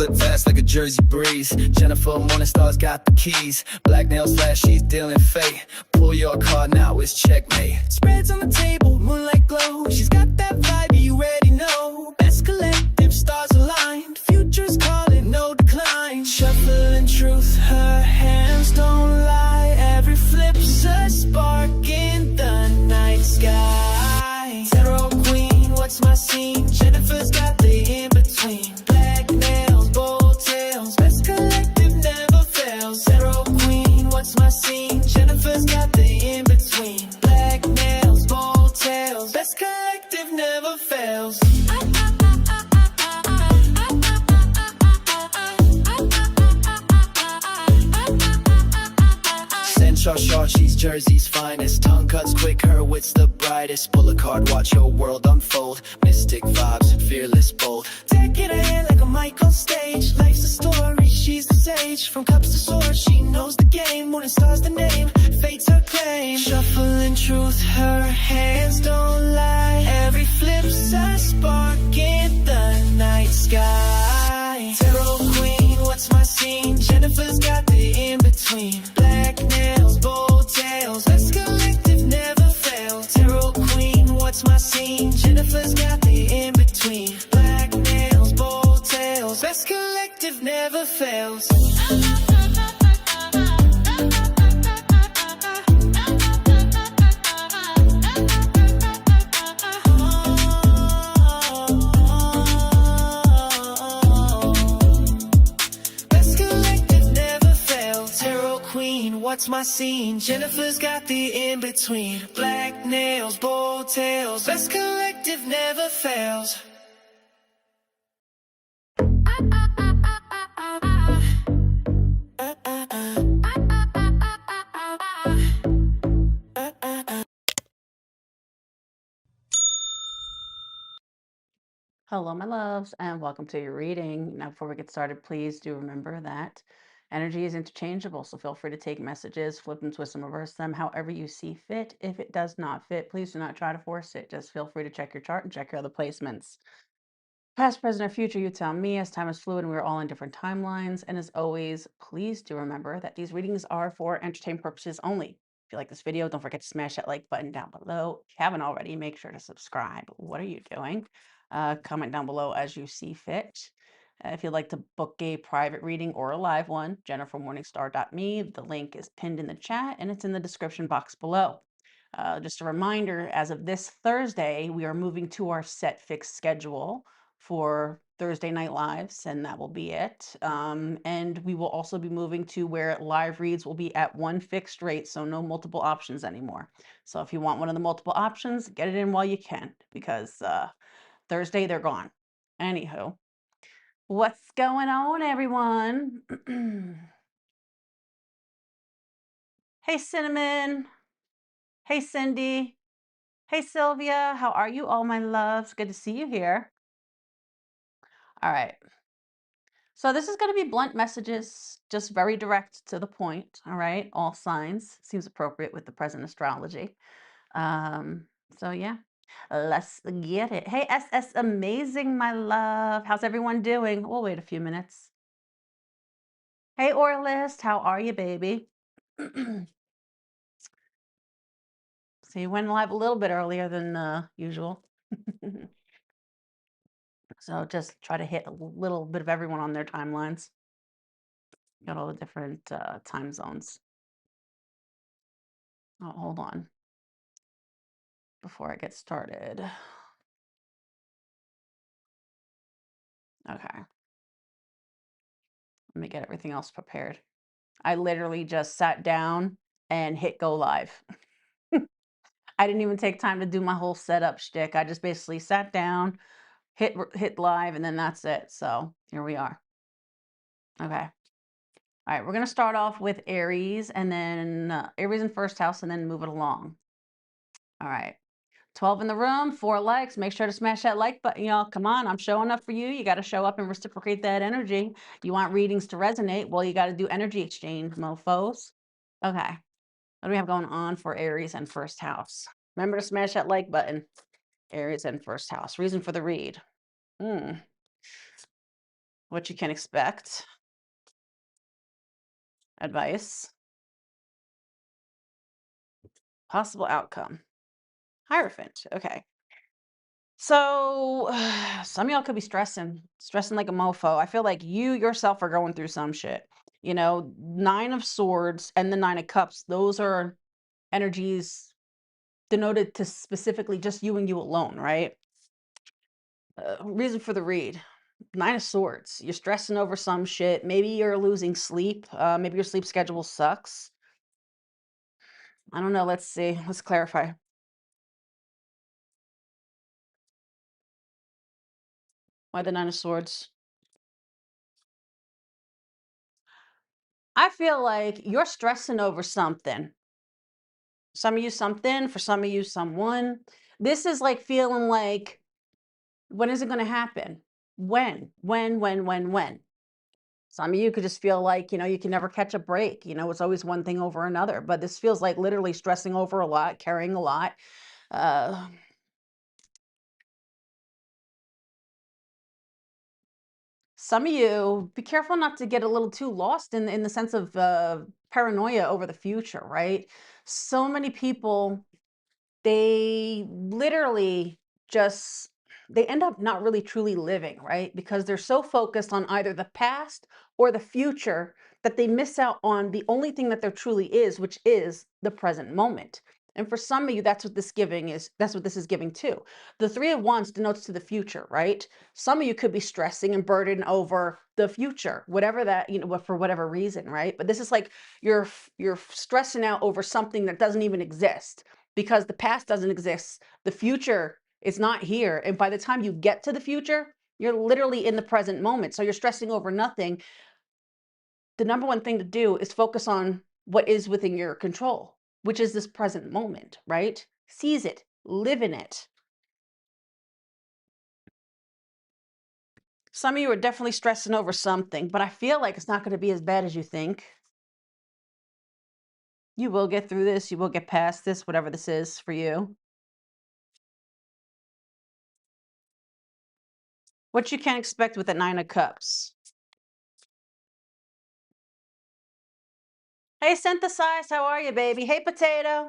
flip fast like a Jersey breeze. Jennifer Morningstar's got the keys. Black nails flash, she's dealing fate. Pull your card now, it's checkmate. Spreads on the table, moonlight glow. She's got that vibe, you already know. Best collective, stars aligned. Future's calling, no decline. Shuffling truth, her hands don't lie. Every flip's a spark in the night sky. Tarot queen, what's my scene? Jennifer's got the in-between. Black nails, bold tails. Best collective never fails. Tarot queen, what's my scene? Jennifer's got the in-between. Black nails, bold tails. Best collective never fails. Central short, she's Jersey's finest. Tongue cuts quick, her wit's the brightest. Pull a card, watch your world unfold. Mystic vibes, fearless, bold. Take it ahead like a mic on stage. Life's a story, she's the sage. From cups to swords, she knows the game. Morning star's the name, fate's her claim. Shuffling truth, her hands don't lie. Every flip's a spark in the night sky. Tarot queen, what's my scene? Jennifer's got the in-between. Black nails, bold tails. Best collective never fails. Tarot queen, what's my scene? Jennifer's got the in-between. Black nails, bold tails. Best collective never fails. Best collective never fails. Tarot queen, what's my scene? Jennifer's got the in-between. Black nails, bold tails. Best collective never fails. Hello, my loves, and welcome to your reading. Now, before we get started, please do remember that energy is interchangeable, so feel free to take messages, flip them, twist them, reverse them, however you see fit. If it does not fit, please do not try to force it. Just feel free to check your chart and check your other placements. Past, present, or future, you tell me, as time is fluid and we're all in different timelines. And as always, please do remember that these readings are for entertainment purposes only. If you like this video, don't forget to smash that like button down below. If you haven't already, make sure to subscribe. What are you doing? Comment down below as you see fit. If you'd like to book a private reading or a live one, jennifermorningstar.me. The link is pinned in the chat and it's in the description box below. Just a reminder, as of this Thursday, we are moving to our set fixed schedule for Thursday night lives, and that will be it. And we will also be moving to where live reads will be at one fixed rate, so no multiple options anymore. So if you want one of the multiple options, get it in while you can, because Thursday they're gone. Anywho, what's going on, everyone? Hey, Cinnamon. Hey, Cindy. Hey, Sylvia. How are you all, my loves? Good to see you here. All right. So this is going to be blunt messages, just very direct to the point. All right. All signs. Seems appropriate with the present astrology. So yeah, let's get it. Hey, SS Amazing, my love. How's everyone doing? We'll wait a few minutes. Hey, Orlist. How are you, baby? So you went live a little bit earlier than usual. So just try to hit a little bit of everyone on their timelines. Got all the different time zones. Oh, hold on. Before I get started. Okay. Let me get everything else prepared. I literally just sat down and hit go live. I didn't even take time to do my whole setup shtick. I just basically sat down, hit live, and then that's it. So here we are. Okay. All right, we're going to start off with Aries, and then Aries in first house, and then move it along. All right. 12 in the room, 4 likes. Make sure to smash that like button, y'all. Come on, I'm showing up for you. You got to show up and reciprocate that energy. You want readings to resonate? Well, you got to do energy exchange, mofos. Okay. What do we have going on for Aries and first house? Remember to smash that like button. Aries and first house. Reason for the read. what you can expect, advice, possible outcome. Hierophant. Okay. So some of y'all could be stressing like a mofo. I feel like you yourself are going through some shit. Nine of swords and the nine of cups, those are energies denoted to specifically just you and you alone, right? Reason for the read. Nine of swords. You're stressing over some shit. Maybe you're losing sleep. Maybe your sleep schedule sucks. I don't know. Let's see. Let's clarify. Why the nine of swords? I feel like you're stressing over something. Some of you something, for some of you someone. This is like feeling like, when is it going to happen? When? Some of you could just feel like, you can never catch a break. It's always one thing over another. But this feels like literally stressing over a lot, carrying a lot. Uh, some of you, be careful not to get a little too lost in the sense of paranoia over the future, right? So many people, they literally just they end up not really truly living, right? Because they're so focused on either the past or the future that they miss out on the only thing that there truly is, which is the present moment. And for some of you, that's what this is giving too. The three of wands denotes to the future, right? Some of you could be stressing and burdened over the future, whatever that, for whatever reason, right? But this is like you're stressing out over something that doesn't even exist, because the past doesn't exist. The future is not here. And by the time you get to the future, you're literally in the present moment. So you're stressing over nothing. The number one thing to do is focus on what is within your control, which is this present moment, right? Seize it, live in it. Some of you are definitely stressing over something, but I feel like it's not going to be as bad as you think. You will get through this. You will get past this, whatever this is for you. What you can expect with the Nine of Cups. Hey, Synthesize, how are you, baby? Hey, Potato.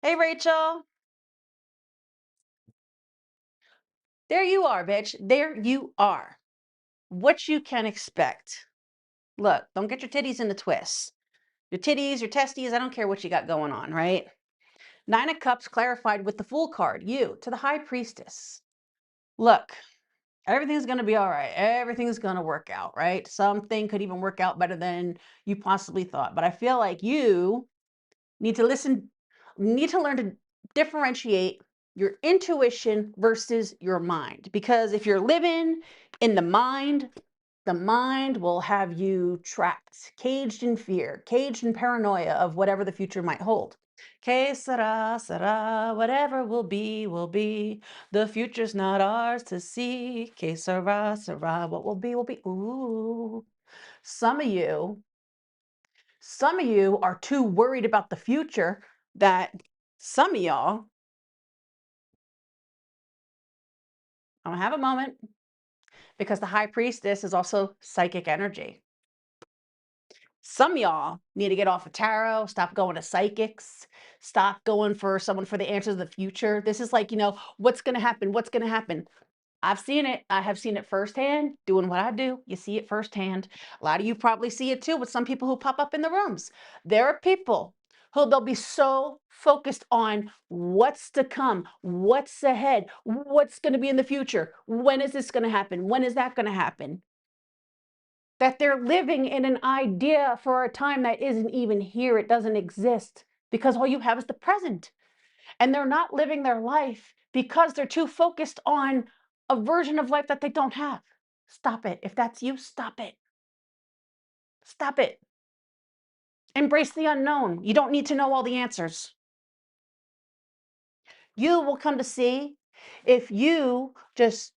Hey, Rachel. There you are, bitch. There you are. What you can expect. Look, don't get your titties in the twist. Your titties, your testes, I don't care what you got going on, right? Nine of Cups clarified with the Fool card. You, to the High Priestess. Look, everything's going to be all right. Everything's going to work out, right? Something could even work out better than you possibly thought. But I feel like you need to learn to differentiate your intuition versus your mind. Because if you're living in the mind will have you trapped, caged in fear, caged in paranoia of whatever the future might hold. Que sera, whatever will be, will be. The future's not ours to see. Que sera, what will be, will be. Ooh. Some of you are too worried about the future that some of y'all, I'm gonna have a moment, because the High Priestess is also psychic energy. Some of y'all need to get off of tarot, stop going to psychics, stop going for someone for the answers of the future. This is like, what's gonna happen? What's gonna happen? I've seen it. I have seen it firsthand. Doing what I do, you see it firsthand. A lot of you probably see it too with some people who pop up in the rooms. There are people who they'll be so focused on what's to come, what's ahead, what's going to be in the future. When is this going to happen? When is that going to happen? That they're living in an idea for a time that isn't even here. It doesn't exist, because all you have is the present. And they're not living their life because they're too focused on a version of life that they don't have. Stop it. If that's you, stop it. Stop it. Embrace the unknown. You don't need to know all the answers. You will come to see, if you just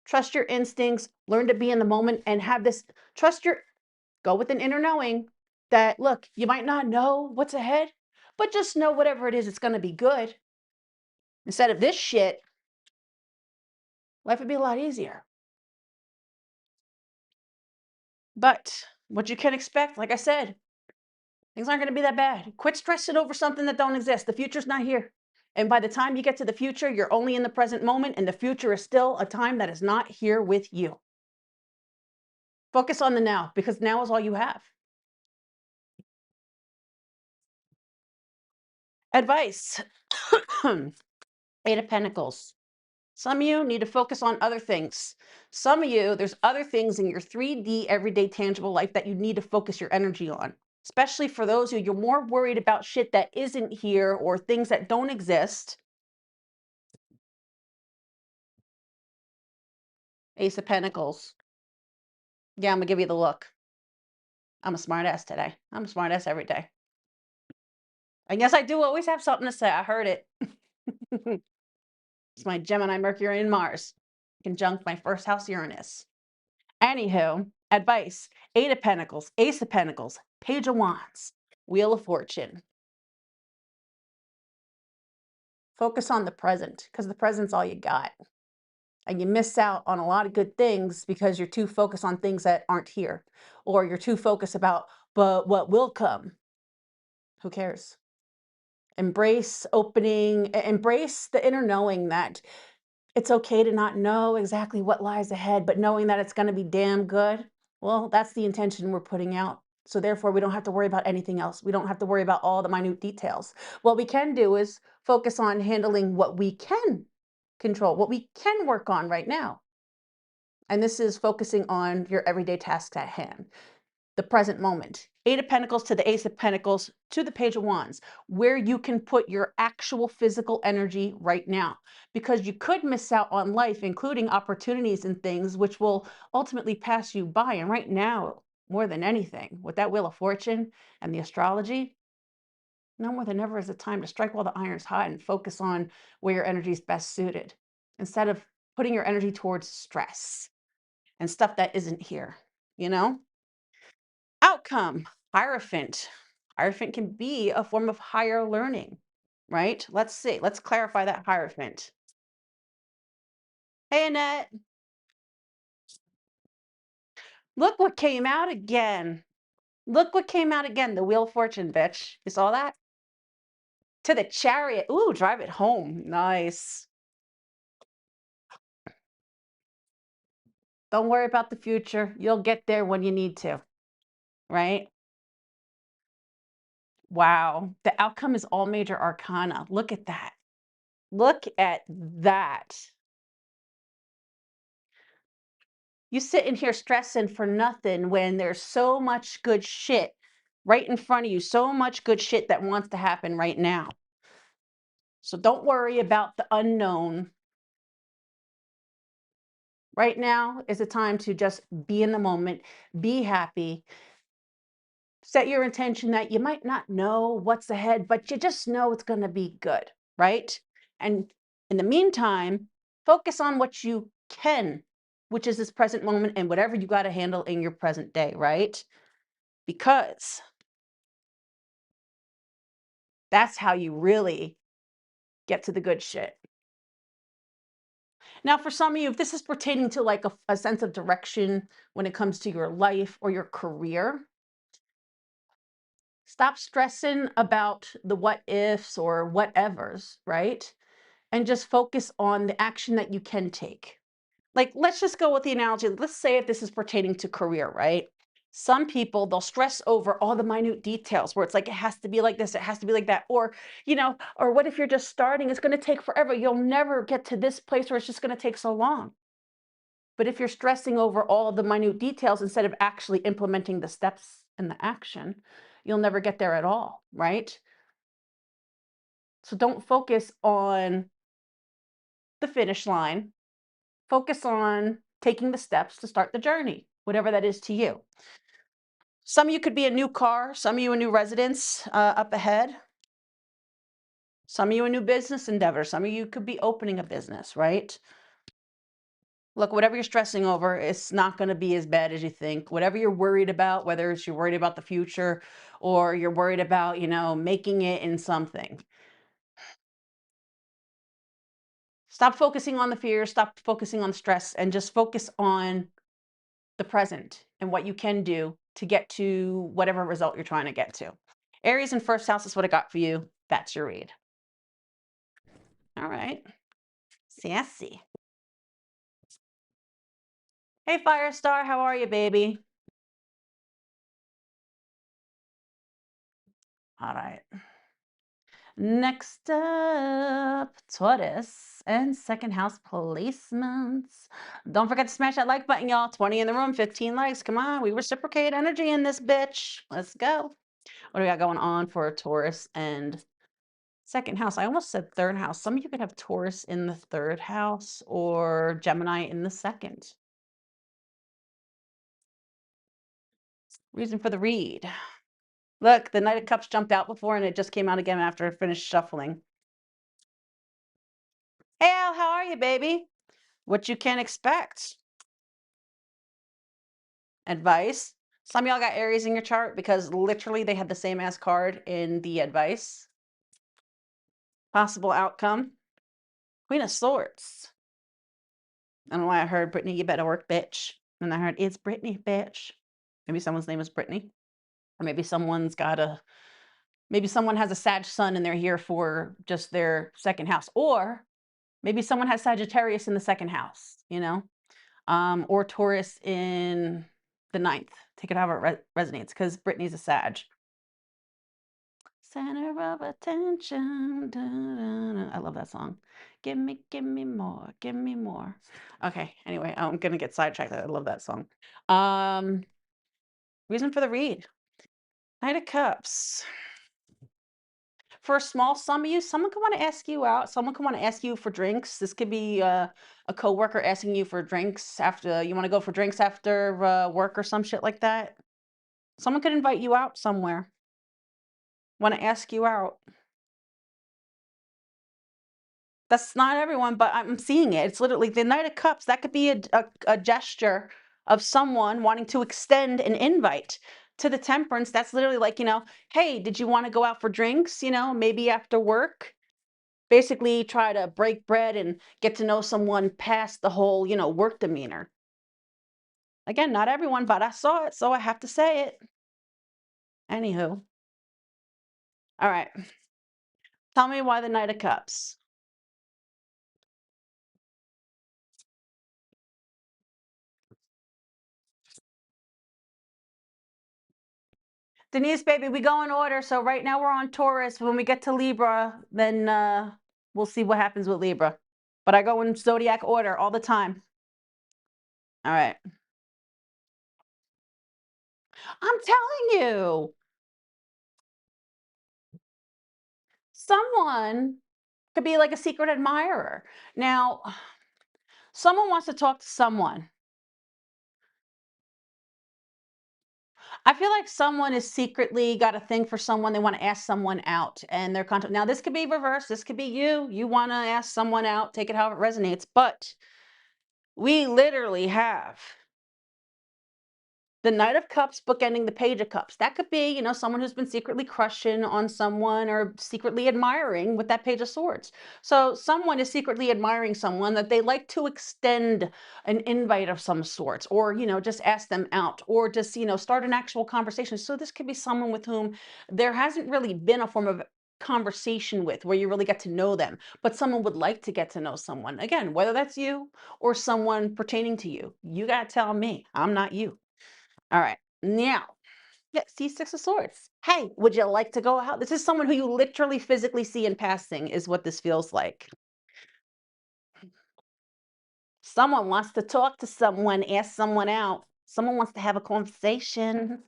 trust your instincts, learn to be in the moment, and have this go with an inner knowing that, look, you might not know what's ahead, but just know whatever it is, it's going to be good. Instead of this shit, life would be a lot easier. But what you can expect, like I said, things aren't going to be that bad. Quit stressing over something that don't exist. The future's not here. And by the time you get to the future, you're only in the present moment, and the future is still a time that is not here with you. Focus on the now, because now is all you have. Advice. Eight of Pentacles. Some of you need to focus on other things. Some of you, there's other things in your 3D everyday tangible life that you need to focus your energy on. Especially for those who you're more worried about shit that isn't here or things that don't exist. Ace of Pentacles. Yeah, I'm gonna give you the look. I'm a smart ass today. I'm a smart ass every day. And yes, I do always have something to say. I heard it. It's my Gemini, Mercury, and Mars, conjunct my first house Uranus. Anywho, advice. Eight of Pentacles, Ace of Pentacles, Page of Wands, Wheel of Fortune. Focus on the present, because the present's all you got. And you miss out on a lot of good things because you're too focused on things that aren't here. Or you're too focused about, but what will come? Who cares? Embrace embrace the inner knowing that it's okay to not know exactly what lies ahead, but knowing that it's going to be damn good. Well, that's the intention we're putting out. So therefore, we don't have to worry about anything else. We don't have to worry about all the minute details. What we can do is focus on handling what we can control, what we can work on right now. And this is focusing on your everyday tasks at hand, the present moment. Eight of Pentacles to the Ace of Pentacles to the Page of Wands, where you can put your actual physical energy right now. Because you could miss out on life, including opportunities and things which will ultimately pass you by. And right now, more than anything, with that Wheel of Fortune and the astrology, no more than ever is it time to strike while the iron's hot and focus on where your energy is best suited, instead of putting your energy towards stress and stuff that isn't here, you know? Outcome, Hierophant. Hierophant can be a form of higher learning, right? Let's see. Let's clarify that Hierophant. Hey, Annette, look what came out again. Look what came out again. The Wheel of Fortune, bitch. You saw that? To the Chariot. Ooh, drive it home. Nice. Don't worry about the future. You'll get there when you need to, right? Wow. The outcome is all major arcana. Look at that. Look at that. You sitting here stressing for nothing when there's so much good shit right in front of you, so much good shit that wants to happen right now. So don't worry about the unknown. Right now is a time to just be in the moment, be happy, set your intention that you might not know what's ahead, but you just know it's going to be good, right? And in the meantime, focus on what you can, which is this present moment and whatever you got to handle in your present day, right? Because that's how you really get to the good shit. Now, for some of you, if this is pertaining to like a sense of direction when it comes to your life or your career, stop stressing about the what ifs or whatevers, right? And just focus on the action that you can take. Like, let's just go with the analogy. Let's say if this is pertaining to career, right? Some people, they'll stress over all the minute details where it's like, it has to be like this, it has to be like that. Or, or what if you're just starting? It's going to take forever. You'll never get to this place where it's just going to take so long. But if you're stressing over all the minute details instead of actually implementing the steps and the action, you'll never get there at all, right? So don't focus on the finish line. Focus on taking the steps to start the journey, whatever that is to you. Some of you could be a new car, some of you a new residence up ahead. Some of you a new business endeavor. Some of you could be opening a business, right? Look, whatever you're stressing over, it's not going to be as bad as you think. Whatever you're worried about, whether it's you're worried about the future or you're worried about, making it in something. Stop focusing on the fear, stop focusing on stress, and just focus on the present and what you can do to get to whatever result you're trying to get to. Aries in first house is what I got for you. That's your read. All right. Sassy. Hey, Firestar, how are you, baby? All right. Next up, Taurus and second house placements. Don't forget to smash that like button, y'all. 20 in the room, 15 likes. Come on, we reciprocate energy in this bitch. Let's go. What do we got going on for Taurus and second house? I almost said third house. Some of you could have Taurus in the third house or Gemini in the second. Reason for the read. Look, the Knight of Cups jumped out before and it just came out again after I finished shuffling. Hey, Al, how are you, baby? What you can expect. Advice. Some of y'all got Aries in your chart because literally they had the same ass card in the advice. Possible outcome. Queen of Swords. I don't know why I heard Brittany, you better work, bitch. And I heard it's Brittany, bitch. Maybe someone's name is Brittany. Or maybe someone has a Sag sun and they're here for just their second house. Or maybe someone has Sagittarius in the second house, or Taurus in the ninth. Take it however it resonates, because Brittany's a Sag. Center of attention. Da, da, da. I love that song. Give me more, give me more. Okay, anyway, I'm gonna get sidetracked. I love that song. Reason for the read. Knight of Cups. For a small sum of you, someone could want to ask you out. Someone could want to ask you for drinks. This could be a coworker asking you for drinks after you want to go for drinks after work or some shit like that. Someone could invite you out somewhere. Want to ask you out. That's not everyone, but I'm seeing it. It's literally the Knight of Cups. That could be a gesture of someone wanting to extend an invite to the Temperance. That's literally like, hey, did you want to go out for drinks? Maybe after work. Basically try to break bread and get to know someone past the whole, work demeanor. Again, not everyone, but I saw it, so I have to say it. Anywho. All right. Tell me why the Knight of Cups. Denise, baby, we go in order. So right now we're on Taurus. When we get to Libra, then we'll see what happens with Libra. But I go in zodiac order all the time. All right. I'm telling you. Someone could be like a secret admirer. Now, someone wants to talk to someone. I feel like someone is secretly got a thing for someone. They want to ask someone out and their contact. Now, this could be reversed. This could be you. You want to ask someone out, take it however it resonates. But we literally have the Knight of Cups bookending the Page of Cups. That could be, someone who's been secretly crushing on someone or secretly admiring with that Page of Swords. So someone is secretly admiring someone that they like to extend an invite of some sorts, or, just ask them out, or just, start an actual conversation. So this could be someone with whom there hasn't really been a form of conversation with where you really get to know them, but someone would like to get to know someone. Again, whether that's you or someone pertaining to you, you got to tell me. I'm not you. All right. Now, yeah, see Six of Swords. Hey, would you like to go out? This is someone who you literally physically see in passing, is what this feels like. Someone wants to talk to someone, ask someone out. Someone wants to have a conversation.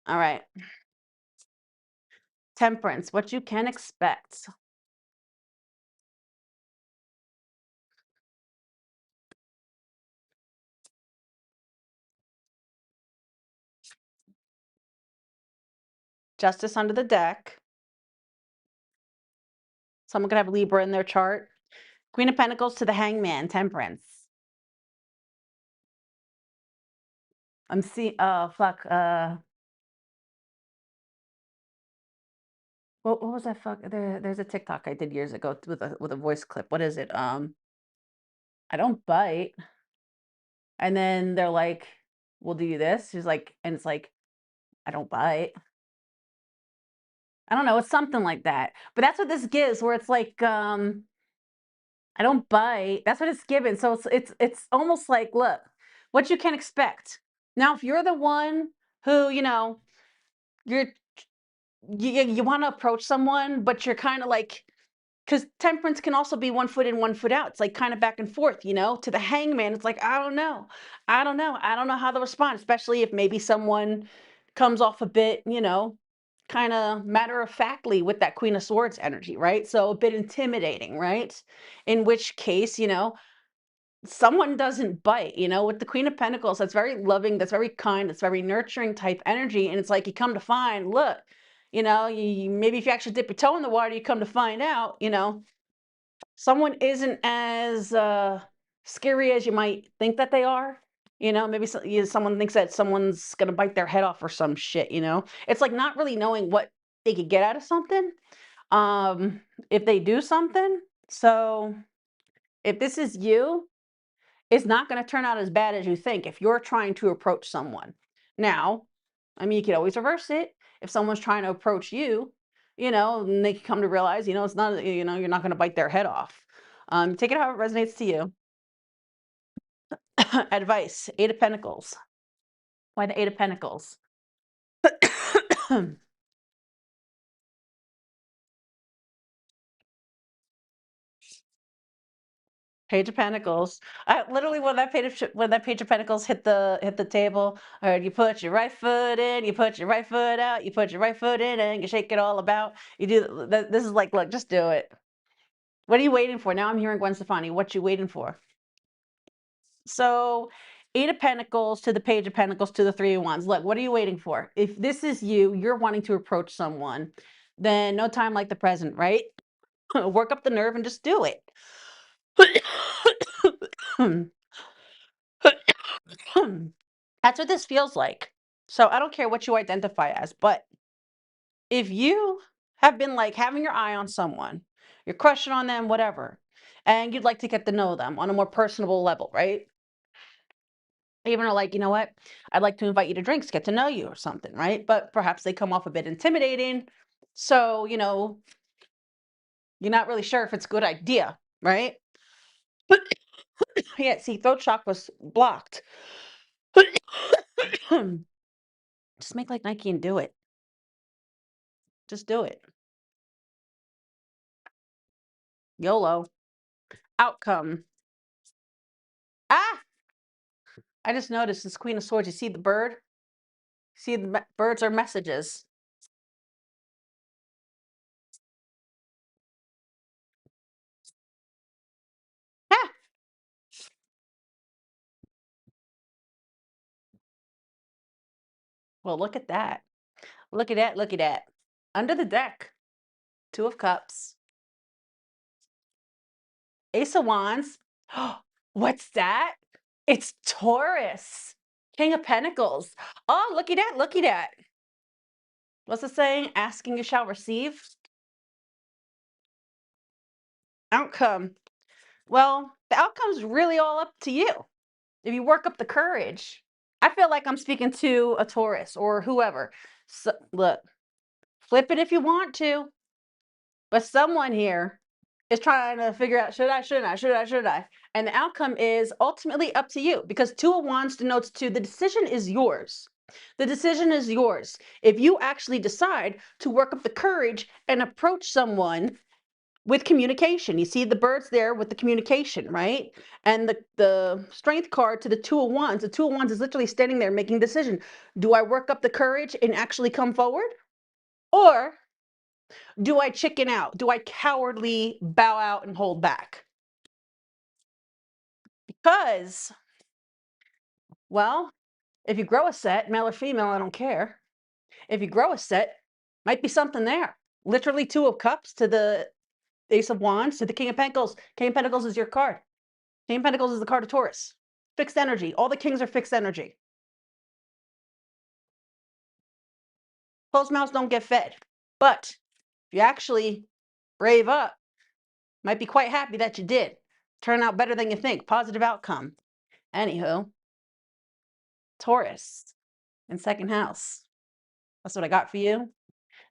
All right. Temperance, what you can expect. Justice under the deck. Someone could have Libra in their chart. Queen of Pentacles to the Hangman, Temperance. I'm seeing, oh, fuck. What was that fuck? There's a TikTok I did years ago with a voice clip. What is it? I don't bite. And then they're like, we'll do this. She's like, and it's like, I don't bite. I don't know, it's something like that. But that's what this gives, where it's like, I don't bite. That's what it's given. So it's almost like, look, what you can expect. Now, if you're the one who, you're you want to approach someone, but you're kind of like, because temperance can also be one foot in, one foot out. It's like kind of back and forth, to the hangman. It's like, I don't know. I don't know. I don't know how to respond, especially if maybe someone comes off a bit, kind of matter of factly with that Queen of Swords energy, right? So a bit intimidating, right? In which case, someone doesn't bite, with the Queen of Pentacles, that's very loving, that's very kind, that's very nurturing type energy. And it's like, you come to find, look, maybe if you actually dip your toe in the water, you come to find out, someone isn't as scary as you might think that they are. Maybe someone thinks that someone's gonna bite their head off or some shit. It's like not really knowing what they could get out of something, um, if they do something. So if this is you, it's not going to turn out as bad as you think if you're trying to approach someone. Now, I mean, you could always reverse it. If someone's trying to approach you, and they come to realize, it's not, you're not going to bite their head off. Take it how it resonates to you. Advice, Eight of Pentacles. Why the Eight of Pentacles? Page of Pentacles. I literally, when that Page of Pentacles hit the table, I heard, you put your right foot in, you put your right foot out, you put your right foot in, and you shake it all about. You do this is like, look, just do it. What are you waiting for? Now I'm hearing Gwen Stefani. What you waiting for? So, Eight of Pentacles to the Page of Pentacles to the Three of Wands. Look, what are you waiting for? If this is you, you're wanting to approach someone, then no time like the present, right? Work up the nerve and just do it. That's what this feels like. So I don't care what you identify as, but if you have been like having your eye on someone, you're crushing on them, whatever, and you'd like to get to know them on a more personable level, right? Even are like, you know what? I'd like to invite you to drinks, get to know you or something, right? But perhaps they come off a bit intimidating. So, you're not really sure if it's a good idea, right? Yeah, see, throat chakra's blocked. Just make like Nike and do it. Just do it. YOLO. Outcome. Ah! I just noticed this Queen of Swords. You see the bird? See, the birds are messages. Ah! Well, look at that. Look at that. Look at that. Under the deck, Two of Cups, Ace of Wands. What's that? It's Taurus. King of Pentacles. Oh, look at that. Look at that. What's the saying? Asking you shall receive. Outcome. Well, the outcome's really all up to you. If you work up the courage, I feel like I'm speaking to a Taurus or whoever. So, look, flip it if you want to, but someone here is trying to figure out, should I, shouldn't I, should I, should I? And the outcome is ultimately up to you, because Two of Wands denotes the decision is yours. The decision is yours. If you actually decide to work up the courage and approach someone with communication. You see the birds there with the communication, right? And the strength card to the Two of Wands. The Two of Wands is literally standing there making a decision. Do I work up the courage and actually come forward? Or do I chicken out? Do I cowardly bow out and hold back? Because, well, if you grow a set, male or female, I don't care. If you grow a set, might be something there. Literally Two of Cups to the Ace of Wands to the King of Pentacles. King of Pentacles is your card. King of Pentacles is the card of Taurus. Fixed energy. All the kings are fixed energy. Closed mouths don't get fed. But if you actually brave up, might be quite happy that you did. Turn out better than you think. Positive outcome. Anywho, Taurus in second house. That's what I got for you.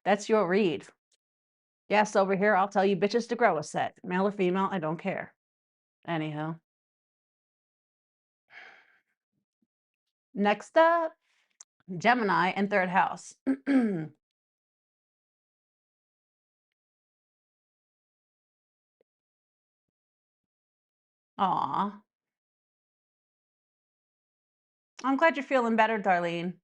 That's your read. Yes, over here, I'll tell you bitches to grow a set. Male or female, I don't care. Anyhow. Next up, Gemini in third house. Aw. I'm glad you're feeling better, Darlene.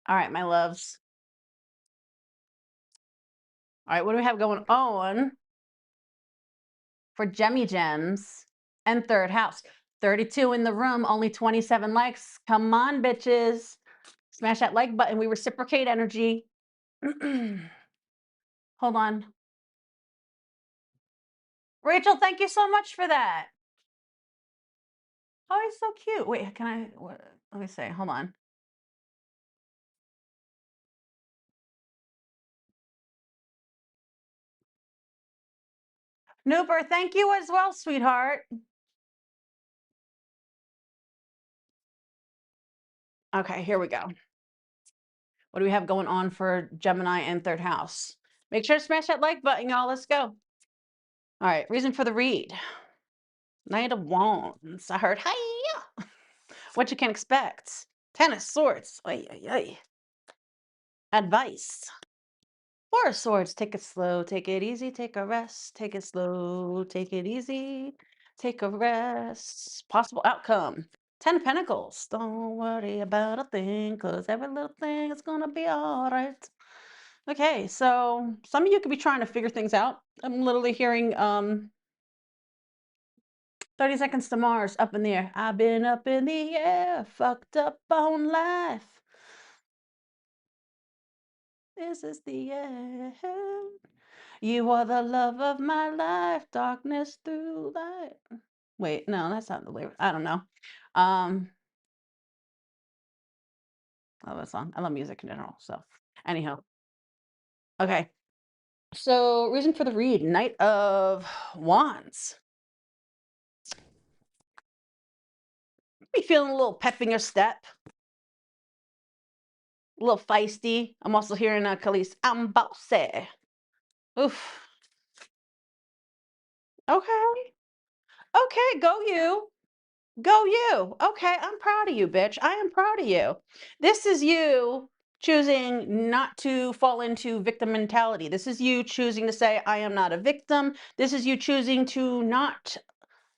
All right, my loves. All right, what do we have going on for Gemmy Gems and third house? 32 in the room, only 27 likes. Come on, bitches. Smash that like button. We reciprocate energy. Hold on. Rachel, thank you so much for that. Oh, he's so cute. Wait, can I? Let me see. Hold on. Nooper, thank you as well, sweetheart. Okay, here we go. What do we have going on for Gemini and third house? Make sure to smash that like button, y'all. Let's go. All right, reason for the read. Knight of Wands. I heard, hi. What you can expect. Ten of Swords. Ay, ay, ay. Advice. Four of Swords. Take it slow. Take it easy. Take a rest. Take it slow. Take it easy. Take a rest. Possible outcome. Ten of Pentacles. Don't worry about a thing, because every little thing is going to be all right. Okay, so some of you could be trying to figure things out. I'm literally hearing 30 Seconds to Mars, Up in the Air. I've been up in the air, fucked up on life. This is the end. You are the love of my life, darkness through light. Wait, no, that's not the lyric. I don't know. I love that song. I love music in general. So, anyhow. Okay. So, reason for the read, Knight of Wands. Be feeling a little pep in your step. A little feisty. I'm also hearing Khalees, I'm bossy. Oof. Okay. Okay, go you. Go you. Okay, I'm proud of you, bitch. I am proud of you. This is you choosing not to fall into victim mentality. This is you choosing to say, I am not a victim. This is you choosing to not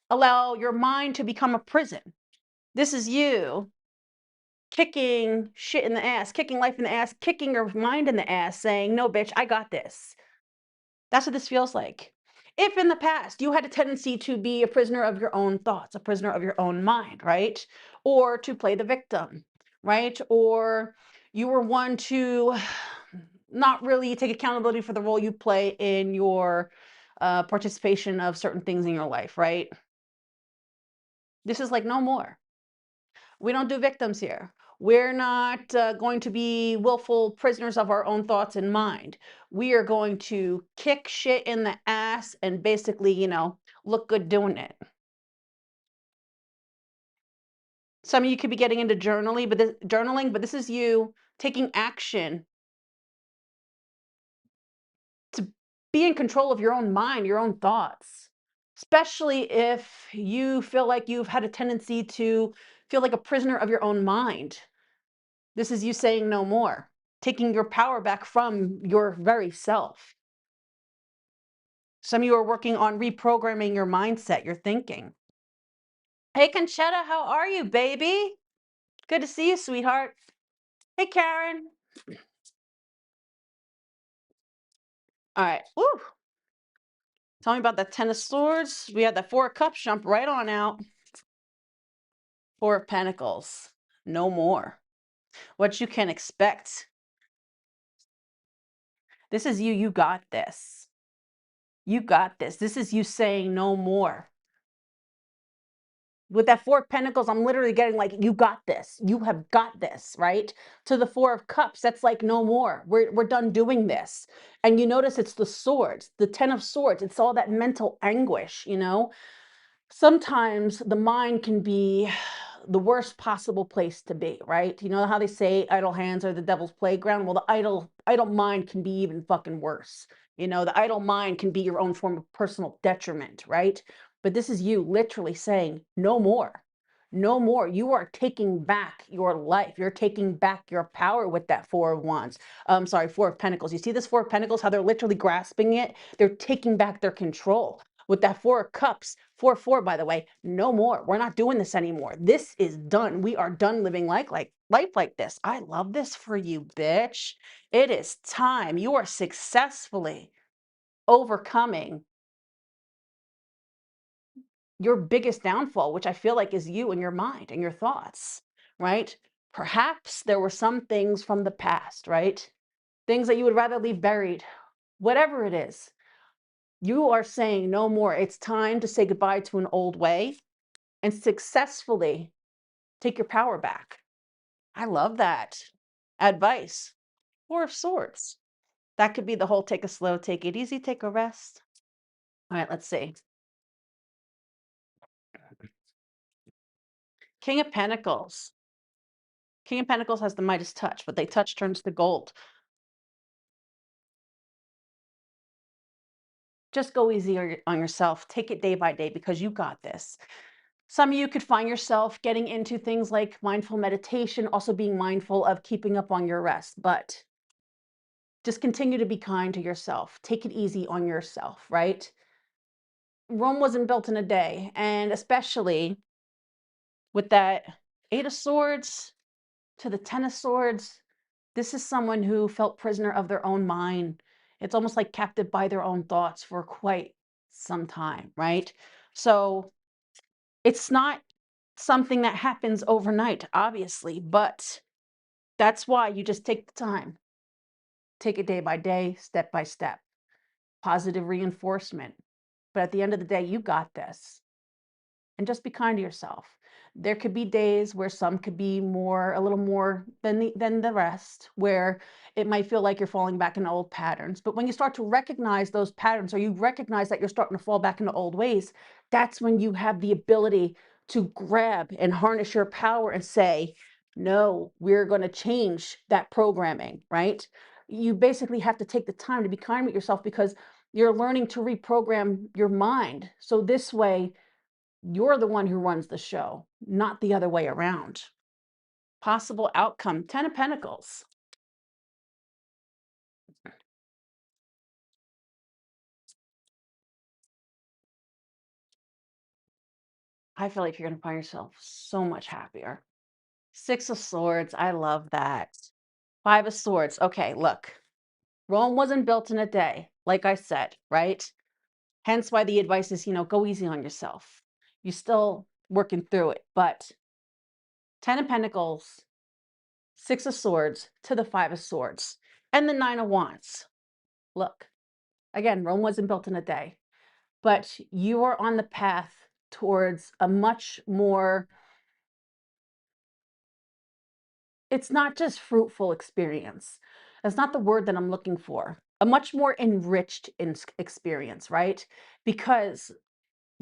allow your mind to become a prison. This is you kicking shit in the ass, kicking life in the ass, kicking your mind in the ass, saying, no, bitch, I got this. That's what this feels like. If in the past you had a tendency to be a prisoner of your own thoughts, a prisoner of your own mind, right? Or to play the victim, right? Or you were one to not really take accountability for the role you play in your participation of certain things in your life, right? This is like no more. We don't do victims here. We're not going to be willful prisoners of our own thoughts and mind. We are going to kick shit in the ass and basically, look good doing it. Some of you could be getting into journaling, but this is you taking action to be in control of your own mind, your own thoughts. Especially if you feel like you've had a tendency to feel like a prisoner of your own mind. This is you saying no more, taking your power back from your very self. Some of you are working on reprogramming your mindset, your thinking. Hey, Conchetta, how are you, baby? Good to see you, sweetheart. Hey, Karen. All right. Woo. Tell me about the Ten of Swords. We had the Four of Cups, jump right on out. Four of Pentacles. No more. What you can expect. This is you. You got this. You got this. This is you saying no more. With that Four of Pentacles, I'm literally getting like, you got this. You have got this, right? To the Four of Cups, that's like no more. We're done doing this. And you notice it's the swords, the Ten of Swords. It's all that mental anguish, sometimes the mind can be the worst possible place to be, right? You know how they say idle hands are the devil's playground? Well, the idle mind can be even fucking worse. You know, the idle mind can be your own form of personal detriment, right? But this is you literally saying, no more. No more. You are taking back your life. You're taking back your power with that Four of Wands. Sorry, Four of Pentacles. You see this Four of Pentacles, how they're literally grasping it? They're taking back their control. With that Four of Cups, 4-4, by the way, no more. We're not doing this anymore. This is done. We are done living life like this. I love this for you, bitch. It is time. You are successfully overcoming your biggest downfall, which I feel like is you and your mind and your thoughts, right? Perhaps there were some things from the past, right? Things that you would rather leave buried, whatever it is. You are saying no more. It's time to say goodbye to an old way and successfully take your power back. I love that advice. Four of Swords. That could be the whole take a slow, take it easy, take a rest. All right, let's see. King of Pentacles. King of Pentacles has the Midas touch, but they touch turns to gold. Just go easy on yourself. Take it day by day because you got this. Some of you could find yourself getting into things like mindful meditation, also being mindful of keeping up on your rest, but just continue to be kind to yourself. Take it easy on yourself, right? Rome wasn't built in a day, and especially with that Eight of Swords to the Ten of Swords, this is someone who felt prisoner of their own mind. It's almost like captive by their own thoughts for quite some time, right? So it's not something that happens overnight, obviously, but that's why you just take the time. Take it day by day, step by step. Positive reinforcement. But at the end of the day, you got this. And just be kind to yourself. There could be days where some could be a little more than the rest, where it might feel like you're falling back into old patterns. But when you start to recognize those patterns, or you recognize that you're starting to fall back into old ways, that's when you have the ability to grab and harness your power and say, no, we're going to change that programming, right? You basically have to take the time to be kind with yourself because you're learning to reprogram your mind. So this way, you're the one who runs the show, not the other way around. Possible outcome, Ten of Pentacles. I feel like you're going to find yourself so much happier. Six of Swords, I love that. Five of Swords, okay, look. Rome wasn't built in a day, like I said, right? Hence why the advice is, go easy on yourself. You're still working through it, but Ten of Pentacles, Six of Swords to the Five of Swords, and the Nine of Wands. Look, again, Rome wasn't built in a day, but you are on the path towards a much more, it's not just fruitful experience. That's not the word that I'm looking for. A much more enriched experience, right? Because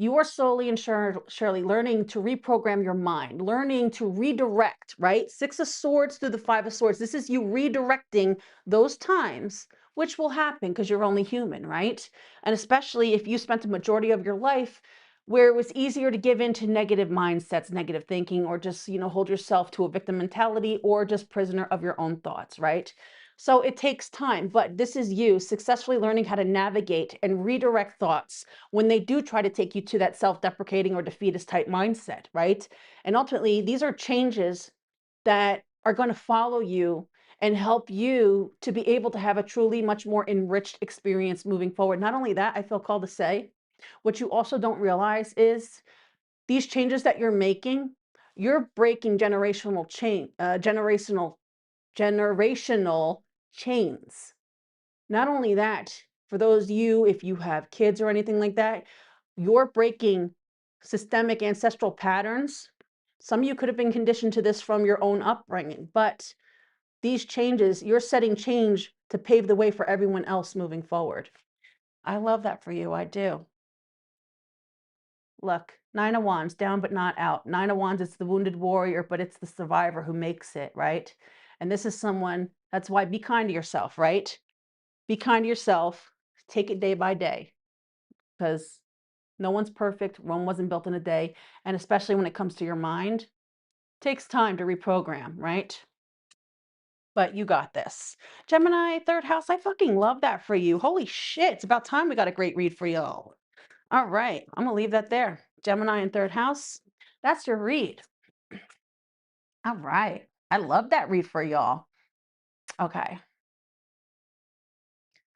you are slowly and surely learning to reprogram your mind, learning to redirect, right? Six of Swords through the Five of Swords. This is you redirecting those times, which will happen because you're only human, right? And especially if you spent a majority of your life where it was easier to give in to negative mindsets, negative thinking, or just, hold yourself to a victim mentality or just prisoner of your own thoughts, right? So it takes time, but this is you successfully learning how to navigate and redirect thoughts when they do try to take you to that self-deprecating or defeatist type mindset, right? And ultimately, these are changes that are going to follow you and help you to be able to have a truly much more enriched experience moving forward. Not only that, I feel called to say, what you also don't realize is these changes that you're breaking generational chains. Not only that, for those of you, if you have kids or anything like that, you're breaking systemic ancestral patterns. Some of you could have been conditioned to this from your own upbringing, but these changes, you're setting change to pave the way for everyone else moving forward. I love that for you. I do. Look, Nine of Wands, down but not out. Nine of Wands, it's the wounded warrior, but it's the survivor who makes it, right? And this is someone, that's why be kind to yourself, right? Be kind to yourself. Take it day by day because no one's perfect. Rome wasn't built in a day. And especially when it comes to your mind, it takes time to reprogram, right? But you got this. Gemini, third house, I fucking love that for you. Holy shit, it's about time we got a great read for y'all. All right, I'm gonna leave that there. Gemini in third house, that's your read. All right, I love that read for y'all. Okay.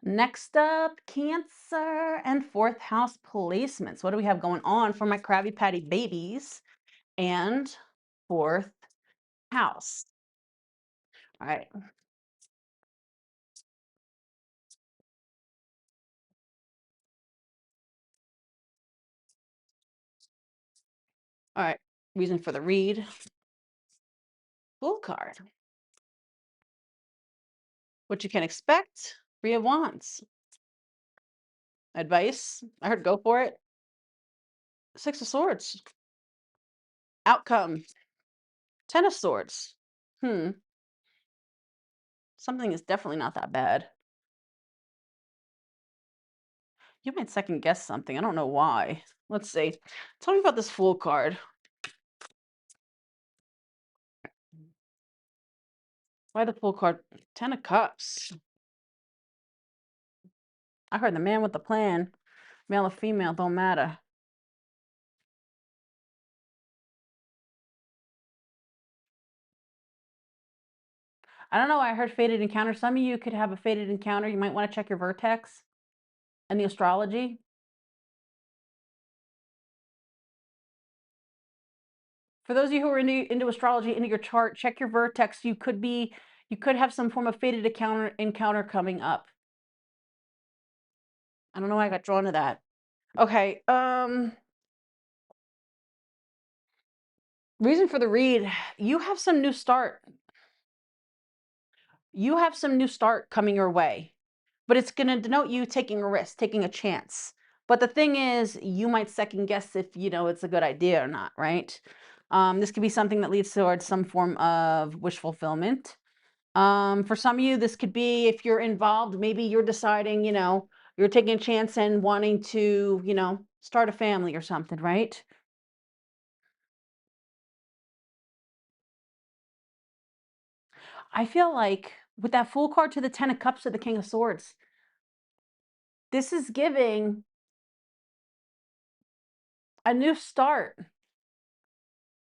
Next up, Cancer and fourth house placements. What do we have going on for my Krabby Patty babies and fourth house? All right. All right. Reason for the read. Fool card. What you can expect. Three of Wands. Advice. I heard go for it. Six of Swords. Outcome. Ten of Swords. Something is definitely not that bad. You might second guess something. I don't know why. Let's see. Tell me about this Fool card. Why the Fool card? Ten of Cups. I heard the man with the plan. Male or female, don't matter. I don't know. I heard fated encounter. Some of you could have a fated encounter. You might want to check your vertex and the astrology. For those of you who are into astrology, into your chart, check your vertex. You could have some form of fated encounter coming up. I don't know why I got drawn to that. Okay. Reason for the read. You have some new start. You have some new start coming your way, but it's going to denote you taking a risk, taking a chance. But the thing is, you might second guess if it's a good idea or not, right? This could be something that leads towards some form of wish fulfillment. For some of you, this could be if you're involved, maybe you're deciding, you're taking a chance and wanting to, start a family or something, right? I feel like with that Fool card to the Ten of Cups to the King of Swords, this is giving a new start,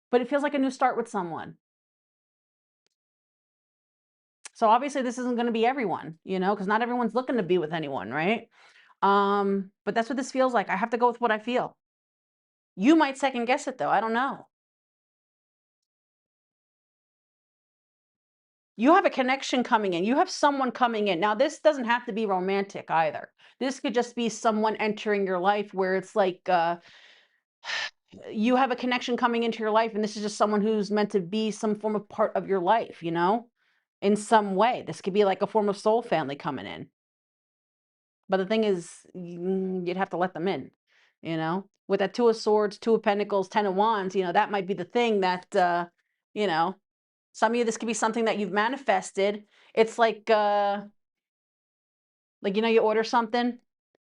but it feels like a new start with someone. So obviously this isn't going to be everyone, because not everyone's looking to be with anyone, right? But that's what this feels like. I have to go with what I feel. You might second guess it though. I don't know. You have a connection coming in. You have someone coming in. Now, this doesn't have to be romantic either. This could just be someone entering your life where it's like you have a connection coming into your life, and this is just someone who's meant to be some form of part of your life, in some way. This could be like a form of soul family coming in. But the thing is, you'd have to let them in, with that Two of Swords, Two of Pentacles, Ten of Wands, that might be the thing that, some of you, this could be something that you've manifested. It's like you order something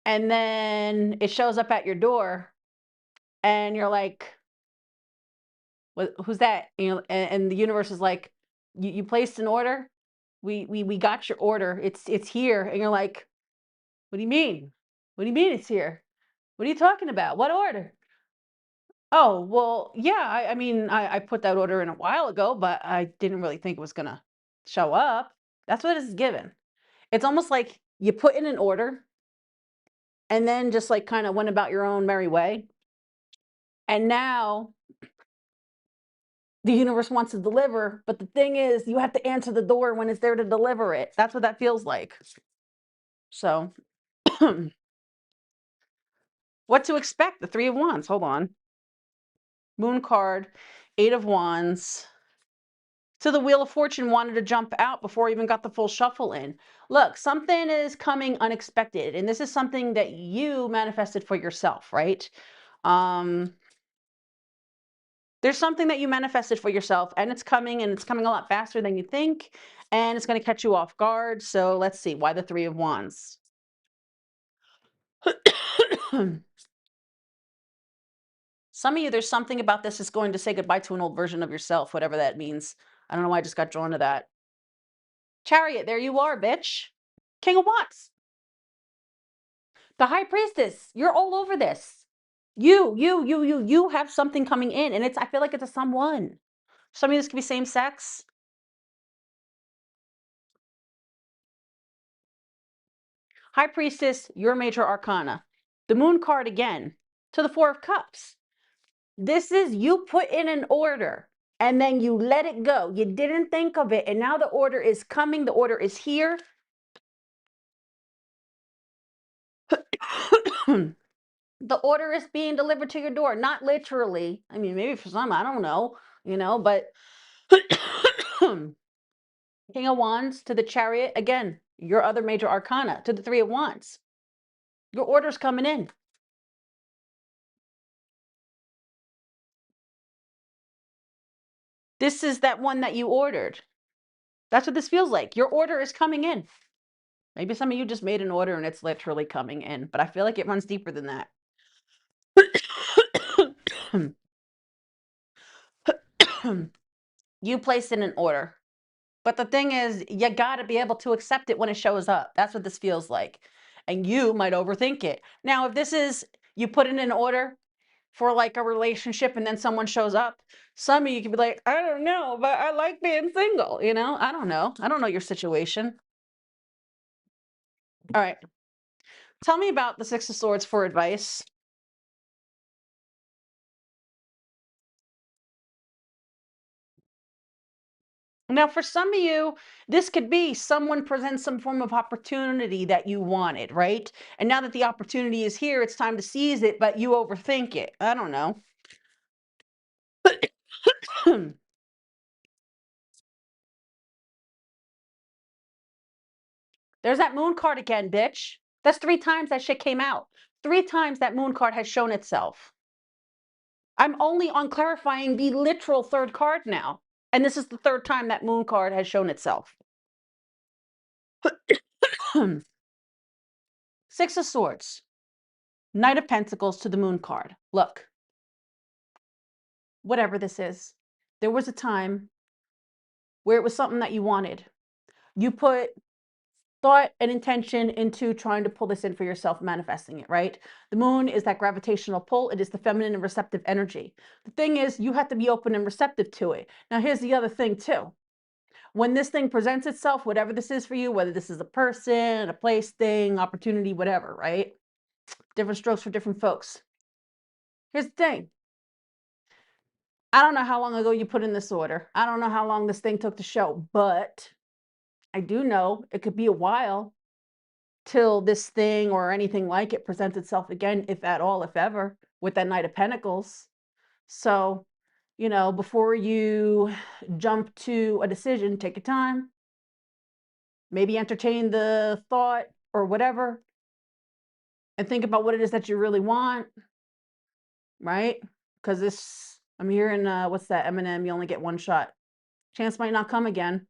and then it shows up at your door and you're like, who's that? And the universe is like, you placed an order. We got your order. It's here. And you're like, what do you mean? What do you mean it's here? What are you talking about? What order? Oh, well, yeah, I mean, I put that order in a while ago, but I didn't really think it was gonna show up. That's what it's given. It's almost like you put in an order and then just like kind of went about your own merry way. And now the universe wants to deliver, but the thing is, you have to answer the door when it's there to deliver it. That's what that feels like. So, what to expect? The Three of Wands. Hold on. Moon card, Eight of Wands. So the Wheel of Fortune wanted to jump out before I even got the full shuffle in. Look, something is coming unexpected, and this is something that you manifested for yourself, right? There's something that you manifested for yourself, and it's coming a lot faster than you think, and it's going to catch you off guard. So let's see, why the Three of Wands? Some of you, there's something about this is going to say goodbye to an old version of yourself, whatever that means. I don't know why I just got drawn to that. Chariot, there you are, bitch. King of Wands. The High Priestess, you're all over this. You have something coming in, and I feel like it's a someone. Some of you, this could be same sex. High Priestess, your major arcana. The Moon card again, to the Four of Cups. This is you put in an order and then you let it go. You didn't think of it, and now the order is coming. The order is here. The order is being delivered to your door, not literally. I mean, maybe for some, I don't know, but King of Wands to the Chariot, again, your other major arcana, to the Three of Wands. Your order's coming in. This is that one that you ordered. That's what this feels like. Your order is coming in. Maybe some of you just made an order and it's literally coming in, but I feel like it runs deeper than that. You placed in an order. But the thing is, you got to be able to accept it when it shows up. That's what this feels like. And you might overthink it. Now, if this is, you put in an order for like a relationship and then someone shows up, some of you can be like, I don't know, but I like being single, I don't know. I don't know your situation. All right. Tell me about the Six of Swords for advice. Now, for some of you, this could be someone presents some form of opportunity that you wanted, right? And now that the opportunity is here, it's time to seize it, but you overthink it. I don't know. There's that Moon card again, bitch. That's 3 times that shit came out. 3 times that Moon card has shown itself. I'm only on clarifying the literal third card now. And this is the 3rd time that Moon card has shown itself. Six of Swords. Knight of Pentacles to the Moon card. Look. Whatever this is, there was a time where it was something that you wanted. You put thought and intention into trying to pull this in for yourself, manifesting it, right? The moon is that gravitational pull. It is the feminine and receptive energy. The thing is, you have to be open and receptive to it. Now, here's the other thing too. When this thing presents itself, whatever this is for you, whether this is a person, a place, thing, opportunity, whatever, right? Different strokes for different folks. Here's the thing. I don't know how long ago you put in this order. I don't know how long this thing took to show, but I do know it could be a while till this thing or anything like it presents itself again, if at all, if ever, with that Knight of Pentacles. So, before you jump to a decision, take your time. Maybe entertain the thought or whatever and think about what it is that you really want, right? Because I'm hearing, what's that, Eminem, you only get one shot. Chance might not come again.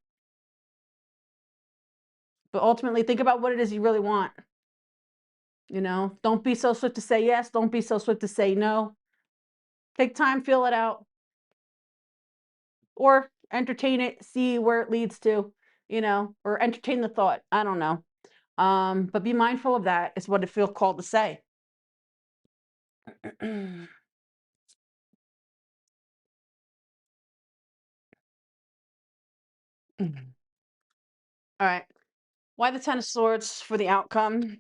But ultimately, think about what it is you really want. Don't be so swift to say yes. Don't be so swift to say no. Take time, feel it out. Or entertain it, see where it leads to, or entertain the thought. I don't know. But be mindful of that, is what it feels called to say. All right. Why the Ten of Swords for the outcome?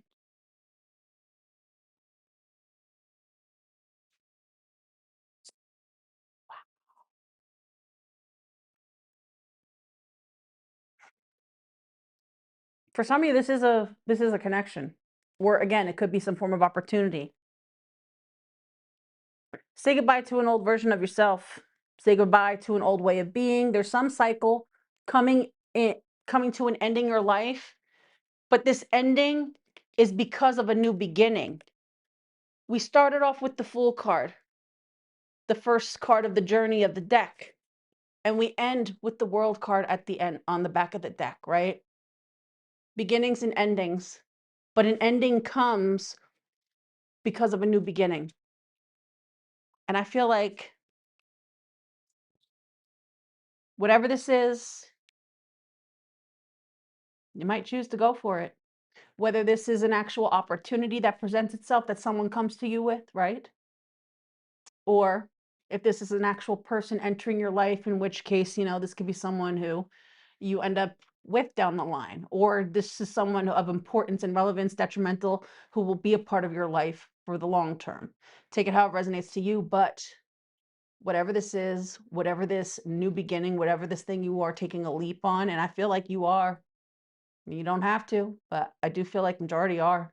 For some of you, this is a connection. Or again, it could be some form of opportunity. Say goodbye to an old version of yourself. Say goodbye to an old way of being. There's some cycle coming to an ending in your life, but this ending is because of a new beginning. We started off with the Fool card, the first card of the journey of the deck, and we end with the World card at the end on the back of the deck, right? Beginnings and endings, but an ending comes because of a new beginning. And I feel like whatever this is, you might choose to go for it. Whether this is an actual opportunity that presents itself that someone comes to you with, right? Or if this is an actual person entering your life, in which case, this could be someone who you end up with down the line, or this is someone of importance and relevance, detrimental, who will be a part of your life for the long term. Take it how it resonates to you, but whatever this is, whatever this new beginning, whatever this thing you are taking a leap on, and I feel like you are, you don't have to, but I do feel like majority are.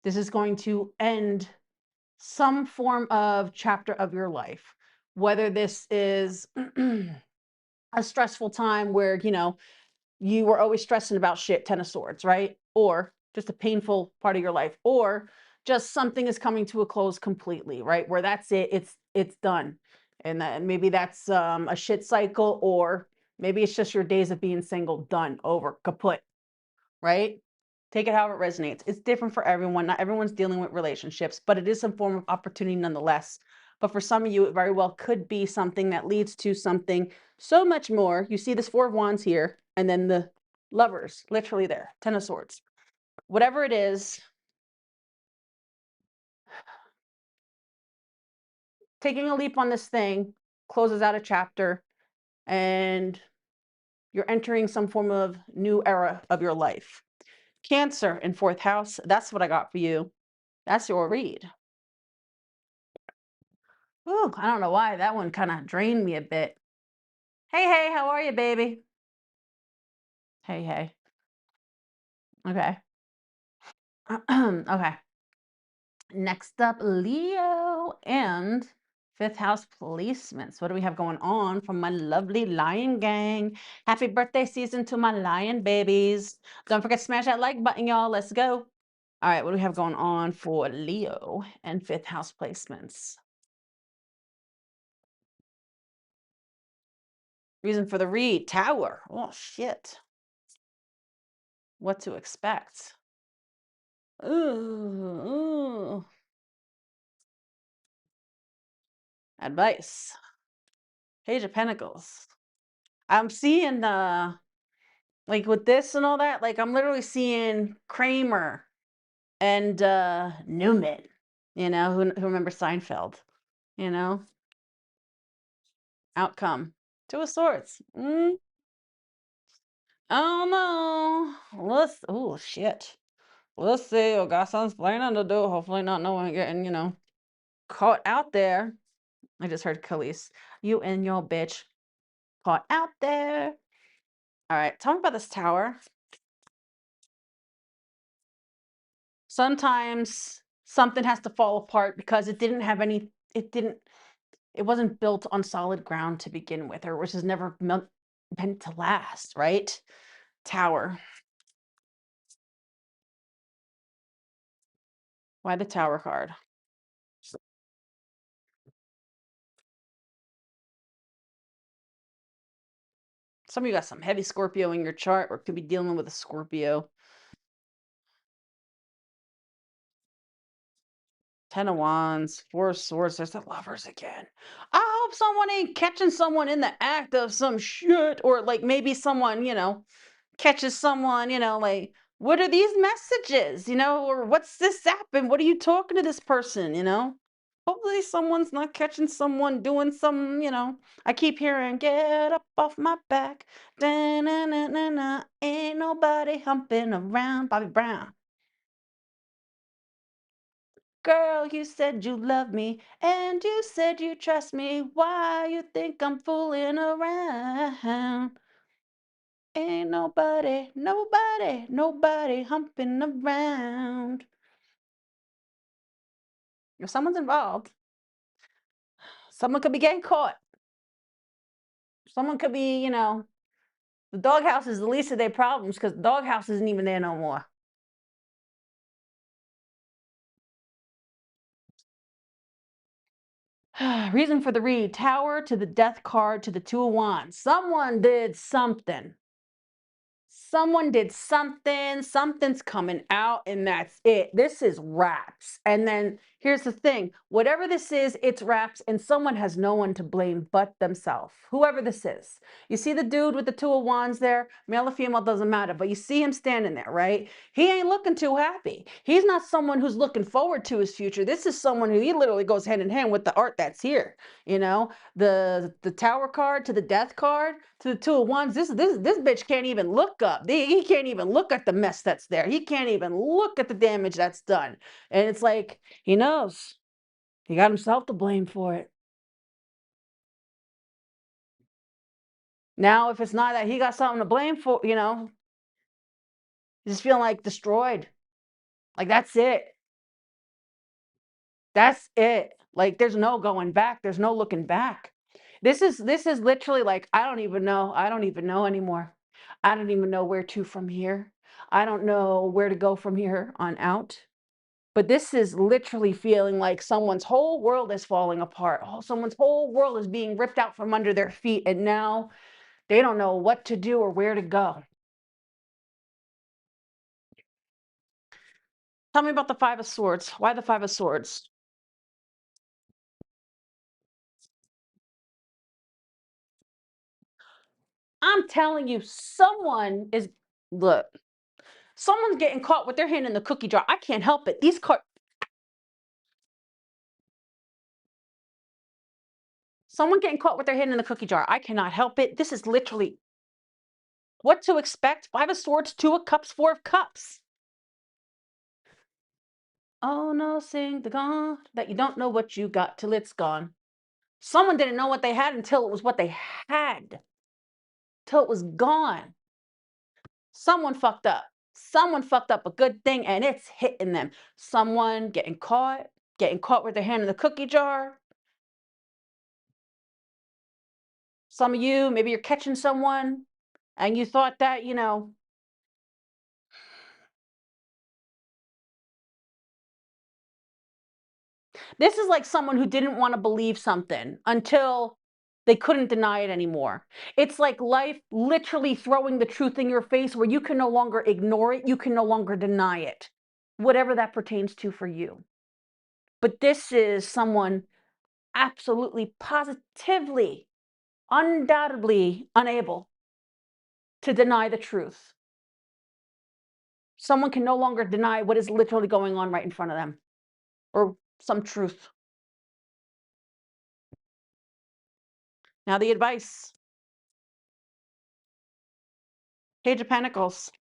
This is going to end some form of chapter of your life, whether this is a stressful time where, you were always stressing about shit, 10 of swords, right? Or just a painful part of your life, or just something is coming to a close completely, right? Where that's it, it's done. And maybe that's a shit cycle, or maybe it's just your days of being single, done, over, kaput, right? Take it how it resonates. It's different for everyone. Not everyone's dealing with relationships, but it is some form of opportunity nonetheless. But for some of you, it very well could be something that leads to something so much more. You see this Four of Wands here, and then the Lovers, literally there, Ten of Swords. Whatever it is, taking a leap on this thing closes out a chapter, and you're entering some form of new era of your life. Cancer in fourth house, that's what I got for you. That's your read. Ooh, I don't know why that one kind of drained me a bit. Hey, how are you, baby? Hey. Okay. Okay. Next up, Leo and fifth house placements. What do we have going on from my lovely lion gang? Happy birthday season to my lion babies. Don't forget to smash that like button, y'all. Let's go. All right, what do we have going on for Leo and fifth house placements? Reason for the read, Tower. Oh, shit. What to expect? Ooh. Advice. Page of Pentacles. I'm seeing like with this and all that, like I'm literally seeing Kramer and Newman, who remembers Seinfeld, you know? Outcome. Two of Swords. Oh no. Oh shit. Let's see. I got something planning to do. Hopefully not no one getting, caught out there. I just heard Khalees. You and your bitch caught out there. All right, tell me about this tower. Sometimes something has to fall apart because it wasn't built on solid ground to begin with, or which is never meant to last, right? Tower. Why the Tower card? Some of you got some heavy Scorpio in your chart, or could be dealing with a Scorpio. Ten of Wands, Four of Swords, there's the Lovers again. I hope someone ain't catching someone in the act of some shit, or like maybe someone, catches someone, like, what are these messages, or what's this app and what are you talking to this person? Hopefully someone's not catching someone doing some, I keep hearing, get up off my back. Da-na-na-na-na. Ain't nobody humping around. Bobby Brown. Girl, you said you love me, and you said you trust me. Why you think I'm fooling around? Ain't nobody humping around. If someone's involved, someone could be getting caught. Someone could be, the doghouse is the least of their problems because the doghouse isn't even there no more. Reason for the read: Tower to the Death card to the Two of Wands. Someone did something. Someone did something, something's coming out, and that's it. This is wraps. And then here's the thing: whatever this is, it's wraps, and someone has no one to blame but themselves. Whoever this is. You see the dude with the Two of Wands there? Male or female, doesn't matter, but you see him standing there, right? He ain't looking too happy. He's not someone who's looking forward to his future. This is someone who he literally goes hand in hand with the art that's here. You know, the Tower card to the Death card to the Two of Wands. This bitch can't even look up. He can't even look at the mess that's there. He can't even look at the damage that's done. And it's like he knows he got himself to blame for it. Now, if it's not that he got something to blame for, he's just feeling like destroyed. Like that's it. That's it. Like there's no going back. There's no looking back. This is literally like I don't even know. I don't even know anymore. I don't even know where to from here. I don't know where to go from here on out. But this is literally feeling like someone's whole world is falling apart. Oh, someone's whole world is being ripped out from under their feet, and now they don't know what to do or where to go. Tell me about the Five of Swords. Why the Five of Swords? I'm telling you, look, someone's getting caught with their hand in the cookie jar. I can't help it. These cards, someone getting caught with their hand in the cookie jar. I cannot help it. This is literally what to expect. Five of Swords, Two of Cups, Four of Cups. Oh no, sing the gone that you don't know what you got till it's gone. Someone didn't know what they had until it was what they had, till it was gone. Someone fucked up. Someone fucked up a good thing and it's hitting them. Someone getting caught with their hand in the cookie jar. Some of you, maybe you're catching someone and you thought that, this is like someone who didn't want to believe something until they couldn't deny it anymore. It's like life literally throwing the truth in your face where you can no longer ignore it, you can no longer deny it, whatever that pertains to for you. But this is someone absolutely, positively, undoubtedly unable to deny the truth. Someone can no longer deny what is literally going on right in front of them or some truth. Now, the advice: Page of Pentacles.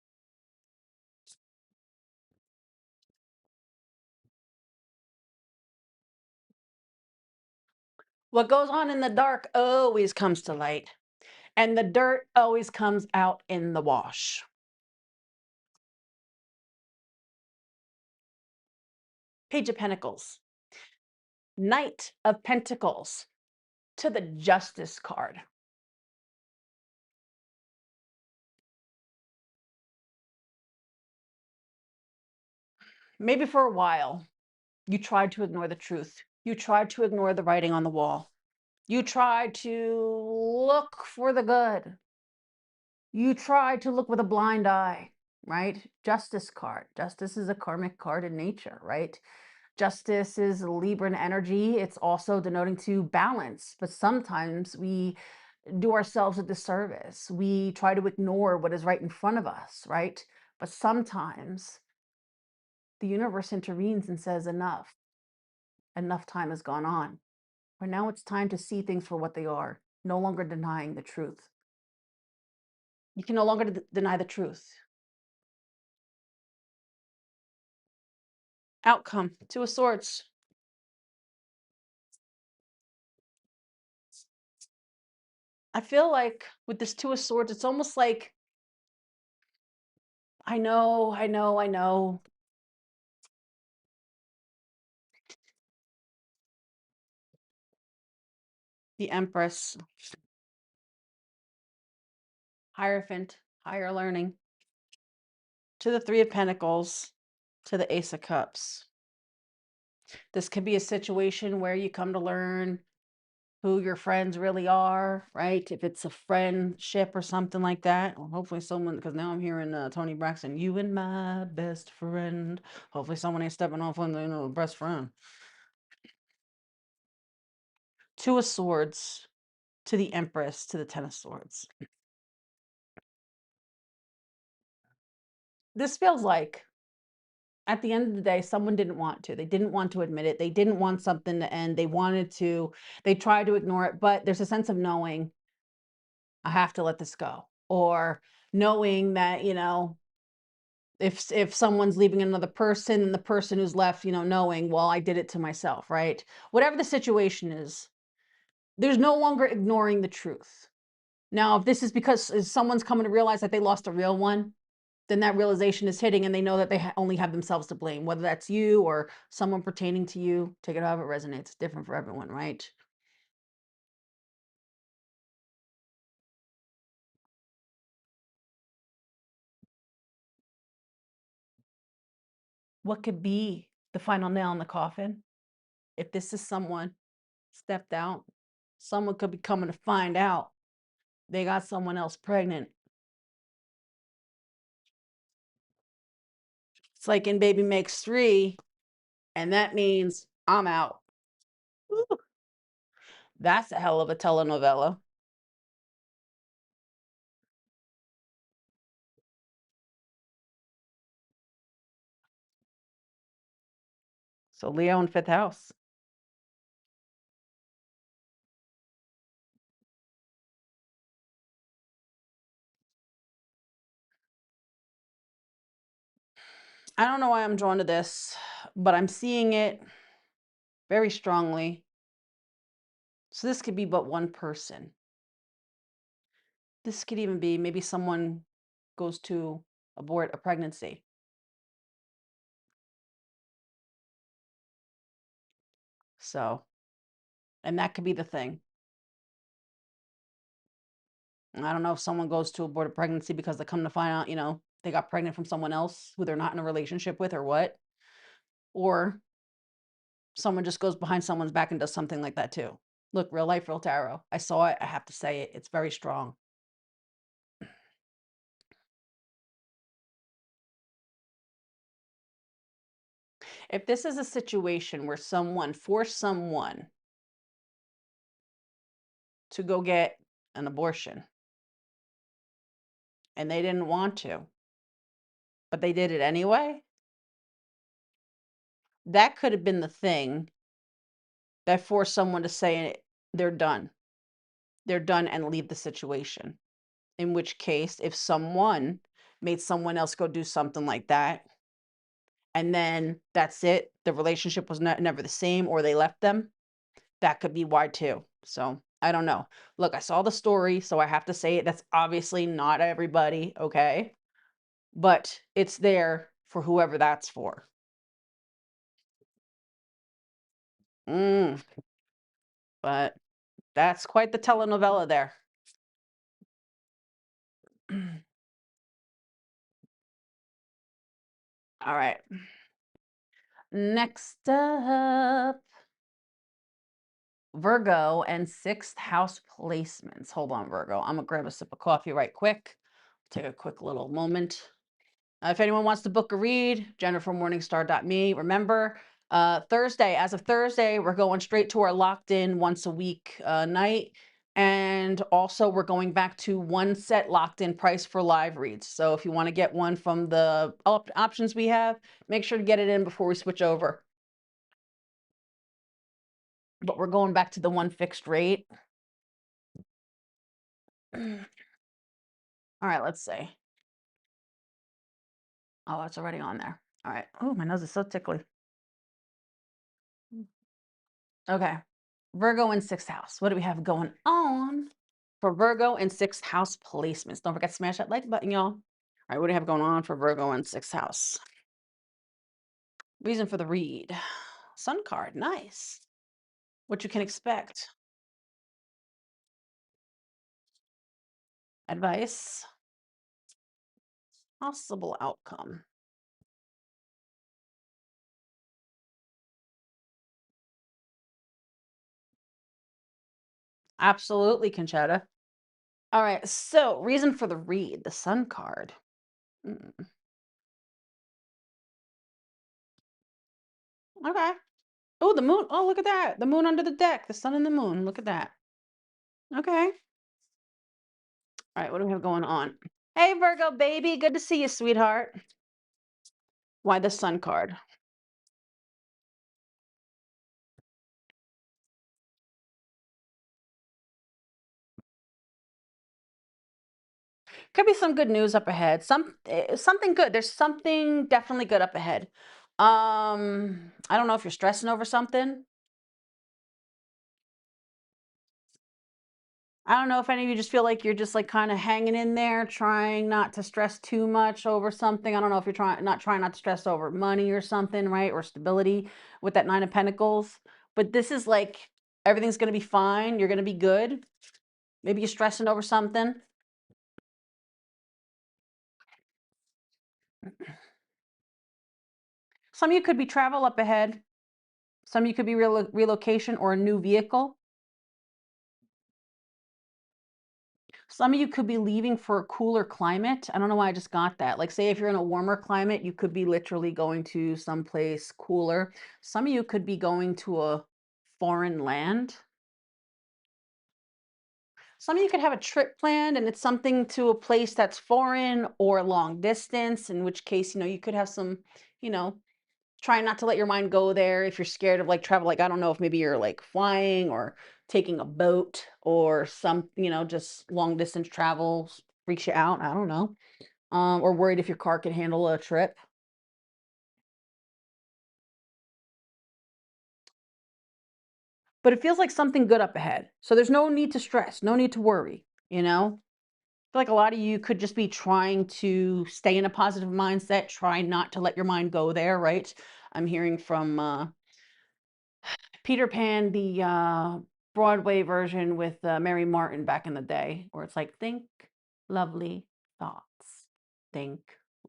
What goes on in the dark always comes to light, and the dirt always comes out in the wash. Page of Pentacles. Knight of Pentacles to the Justice card. Maybe for a while, you tried to ignore the truth. You tried to ignore the writing on the wall. You tried to look for the good. You tried to look with a blind eye, right? Justice card. Justice is a karmic card in nature, right? Justice is Libran energy. It's also denoting to balance, but sometimes we do ourselves a disservice. We try to ignore what is right in front of us, right? But sometimes the universe intervenes and says, enough. Enough time has gone on. But now it's time to see things for what they are, no longer denying the truth. You can no longer deny the truth. Outcome: Two of Swords. I feel like with this Two of Swords, it's almost like, I know. The Empress, Hierophant, higher learning, to the Three of Pentacles, to the Ace of Cups. This could be a situation where you come to learn who your friends really are, right? If it's a friendship or something like that, or hopefully someone, because now I'm hearing Tony Braxton, you and my best friend. Hopefully someone ain't stepping off on the best friend. Two of Swords to the Empress to the Ten of Swords. This feels like at the end of the day, someone didn't want to. They didn't want to admit it. They didn't want something to end. They tried to ignore it, but there's a sense of knowing I have to let this go. Or knowing that, if someone's leaving another person and the person who's left, knowing, well, I did it to myself, right? Whatever the situation is, there's no longer ignoring the truth. Now, if this is because someone's coming to realize that they lost a real one, then that realization is hitting and they know that they only have themselves to blame, whether that's you or someone pertaining to you. Take it however it resonates. It's different for everyone, right? What could be the final nail in the coffin? If this is someone stepped out, someone could be coming to find out they got someone else pregnant. It's like in Baby Makes Three, and that means I'm out. Ooh, that's a hell of a telenovela. So Leo in fifth house. I don't know why I'm drawn to this, but I'm seeing it very strongly. So this could be but one person. This could even be maybe someone goes to abort a pregnancy. So, and that could be the thing. I don't know if someone goes to abort a pregnancy because they come to find out, they got pregnant from someone else who they're not in a relationship with or what. Or someone just goes behind someone's back and does something like that too. Look, real life, real tarot. I saw it. I have to say it. It's very strong. If this is a situation where someone forced someone to go get an abortion and they didn't want to, but they did it anyway, that could have been the thing that forced someone to say they're done. They're done and leave the situation. In which case, if someone made someone else go do something like that, and then that's it, the relationship was never the same, or they left them, that could be why too. So I don't know. Look, I saw the story, so I have to say it. That's obviously not everybody, okay? But it's there for whoever that's for. Mm, but that's quite the telenovela there. All right. Next up, Virgo and sixth house placements. Hold on, Virgo. I'm gonna grab a sip of coffee right quick. Take a quick little moment. If anyone wants to book a read, jennifermorningstar.me. Remember, Thursday, as of Thursday, we're going straight to our locked in once a week night. And also, we're going back to one set locked in price for live reads. So if you want to get one from the options we have, make sure to get it in before we switch over. But we're going back to the one fixed rate. All right, let's see. Oh, it's already on there. All right. Oh, my nose is so tickly. Okay. Virgo in sixth house. What do we have going on for Virgo in sixth house placements? Don't forget to smash that like button, y'all. All right, what do we have going on for Virgo in sixth house? Reason for the read. Sun card. Nice. What you can expect. Advice. Possible outcome. Absolutely, Conchetta. All right, so reason for the read, the Sun card. Mm, okay. Oh, the moon. Oh, look at that. The moon under the deck. The sun and the moon. Look at that. Okay. All right, what do we have going on? Hey, Virgo baby. Good to see you, sweetheart. Why the Sun card? Could be some good news up ahead. Something good. There's something definitely good up ahead. I don't know if you're stressing over something. I don't know if any of you just feel like you're just like kind of hanging in there, trying not to stress too much over something. I don't know if you're trying not to stress over money or something, right? Or stability with that Nine of Pentacles. But this is like everything's gonna be fine. You're gonna be good. Maybe you're stressing over something. Some of you could be travel up ahead. Some of you could be relocation or a new vehicle. Some of you could be leaving for a cooler climate. I don't know why I just got that. Like, say if you're in a warmer climate, you could be literally going to someplace cooler. Some of you could be going to a foreign land. Some of you could have a trip planned and it's something to a place that's foreign or long distance, in which case, you could have some, you know, try not to let your mind go there if you're scared of like travel. Like, I don't know if maybe you're like flying or taking a boat or some, just long distance travel freaks you out. I don't know. Or worried if your car can handle a trip. But it feels like something good up ahead. So there's no need to stress, no need to worry, I feel like a lot of you could just be trying to stay in a positive mindset, try not to let your mind go there, right? I'm hearing from Peter Pan, the Broadway version with Mary Martin back in the day, where it's like, think lovely thoughts, think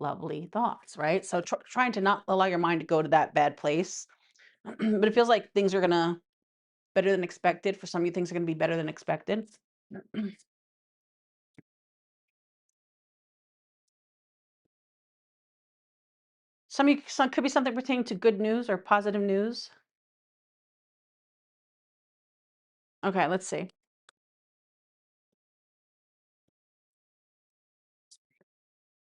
lovely thoughts, right? So trying to not allow your mind to go to that bad place. But it feels like things are gonna better than expected. For some of you, things are gonna be better than expected. Some could be something pertaining to good news or positive news. Okay, let's see.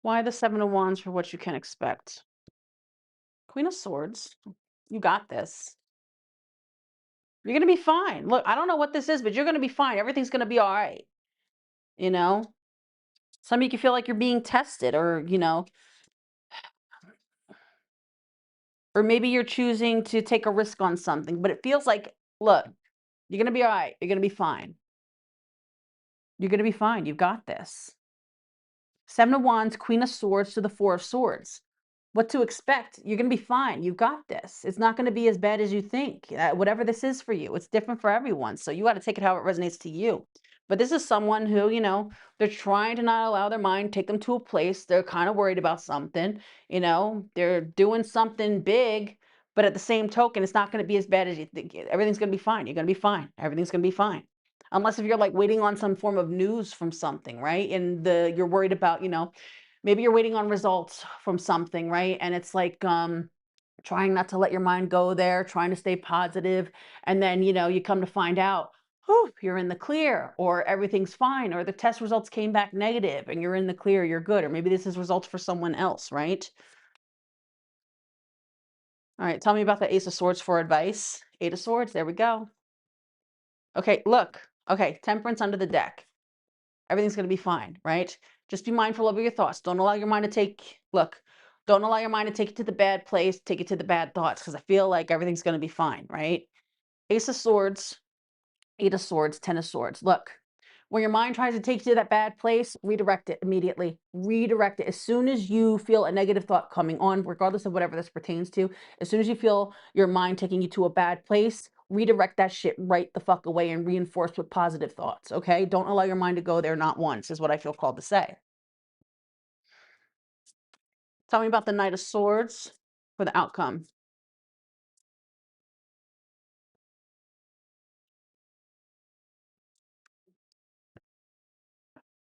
Why the Seven of Wands for what you can expect? Queen of Swords. You got this. You're gonna be fine. Look, I don't know what this is, but you're gonna be fine. Everything's gonna be all right. You know? Some of you can feel like you're being tested or maybe you're choosing to take a risk on something, but it feels like, look, you're gonna be all right. You're gonna be fine. You're gonna be fine. You've got this. Seven of Wands, Queen of Swords to the Four of Swords. What to expect? You're going to be fine. You've got this. It's not going to be as bad as you think. Whatever this is for you, it's different for everyone. So you got to take it how it resonates to you. But this is someone who, they're trying to not allow their mind take them to a place. They're kind of worried about something. They're doing something big, but at the same token, it's not going to be as bad as you think. Everything's going to be fine. You're going to be fine. Everything's going to be fine. Unless if you're like waiting on some form of news from something, right? And you're worried about, maybe you're waiting on results from something, right? And it's like trying not to let your mind go there, trying to stay positive, and then you come to find out, whew, you're in the clear, or everything's fine, or the test results came back negative, and you're in the clear, you're good, or maybe this is results for someone else, right? All right, tell me about the Ace of Swords for advice. Eight of Swords, there we go. Okay, look. Okay, Temperance under the deck. Everything's going to be fine, right? Just be mindful of your thoughts. Don't allow your mind to don't allow your mind to take you to the bad place, take you to the bad thoughts, because I feel like everything's going to be fine, right? Ace of Swords, Eight of Swords, Ten of Swords. Look, when your mind tries to take you to that bad place, redirect it immediately. Redirect it. As soon as you feel a negative thought coming on, regardless of whatever this pertains to, as soon as you feel your mind taking you to a bad place, redirect that shit right the fuck away and reinforce with positive thoughts, okay? Don't allow your mind to go there not once, is what I feel called to say. Tell me about the Knight of Swords for the outcome.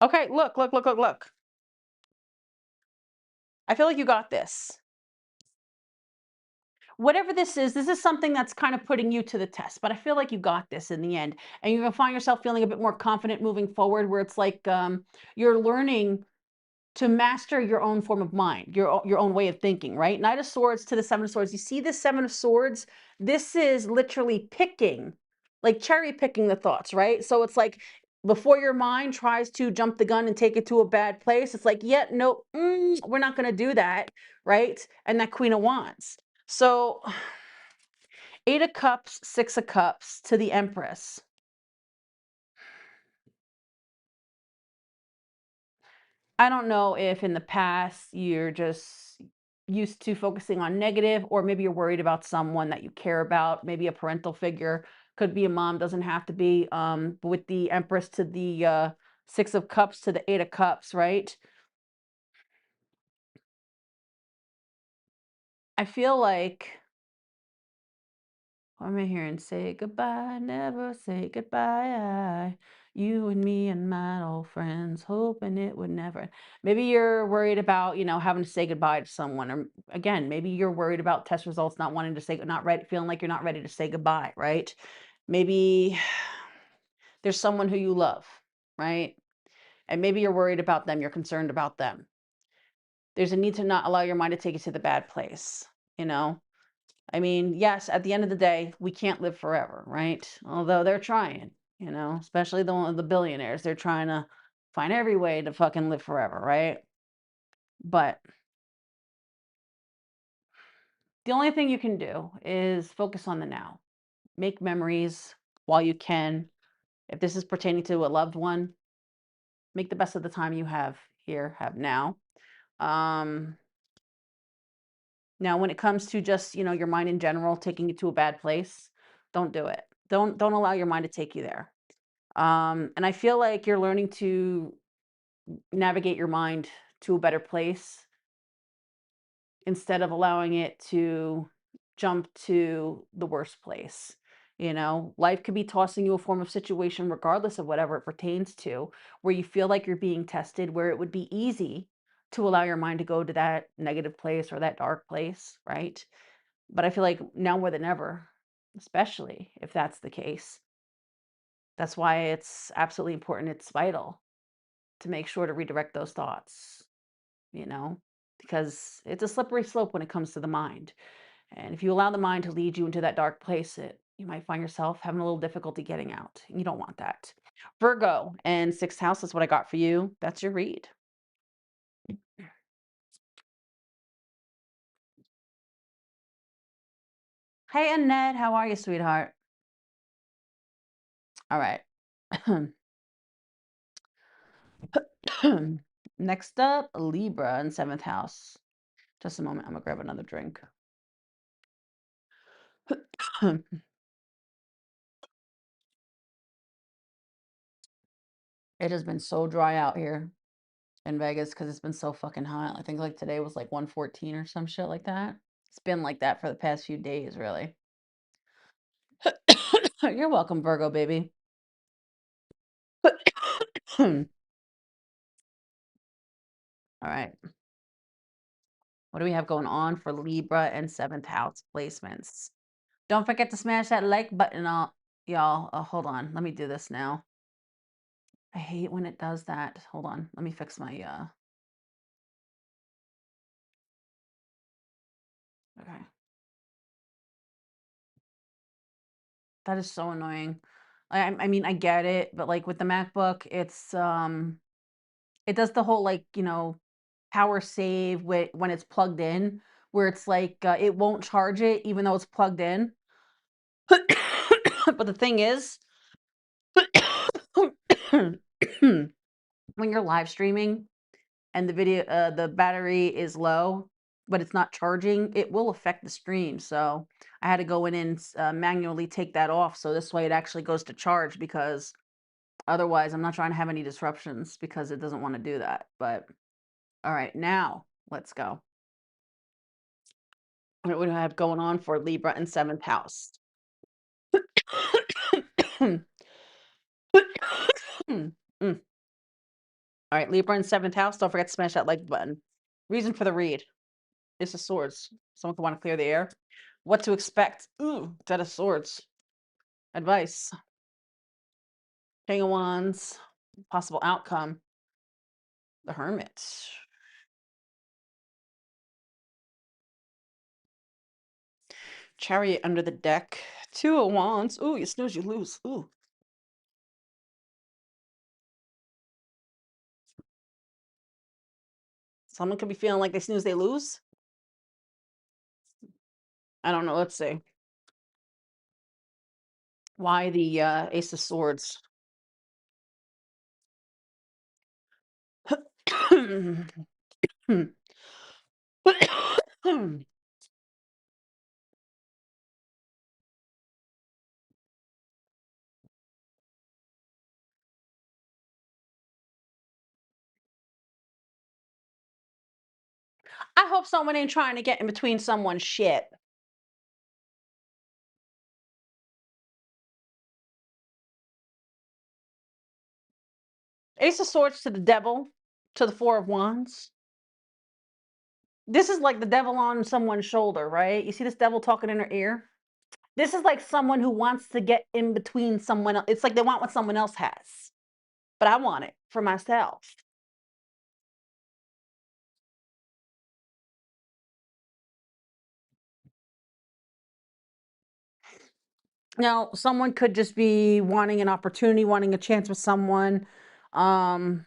Okay, look, look, look, look, look. I feel like you got this. Whatever this is something that's kind of putting you to the test, but I feel like you got this in the end. And you're gonna find yourself feeling a bit more confident moving forward, where it's like you're learning to master your own form of mind, your own way of thinking, right? Knight of Swords to the Seven of Swords. You see this Seven of Swords? This is literally picking, like cherry picking the thoughts, right? So it's like before your mind tries to jump the gun and take it to a bad place, it's like, yeah, no, we're not going to do that, right? And that Queen of Wands. So Eight of Cups, Six of Cups to the Empress. I don't know if in the past you're just used to focusing on negative, or maybe you're worried about someone that you care about, maybe a parental figure, could be a mom, doesn't have to be. But with the Empress to the Six of Cups to the Eight of Cups, right? I feel like I'm in here and say goodbye, never say goodbye. You and me and my old friends, hoping it would never. Maybe you're worried about, having to say goodbye to someone. Or again, maybe you're worried about test results, not wanting to say, not ready, feeling like you're not ready to say goodbye, right? Maybe there's someone who you love, right? And maybe you're worried about them, you're concerned about them. There's a need to not allow your mind to take you to the bad place, you know? I mean, yes, at the end of the day, we can't live forever, right? Although they're trying, especially the billionaires. They're trying to find every way to fucking live forever, right? But the only thing you can do is focus on the now. Make memories while you can. If this is pertaining to a loved one, make the best of the time you have here, have now. Um, Now, when it comes to just, your mind in general taking you to a bad place, don't do it. Don't allow your mind to take you there. And I feel like you're learning to navigate your mind to a better place instead of allowing it to jump to the worst place. Life could be tossing you a form of situation, regardless of whatever it pertains to, where you feel like you're being tested, where it would be easy to allow your mind to go to that negative place or that dark place, right? But I feel like now more than ever, especially if that's the case, that's why it's absolutely important. It's vital to make sure to redirect those thoughts, you know, because it's a slippery slope when it comes to the mind. And if you allow the mind to lead you into that dark place, you might find yourself having a little difficulty getting out. You don't want that. Virgo and sixth house is what I got for you. That's your read. Hey, Annette, how are you, sweetheart? All right. Next up, Libra in seventh house. Just a moment. I'm going to grab another drink. It has been so dry out here in Vegas because it's been so fucking hot. I think like today was like 114 or some shit like that. It's been like that for the past few days, really. You're welcome, Virgo baby. All right. What do we have going on for Libra and seventh house placements? Don't forget to smash that like button, y'all. Oh, hold on. Let me do this now. I hate when it does that. Hold on. Let me fix my okay. That is so annoying. I mean, I get it, but like with the MacBook, it does the whole like, power save when it's plugged in, where it's like it won't charge it even though it's plugged in. But the thing is, when you're live streaming and the battery is low, but it's not charging, it will affect the stream. So I had to go in and manually take that off. So this way it actually goes to charge, because otherwise I'm not trying to have any disruptions, because it doesn't want to do that. But all right, now let's go. What do we have going on for Libra in seventh house? Mm. All right, Libra in 7th house. Don't forget to smash that like button. Reason for the read is the swords. Someone could want to clear the air. What to expect? Ooh, 10 of swords. Advice. King of wands. Possible outcome. The hermit. Chariot under the deck. 2 of wands. Ooh, you snooze, you lose. Ooh. Someone could be feeling like they snooze, they lose. I don't know. Let's see. Why the Ace of Swords? I hope someone ain't trying to get in between someone's shit. Ace of Swords to the devil, to the 4 of wands. This is like the devil on someone's shoulder, right? You see this devil talking in her ear? This is like someone who wants to get in between someone else. It's like they want what someone else has, but I want it for myself. Now, someone could just be wanting an opportunity, wanting a chance with someone. Um,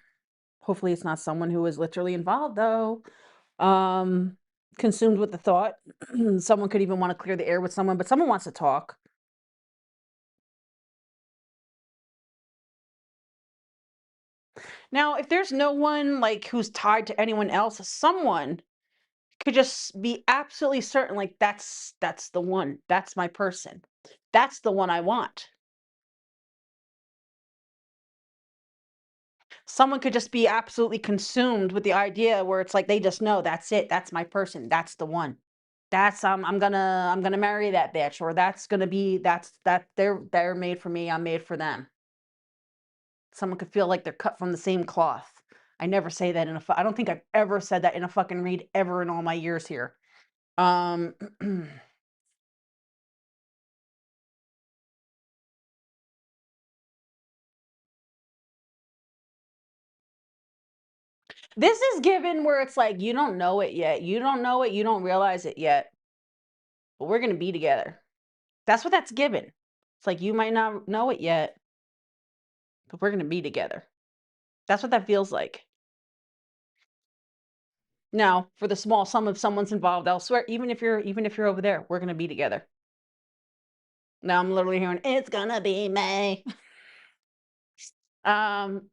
hopefully it's not someone who is literally involved though. Um, consumed with the thought. Someone could even want to clear the air with someone, but someone wants to talk. Now, if there's no one like who's tied to anyone else, someone could just be absolutely certain like that's the one. That's my person. That's the one I want. Someone could just be absolutely consumed with the idea where it's like they just know that's it. That's my person. That's the one. That's I'm gonna marry that bitch, or that's gonna be that they're made for me. I'm made for them. Someone could feel like they're cut from the same cloth. I never say that in a. I don't think I've ever said that in a fucking read ever in all my years here. Um, this is given where it's like you don't know it yet. You don't know it. You don't realize it yet. But we're gonna be together. That's what that's given. It's like you might not know it yet, but we're gonna be together. That's what that feels like. Now, for the small sum of someone's involved elsewhere, even if you're over there, we're gonna be together. Now I'm literally hearing it's gonna be May. Um,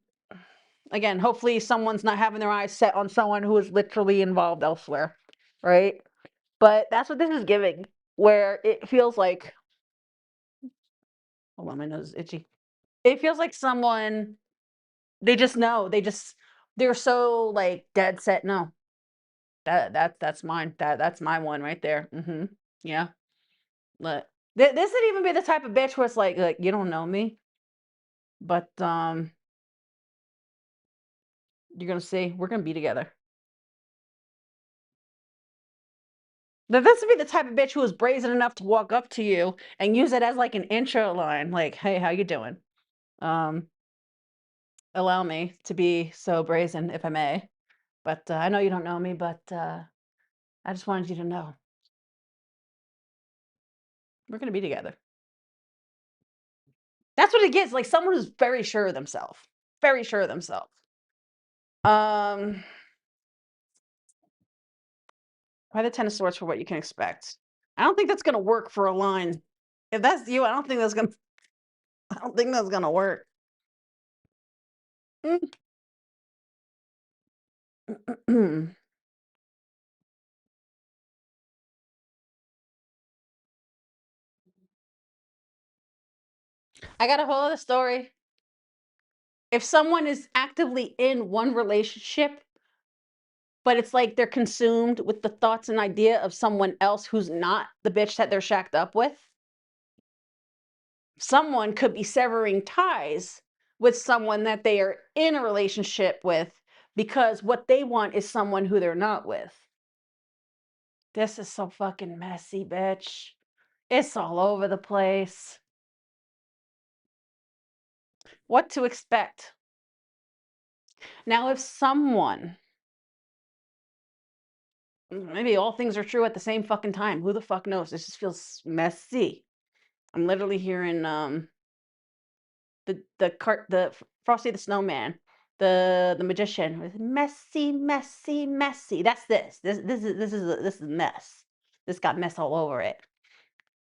again, hopefully someone's not having their eyes set on someone who is literally involved elsewhere, right? But that's what this is giving, where it feels like, hold on, my nose is itchy. It feels like someone they just know, they're so like dead set. No, that's mine. That's my one right there. Yeah. But this would even be the type of bitch where it's like you don't know me, but you're gonna see we're gonna be together. This would be the type of bitch who is brazen enough to walk up to you and use it as like an intro line, like, "Hey, how you doing? Um, allow me to be so brazen, if I may. But I know you don't know me, but I just wanted you to know we're gonna be together." That's what it gets. Like someone who's very sure of themselves, very sure of themselves. Um, why the 10 of swords for what you can expect? I don't think that's gonna work for a line. If that's you, I don't think that's gonna. I don't think that's gonna work. Mm. I got a whole other story. If someone is actively in one relationship, but it's like they're consumed with the thoughts and idea of someone else who's not the bitch that they're shacked up with, someone could be severing ties with someone that they are in a relationship with because what they want is someone who they're not with. This is so fucking messy, bitch. It's all over the place. What to expect? Now, if someone, maybe all things are true at the same fucking time, who the fuck knows? This just feels messy. I'm literally hearing the Frosty the Snowman, the magician with messy, messy, messy. That's this. This is mess. This got mess all over it.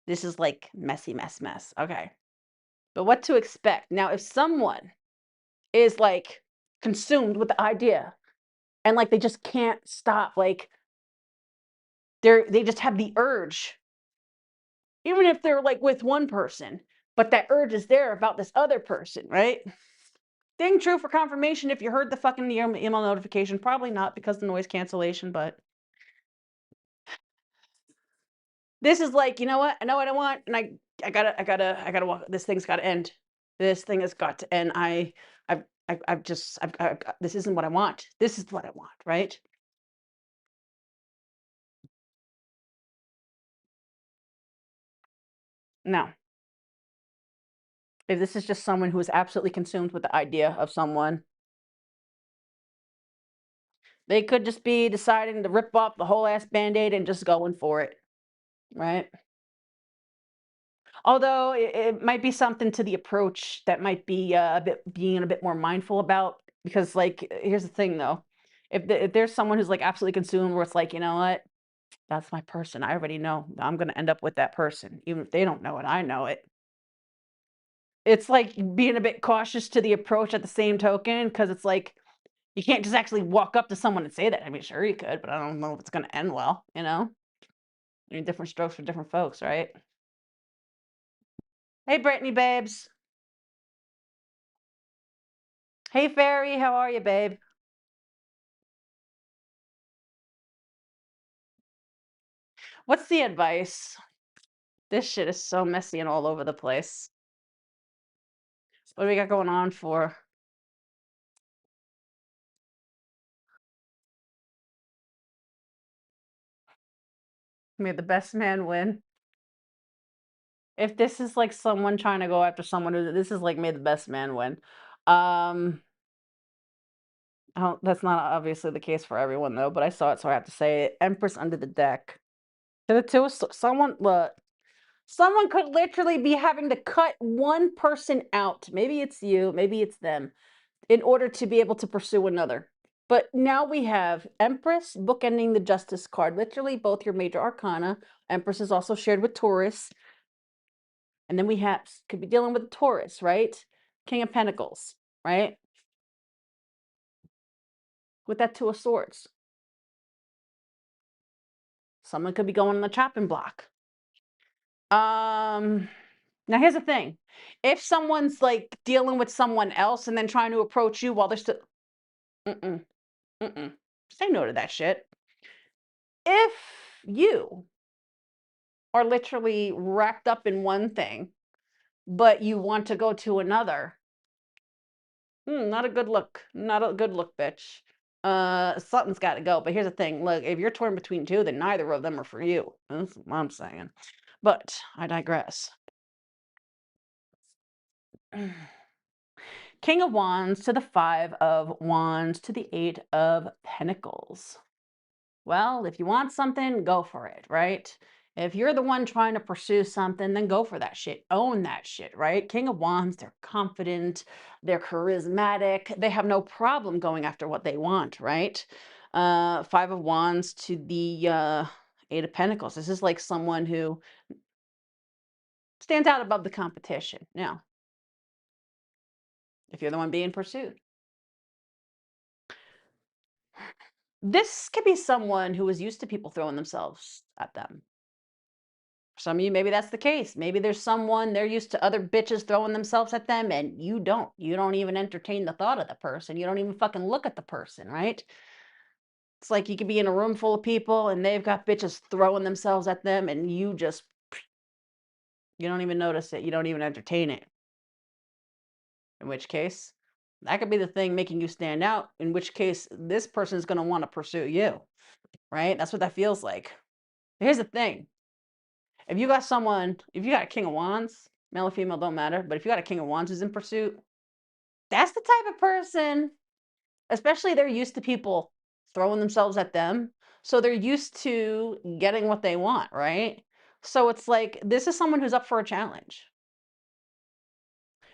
This is like messy, mess, mess. Okay. But what to expect? Now, if someone is like consumed with the idea and like they just can't stop, like they just have the urge, even if they're like with one person, but that urge is there about this other person, right? Ding true for confirmation if you heard the fucking email notification. Probably not because the noise cancellation, but this is like, you know what? I know what I want, and I gotta walk. This thing's gotta end. This thing has got to end. This isn't what I want. This is what I want, right? Now, if this is just someone who is absolutely consumed with the idea of someone, they could just be deciding to rip off the whole ass band-aid and just going for it, right? Although it might be something to the approach that might be a bit more mindful about, because like here's the thing though, if there's someone who's like absolutely consumed where it's like, you know what, that's my person, I already know I'm gonna end up with that person even if they don't know it, I know it. It's like being a bit cautious to the approach at the same token, because it's like you can't just actually walk up to someone and say that. I mean, sure you could, but I don't know if it's gonna end well, you know? I mean, different strokes for different folks, right? Hey, Brittany, babes. Hey, Fairy, how are you, babe? What's the advice? This shit is so messy and all over the place. What do we got going on for? May the best man win. If this is like someone trying to go after someone who this is like may the best man win. Um, I don't, that's not obviously the case for everyone though, but I saw it, so I have to say it. Empress under the deck. To the two, someone look. Someone could literally be having to cut one person out. Maybe it's you, maybe it's them, in order to be able to pursue another. But now we have Empress bookending the Justice card, literally both your major arcana. Empress is also shared with Taurus. And then we have, could be dealing with Taurus, right? King of Pentacles, right? With that Two of Swords. Someone could be going on the chopping block. Now here's the thing. If someone's like dealing with someone else and then trying to approach you while they're still, mm-mm, mm-mm. Say no to that shit. If you are literally wrapped up in one thing, but you want to go to another, not a good look. Not a good look, bitch. Something's got to go. But here's the thing. Look, if you're torn between two, then neither of them are for you. That's what I'm saying. But I digress. King of Wands to the Five of Wands to the Eight of Pentacles. Well, if you want something, go for it, right? If you're the one trying to pursue something, then go for that shit. Own that shit, right? King of Wands, they're confident, they're charismatic, they have no problem going after what they want, right? Five of Wands to the Eight of Pentacles. This is like someone who stands out above the competition. Now, if you're the one being pursued, this could be someone who is used to people throwing themselves at them. For some of you, maybe that's the case. Maybe there's someone, they're used to other bitches throwing themselves at them and you don't. You don't even entertain the thought of the person. You don't even fucking look at the person, right? It's like you could be in a room full of people and they've got bitches throwing themselves at them and you don't even notice it. You don't even entertain it. in which case that could be the thing making you stand out, in which case this person is going to want to pursue you, right? That's what that feels like. Here's the thing. If you got a king of wands, male or female, don't matter, but if you got a king of wands who's in pursuit, that's the type of person, especially they're used to people throwing themselves at them. So they're used to getting what they want, right? So it's like this is someone who's up for a challenge.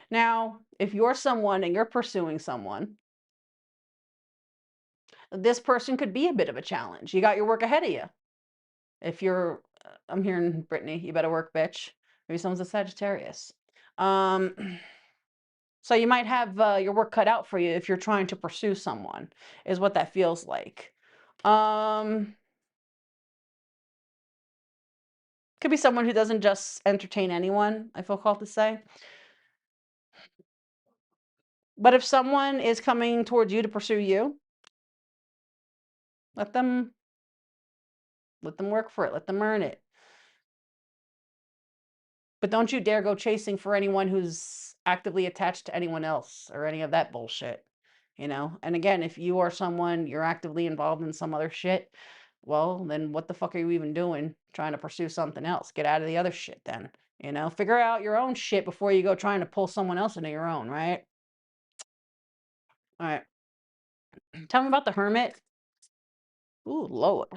Now, if you're someone and you're pursuing someone, this person could be a bit of a challenge. You got your work ahead of you. If you're, I'm hearing Brittany, you better work, bitch. Maybe someone's a Sagittarius. Um, so you might have your work cut out for you if you're trying to pursue someone, is what that feels like. Could be someone who doesn't just entertain anyone, I feel called to say. But if someone is coming towards you to pursue you, let them work for it. Let them earn it. But don't you dare go chasing for anyone who's actively attached to anyone else or any of that bullshit, you know? And again, if you are someone, you're actively involved in some other shit, well, then what the fuck are you even doing trying to pursue something else? Get out of the other shit then, you know? Figure out your own shit before you go trying to pull someone else into your own, right? All right. Tell me about the hermit. Ooh, Lord.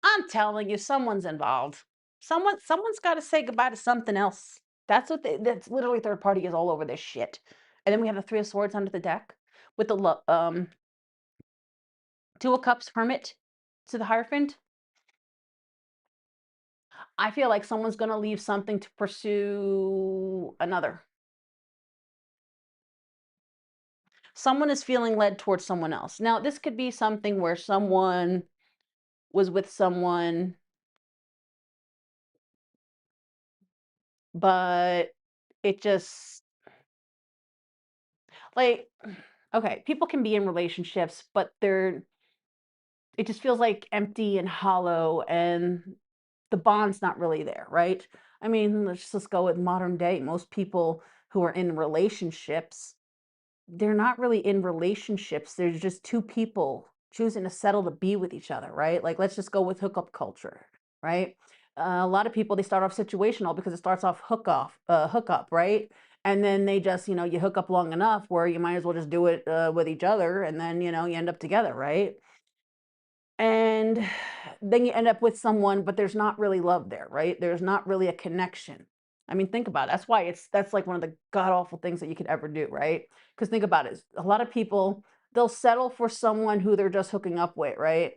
I'm telling you, someone's involved. Someone's got to say goodbye to something else. That's literally third party is all over this shit. And then we have the three of swords under the deck with the two of cups hermit to the hierophant. I feel like someone's going to leave something to pursue another. Someone is feeling led towards someone else. Now, this could be something where someone was with someone, but it just like okay, people can be in relationships, but it just feels like empty and hollow and the bond's not really there, right? I mean, let's just go with modern day. Most people who are in relationships, they're not really in relationships. There's just two people choosing to settle to be with each other, right? Like, let's just go with hookup culture, right? A lot of people they start off situational because it starts off hookup, right? And then they just, you hook up long enough where you might as well just do it with each other, and then you end up together, right? And then you end up with someone, but there's not really love there, right? There's not really a connection. I mean, think about it. That's like one of the god awful things that you could ever do, right? Because think about it. A lot of people, they'll settle for someone who they're just hooking up with, right?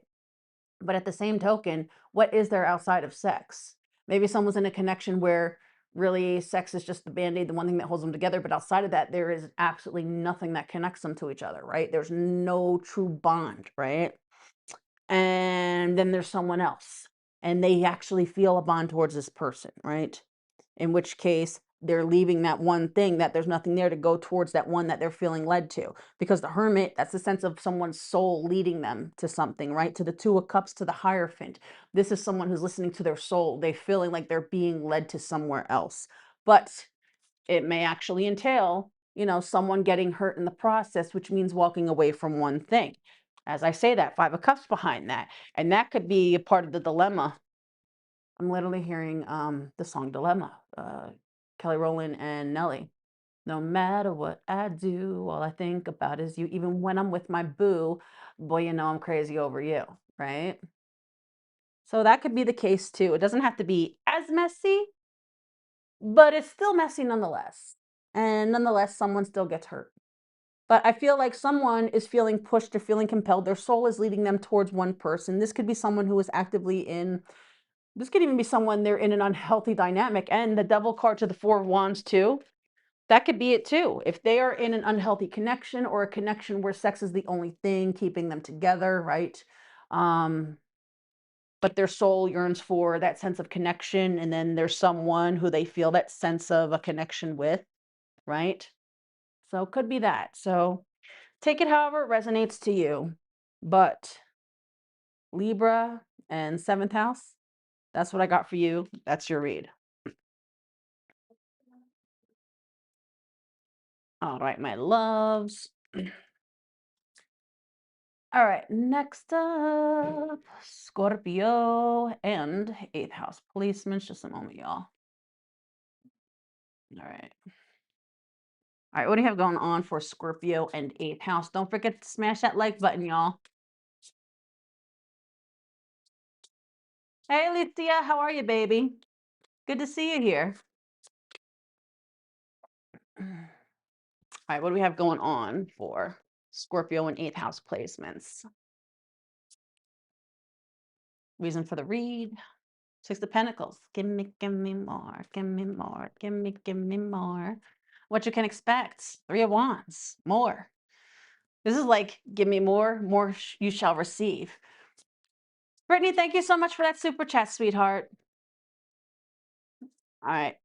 But at the same token, what is there outside of sex? Maybe someone's in a connection where really sex is just the band-aid, the one thing that holds them together. But outside of that, there is absolutely nothing that connects them to each other, right? There's no true bond, right? And then there's someone else and they actually feel a bond towards this person, right? In which case they're leaving that one thing that there's nothing there to go towards that one that they're feeling led to, because the hermit, that's the sense of someone's soul leading them to something, right? To the two of cups, to the hierophant, this is someone who's listening to their soul. They feeling like they're being led to somewhere else, but it may actually entail, someone getting hurt in the process, which means walking away from one thing. As I say that, five of cups behind that. And that could be a part of the dilemma. I'm literally hearing the song Dilemma, Kelly Rowland and Nelly. No matter what I do, all I think about is you. Even when I'm with my boo, boy, I'm crazy over you, right? So that could be the case too. It doesn't have to be as messy, but it's still messy nonetheless. And nonetheless, someone still gets hurt. But I feel like someone is feeling pushed or feeling compelled. Their soul is leading them towards one person. This could be someone who is actively this could even be someone they're in an unhealthy dynamic. And the devil card to the four of wands too. That could be it too. If they are in an unhealthy connection or a connection where sex is the only thing keeping them together, right? But their soul yearns for that sense of connection. And then there's someone who they feel that sense of a connection with, right? So it could be that. So Take it however it resonates to you. But Libra and seventh house, that's what I got for you. That's your read. All right, my loves. All right, next up, Scorpio and eighth house policeman. Just a moment, y'all. All right. All right, what do you have going on for Scorpio and eighth house? Don't forget to smash that like button, y'all. Hey, Alicia, how are you, baby? Good to see you here. All right, what do we have going on for Scorpio and eighth house placements? Reason for the read. Six of Pentacles. Give me more. Give me more. Give me more. What you can expect. Three of Wands. More. This is like, give me more. More you shall receive. Brittany, thank you so much for that super chat, sweetheart. All right.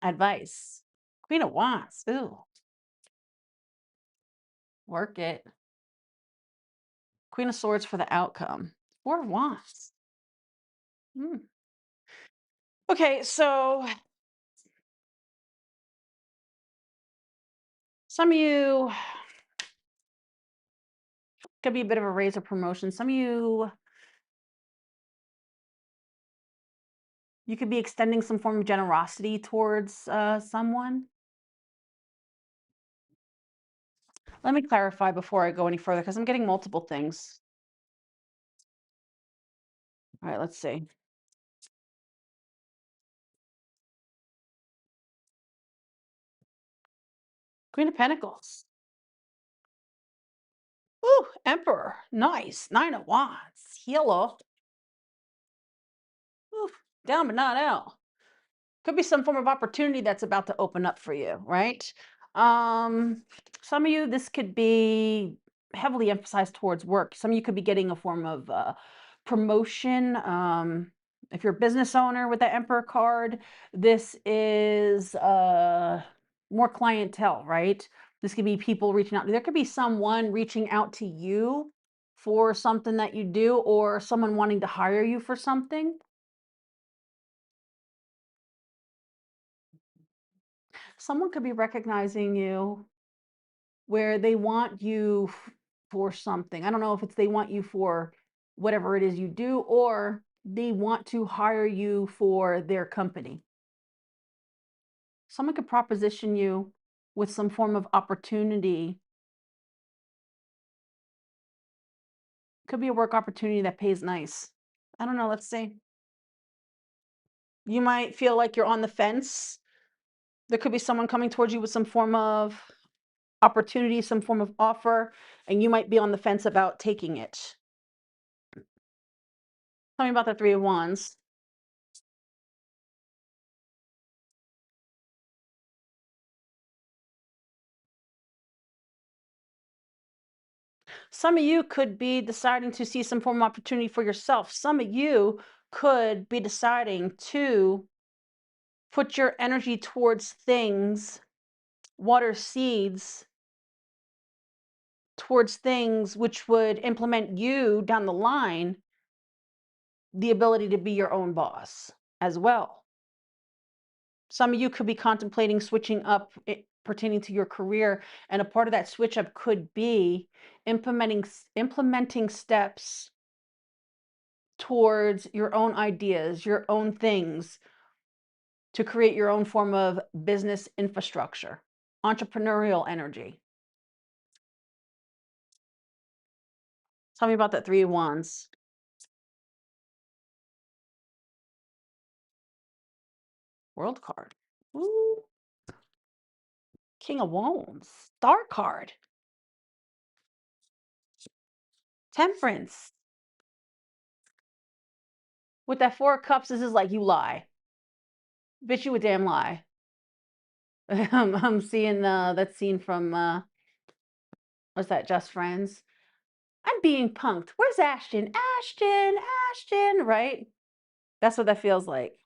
Advice. Queen of Wands. Ooh. Work it. Queen of Swords for the outcome. Four of Wands. Okay, so some of you could be a bit of a raise or promotion. Some of you could be extending some form of generosity towards someone. Let me clarify before I go any further because I'm getting multiple things. All right, let's see. Queen of Pentacles. Ooh, Emperor. Nice. Nine of Wands. Hello. Ooh, down but not out. Could be some form of opportunity that's about to open up for you, right? Some of you, this could be heavily emphasized towards work. Some of you could be getting a form of promotion. If you're a business owner with the Emperor card, this is more clientele, right? This could be people reaching out. There could be someone reaching out to you for something that you do, or someone wanting to hire you for something. Someone could be recognizing you where they want you for something. I don't know if it's they want you for whatever it is you do, or they want to hire you for their company. Someone could proposition you with some form of opportunity. Could be a work opportunity that pays nice. I don't know. Let's see. You might feel like you're on the fence. There could be someone coming towards you with some form of opportunity, some form of offer, and you might be on the fence about taking it. Tell me about the Three of Wands. Some of you could be deciding to see some form of opportunity for yourself. Some of you could be deciding to put your energy towards things, water seeds towards things which would implement you down the line the ability to be your own boss as well. Some of you could be contemplating switching up pertaining to your career, and a part of that switch up could be implementing steps towards your own ideas, your own things, to create your own form of business infrastructure, entrepreneurial energy. Tell me about that Three of Wands. World card. Ooh. King of Wands. Star card. Temperance. With that Four of Cups, this is like you lie. Bitch, you a damn lie. I'm seeing that scene from what's that? Just Friends. I'm being punked. Where's Ashton? Ashton, Ashton, right? That's what that feels like.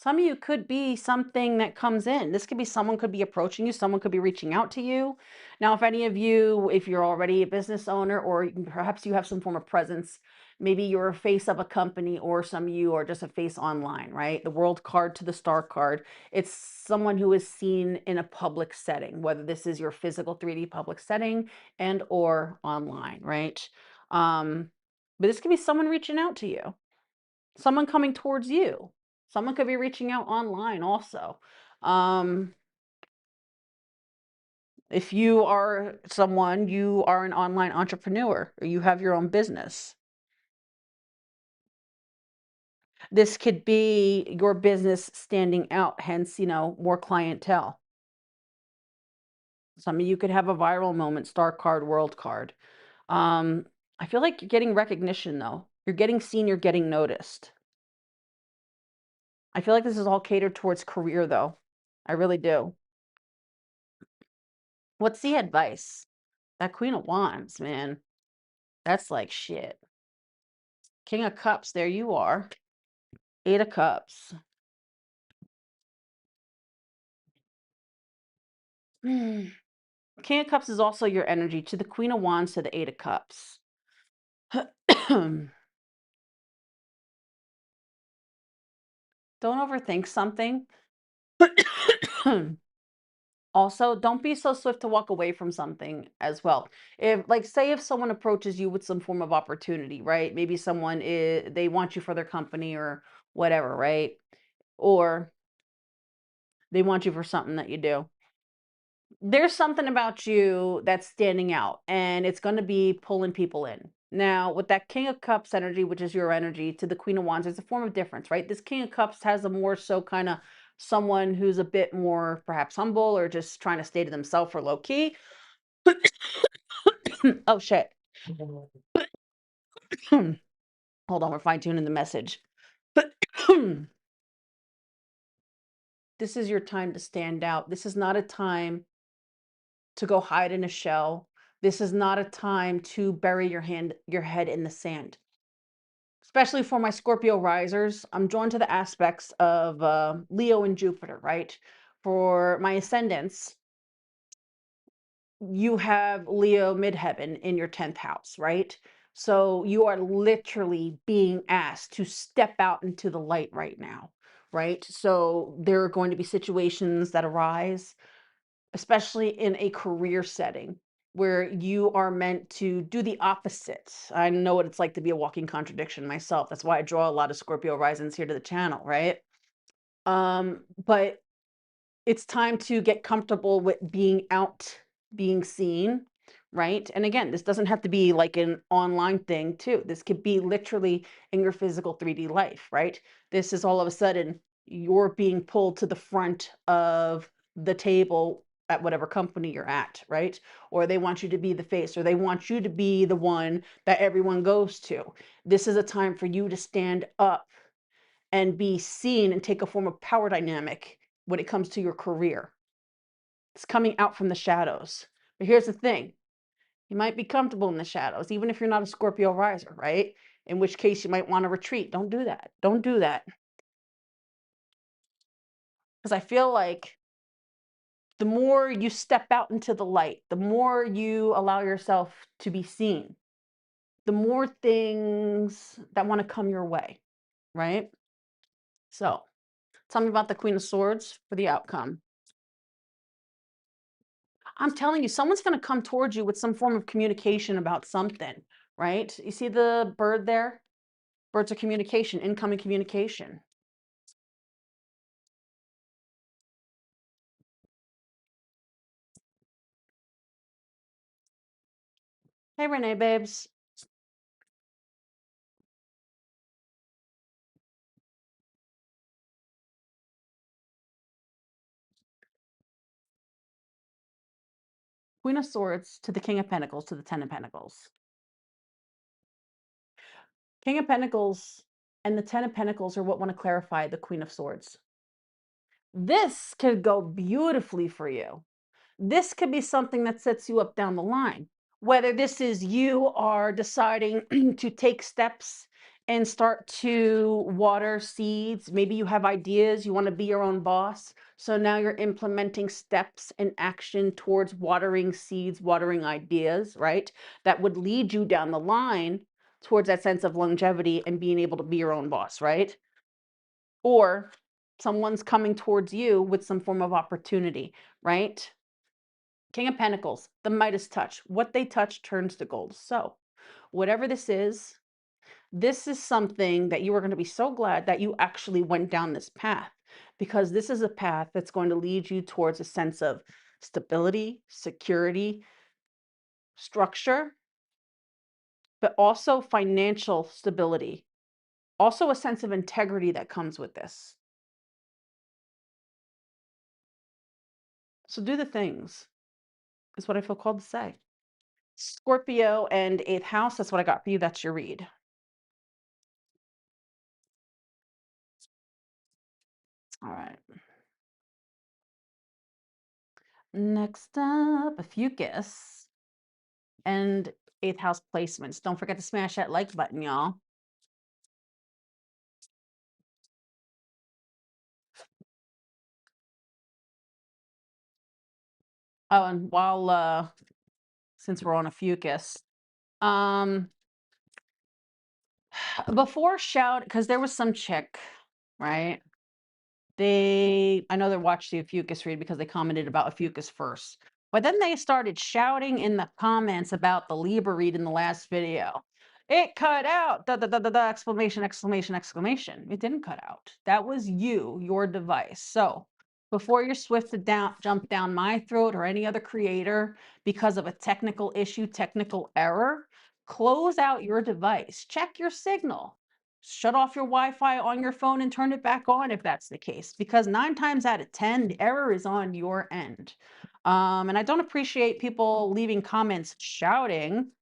Some of you could be something that comes in. This could be someone could be approaching you, someone could be reaching out to you. Now, if any of you, if you're already a business owner or perhaps you have some form of presence, maybe you're a face of a company or some of you are just a face online, right? The world card to the star card. It's someone who is seen in a public setting, whether this is your physical 3D public setting and or online, right? Um, but this could be someone reaching out to you, someone coming towards you. Someone could be reaching out online also. Um, if you are someone, you are an online entrepreneur or you have your own business. This could be your business standing out, hence, more clientele. Some of you could have a viral moment, star card, world card. Um, I feel like you're getting recognition though. You're getting seen, you're getting noticed. I feel like this is all catered towards career though. I really do. What's the advice? That Queen of Wands, man. That's like shit. King of Cups, there you are. Eight of Cups. Hmm. King of Cups is also your energy to the Queen of Wands to the Eight of Cups. Don't overthink something. Also, don't be so swift to walk away from something as well. If, like, say if someone approaches you with some form of opportunity, right? Maybe someone is, they want you for their company or whatever, right? Or they want you for something that you do. There's something about you that's standing out and it's going to be pulling people in. Now, with that King of Cups energy, which is your energy, to the Queen of Wands, there's a form of difference, right? This King of Cups has a more so kind of someone who's a bit more perhaps humble or just trying to stay to themselves or low key. Oh, shit. Hold on, we're fine tuning the message. This is your time to stand out. This is not a time to go hide in a shell. This is not a time to bury your head in the sand. Especially for my Scorpio risers, I'm drawn to the aspects of Leo and Jupiter, right? For my ascendants, you have Leo midheaven in your 10th house, right? So you are literally being asked to step out into the light right now, right? So there are going to be situations that arise, especially in a career setting where you are meant to do the opposite. I know what it's like to be a walking contradiction myself. That's why I draw a lot of Scorpio risings here to the channel, right? But it's time to get comfortable with being out, being seen, right? And again, this doesn't have to be like an online thing too. This could be literally in your physical 3D life, right? This is all of a sudden you're being pulled to the front of the table at whatever company you're at, right? Or they want you to be the face, or they want you to be the one that everyone goes to. This is a time for you to stand up and be seen and take a form of power dynamic when it comes to your career. It's coming out from the shadows. But here's the thing, you might be comfortable in the shadows, even if you're not a Scorpio riser, right? In which case you might want to retreat. Don't do that. Don't do that. Because I feel like the more you step out into the light, the more you allow yourself to be seen, the more things that want to come your way, right? So tell me about the Queen of Swords for the outcome. I'm telling you, someone's going to come towards you with some form of communication about something, right? You see the bird there? Birds of communication, incoming communication. Hey, Renee, babes. Queen of Swords to the King of Pentacles to the Ten of Pentacles. King of Pentacles and the Ten of Pentacles are what want to clarify the Queen of Swords. This could go beautifully for you. This could be something that sets you up down the line. Whether this is you are deciding to take steps and start to water seeds. Maybe you have ideas, you want to be your own boss. So now you're implementing steps and action towards watering seeds, watering ideas, right? That would lead you down the line towards that sense of longevity and being able to be your own boss, right? Or someone's coming towards you with some form of opportunity, right? King of Pentacles, the Midas touch. What they touch turns to gold. So, whatever this is something that you are going to be so glad that you actually went down this path, because this is a path that's going to lead you towards a sense of stability, security, structure, but also financial stability. Also, a sense of integrity that comes with this. So, do the things, is what I feel called to say. Scorpio and eighth house, that's what I got for you. That's your read. All right. Next up, a Fucus and eighth house placements. Don't forget to smash that like button, y'all. Oh, and while since we're on a Fucus, um, before shout, because there was some chick, right? I know they watched the Fucus read because they commented about Fucus first. But then they started shouting in the comments about the Libra read in the last video. It cut out. Da, da, da, da, da, exclamation, exclamation, exclamation. It didn't cut out. That was you, your device. So before you're swift to jump down my throat or any other creator because of a technical issue, technical error, close out your device. Check your signal. Shut off your Wi-Fi on your phone and turn it back on if that's the case, because 9 times out of 10, the error is on your end. And I don't appreciate people leaving comments shouting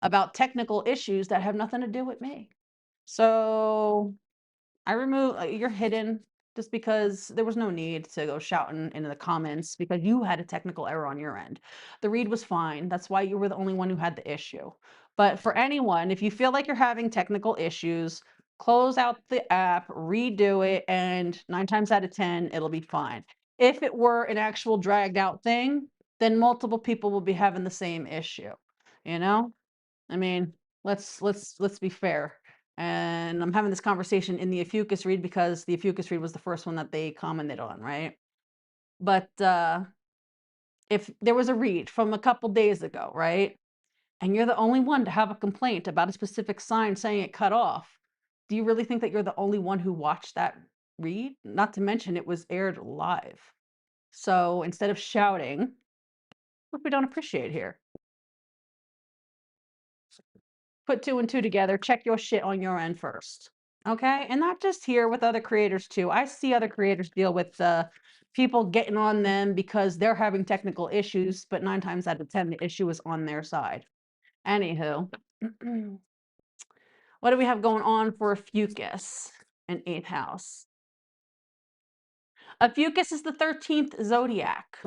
about technical issues that have nothing to do with me. So I remove you're hidden, just because there was no need to go shouting into the comments because you had a technical error on your end. The read was fine. That's why you were the only one who had the issue. But for anyone, if you feel like you're having technical issues, close out the app, redo it, and 9 times out of 10, it'll be fine. If it were an actual dragged out thing, then multiple people will be having the same issue. You know? I mean, let's be fair. And I'm having this conversation in the Ophiuchus read because the Ophiuchus read was the first one that they commented on, right? But if there was a read from a couple days ago, right? And you're the only one to have a complaint about a specific sign saying it cut off, do you really think that you're the only one who watched that read? Not to mention it was aired live. So instead of shouting, what we don't appreciate here. Put 2 and 2 together, check your shit on your end first. Okay? And not just here, with other creators too. I see other creators deal with people getting on them because they're having technical issues, but 9 times out of 10, the issue is on their side. Anywho, what do we have going on for Fucus in eighth house? Fucus is the 13th zodiac.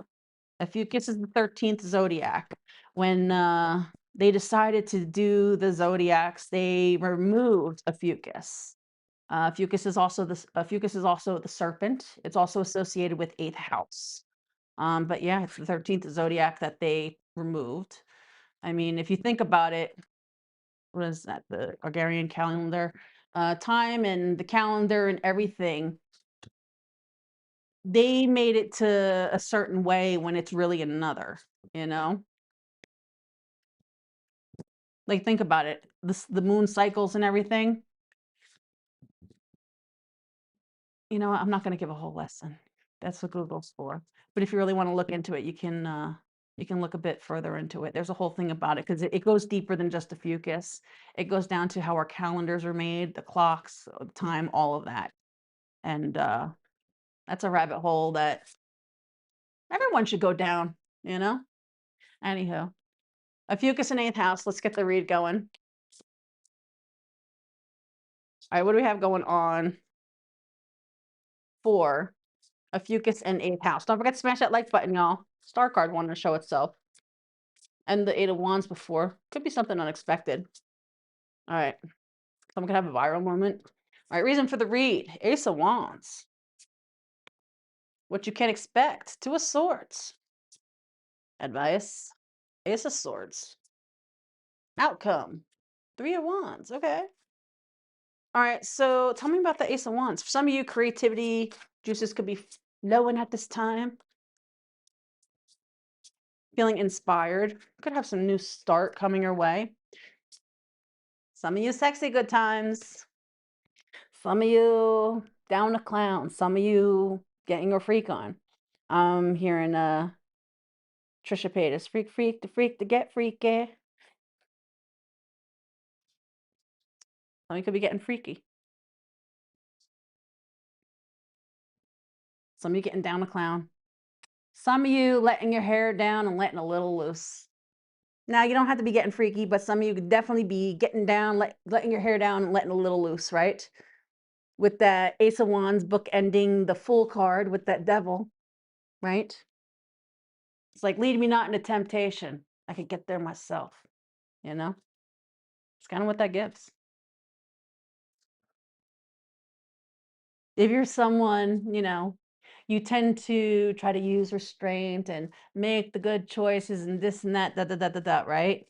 Fucus is the 13th zodiac. When they decided to do the zodiacs, they removed Fucus. Fucus is also the serpent. It's also associated with eighth house. But yeah, it's the 13th zodiac that they removed. I mean, if you think about it, what is that? The Gregorian calendar, time and the calendar and everything. They made it to a certain way when it's really another, you know? Like, think about it. The moon cycles and everything. You know what? I'm not gonna give a whole lesson. That's what Google's for. But if you really wanna look into it, you can look a bit further into it. There's a whole thing about it 'cause it goes deeper than just a Fucus. It goes down to how our calendars are made, the clocks, time, all of that. And, that's a rabbit hole that everyone should go down, you know? Anywho, a Fucus in eighth house. Let's get the read going. Alright, what do we have going on for a Fucus in eighth house? Don't forget to smash that like button, y'all. Star card wanted to show itself. And the 8 of Wands before. Could be something unexpected. All right. Someone could have a viral moment. All right, reason for the read. Ace of Wands. What you can expect. Two of Swords. Advice. Ace of Swords. Outcome. Three of Wands. Okay. All right, so tell me about the Ace of Wands. For some of you, creativity juices could be flowing at this time. Feeling inspired. Could have some new start coming your way. Some of you, sexy good times. Some of you, down to clown. Some of you, getting your freak on. I'm hearing Trisha Paytas, freak, the freak to get freaky. Some of you could be getting freaky. Some of you getting down to clown. Some of you letting your hair down and letting a little loose. Now, you don't have to be getting freaky, but some of you could definitely be getting down, letting your hair down and letting a little loose, right? With that Ace of Wands book ending the Fool card with that devil, right? It's like, lead me not into temptation. I could get there myself, you know? It's kind of what that gives. If you're someone, you tend to try to use restraint and make the good choices and this and that, right?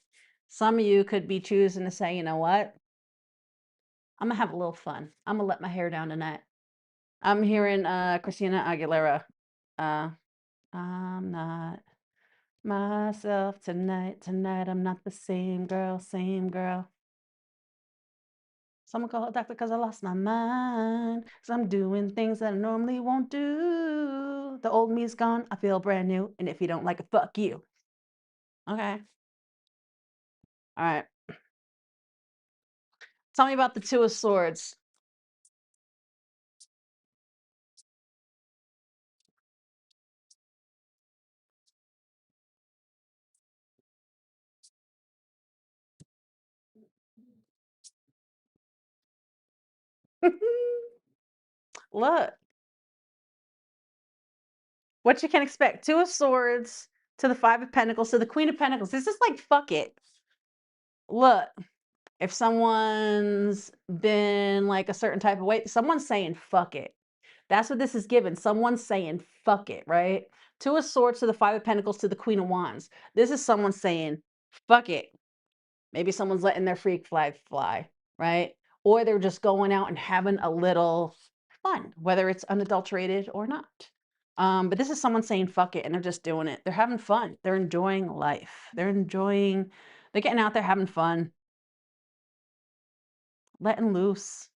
Some of you could be choosing to say, you know what? I'm gonna have a little fun. I'm gonna let my hair down tonight. I'm hearing Christina Aguilera. Uh, I'm not myself tonight. Tonight I'm not the same girl, same girl. Someone call it doctor because I lost my mind. Because I'm doing things that I normally won't do. The old me's gone. I feel brand new. And if you don't like it, fuck you. Okay. All right. Tell me about the Two of Swords. Look, what you can expect. Two of Swords to the Five of Pentacles to the Queen of Pentacles. This is like, fuck it. Look, if someone's been like a certain type of way, someone's saying, fuck it. That's what this is given. Someone's saying, fuck it, right? Two of Swords to the Five of Pentacles to the Queen of Wands. This is someone saying, fuck it. Maybe someone's letting their freak flag fly, right? Or they're just going out and having a little fun, whether it's unadulterated or not. But this is someone saying, fuck it, and they're just doing it. They're having fun. They're enjoying life. They're getting out there having fun, letting loose.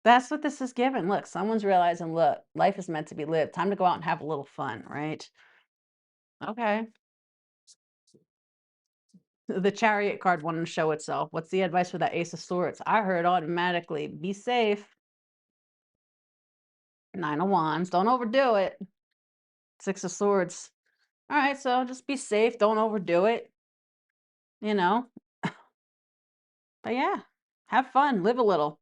That's what this is given. Look, someone's realizing, look, life is meant to be lived. Time to go out and have a little fun, right? Okay. The Chariot card wanted to show itself. What's the advice for that Ace of Swords? I heard automatically, be safe. Nine of Wands, don't overdo it. Six of Swords. All right, so just be safe. Don't overdo it. You know? But yeah, have fun. Live a little.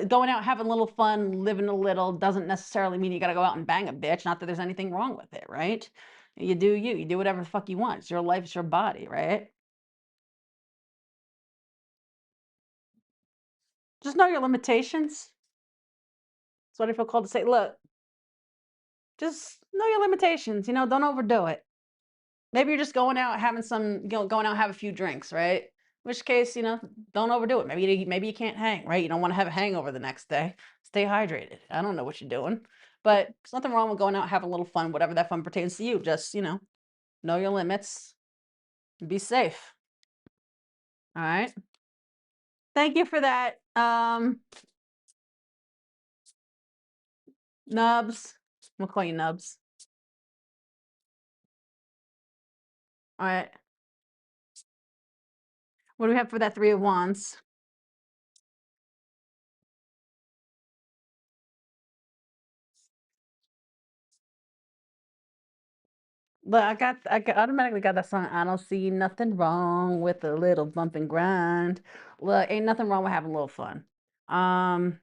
Going out, having a little fun, living a little doesn't necessarily mean you got to go out and bang a bitch. Not that there's anything wrong with it, right? You do you. You do whatever the fuck you want. It's your life, it's your body, right? Just know your limitations. That's what I feel called to say. Look, just know your limitations. Don't overdo it. Maybe you're just going out having going out have a few drinks, right? In which case, don't overdo it. Maybe you can't hang, right? You don't want to have a hangover the next day. Stay hydrated. I don't know what you're doing, but there's nothing wrong with going out having a little fun, whatever that fun pertains to you. Just know your limits. And be safe. All right. Thank you for that, Nubs. We'll call you Nubs. All right. What do we have for that Three of Wands? But automatically got that song. I don't see nothing wrong with a little bump and grind. Look, ain't nothing wrong with having a little fun. Um,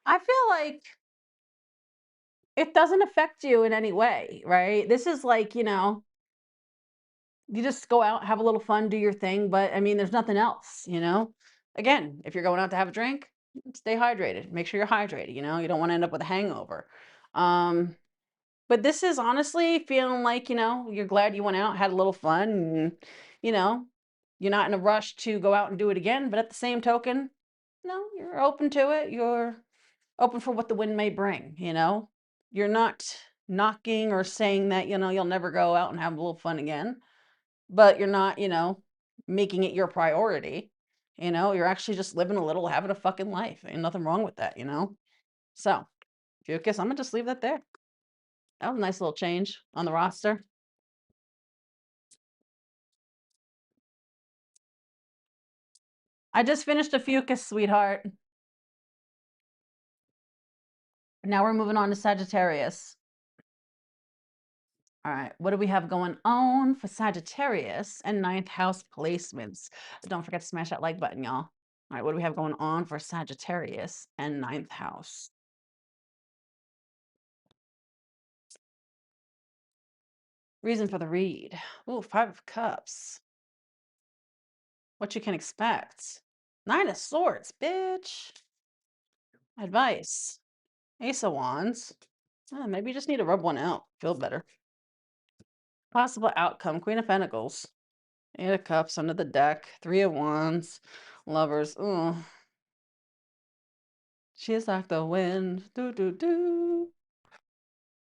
I feel like it doesn't affect you in any way, right? This is like, you just go out, have a little fun, do your thing, but I mean, there's nothing else, you know? Again, if you're going out to have a drink, stay hydrated. Make sure you're hydrated, you don't want to end up with a hangover. Um, but this is honestly feeling like, you're glad you went out, had a little fun, and, you know, you're not in a rush to go out and do it again, but at the same token, no, you're open to it. You're open for what the wind may bring. You're not knocking or saying that, you'll never go out and have a little fun again, but you're not, making it your priority. You're actually just living a little, having a fucking life. Ain't nothing wrong with that. So, Fucus, I'm gonna just leave that there. That was a nice little change on the roster. I just finished a Fucus, sweetheart. Now we're moving on to Sagittarius. All right, what do we have going on for Sagittarius and ninth house placements? Don't forget to smash that like button, y'all. All right, what do we have going on for Sagittarius and ninth house? Reason for the read. Ooh, Five of Cups. What you can expect. Nine of Swords, bitch. Advice. Ace of Wands. Maybe you just need to rub one out. Feel better. Possible outcome. Queen of Pentacles. Eight of Cups under the deck. Three of Wands. Lovers. Ooh. She's like the wind. Do do do.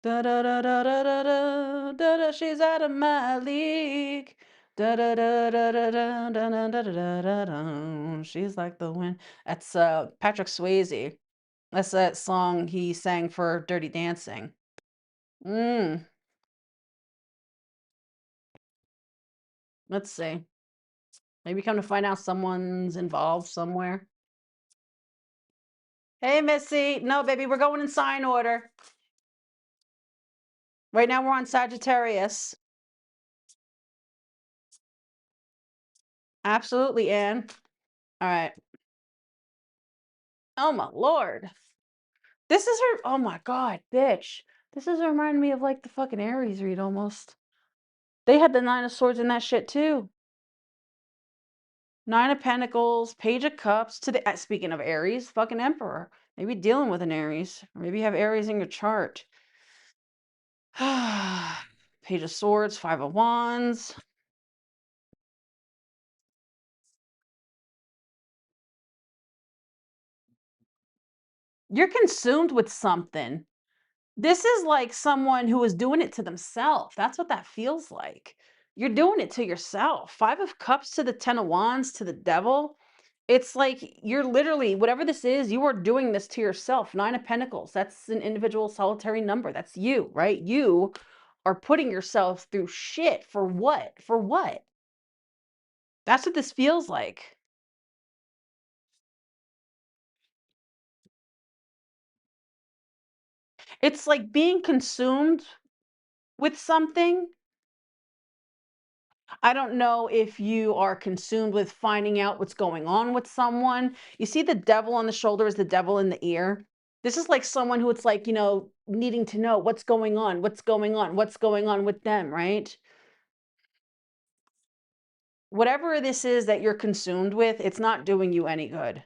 Da da da da da da da da da. She's out of my league. Da da da da da da da da da da da da. She's like the wind. That's Patrick Swayze. That's that song he sang for Dirty Dancing. Mm. Let's see. Maybe come to find out someone's involved somewhere. Hey, Missy. No, baby, we're going in sign order. Right now we're on Sagittarius. Absolutely, Anne. All right. Oh my lord. This is her. Oh my god, bitch. This is reminding me of like the fucking Aries read almost. They had the Nine of Swords in that shit too. Nine of Pentacles, Page of Cups to the speaking of Aries, fucking Emperor. Maybe dealing with an Aries. Or maybe you have Aries in your chart. Page of Swords, Five of Wands. You're consumed with something. This is like someone who is doing it to themselves. That's what that feels like. You're doing it to yourself. Five of Cups to the Ten of Wands to the Devil. It's like you're literally, whatever this is, you are doing this to yourself. Nine of Pentacles. That's an individual solitary number. That's you, right? You are putting yourself through shit. For what? For what? That's what this feels like. It's like being consumed with something. I don't know if you are consumed with finding out what's going on with someone. You see the devil on the shoulder is the devil in the ear. This is like someone who it's like, needing to know what's going on, what's going on, what's going on with them, right? Whatever this is that you're consumed with, it's not doing you any good.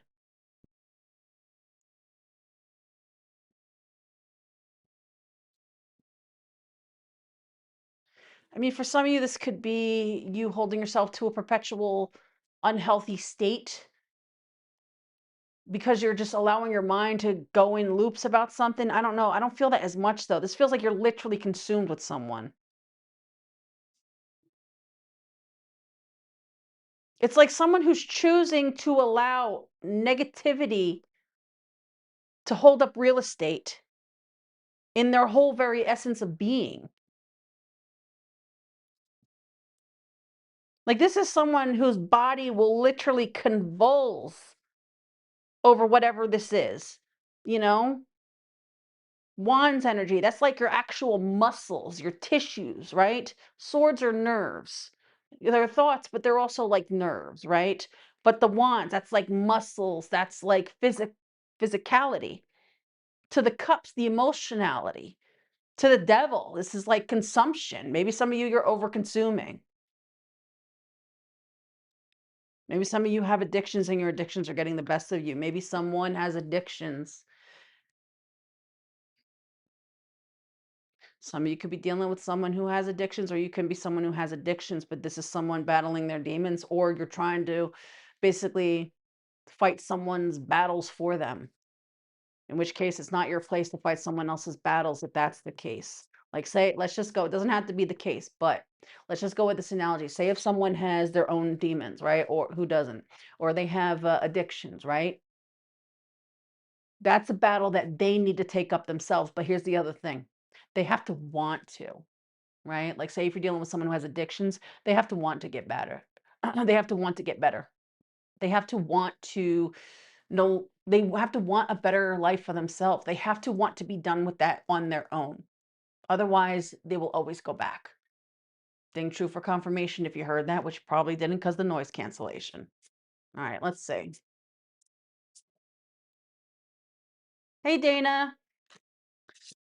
I mean, for some of you, this could be you holding yourself to a perpetual unhealthy state because you're just allowing your mind to go in loops about something. I don't know. I don't feel that as much though. This feels like you're literally consumed with someone. It's like someone who's choosing to allow negativity to hold up real estate in their whole very essence of being. Like this is someone whose body will literally convulse over whatever this is, you know? Wands energy, that's like your actual muscles, your tissues, right? Swords are nerves. They're thoughts, but they're also like nerves, right? But the wands, that's like muscles, that's like physicality. To the cups, the emotionality. to the devil. This is like consumption. Maybe some of you, you're over consuming. Maybe some of you have addictions and your addictions are getting the best of you. Maybe someone has addictions. Some of you could be dealing with someone who has addictions, or you can be someone who has addictions, but this is someone battling their demons, or you're trying to basically fight someone's battles for them. In which case, it's not your place to fight someone else's battles if that's the case. Like, say, let's just go, it doesn't have to be the case, but let's just go with this analogy. Say if someone has their own demons, right? Or who doesn't? Or they have addictions, right? That's a battle that they need to take up themselves. But here's the other thing, they have to want to, right? Like, say if you're dealing with someone who has addictions, they have to want to get better. They have to want to get better. They have to want to know, they have to want a better life for themselves. They have to want to be done with that on their own. Otherwise, they will always go back. Ding true for confirmation if you heard that, which you probably didn't because the noise cancellation. All right, let's see. Hey, Dana.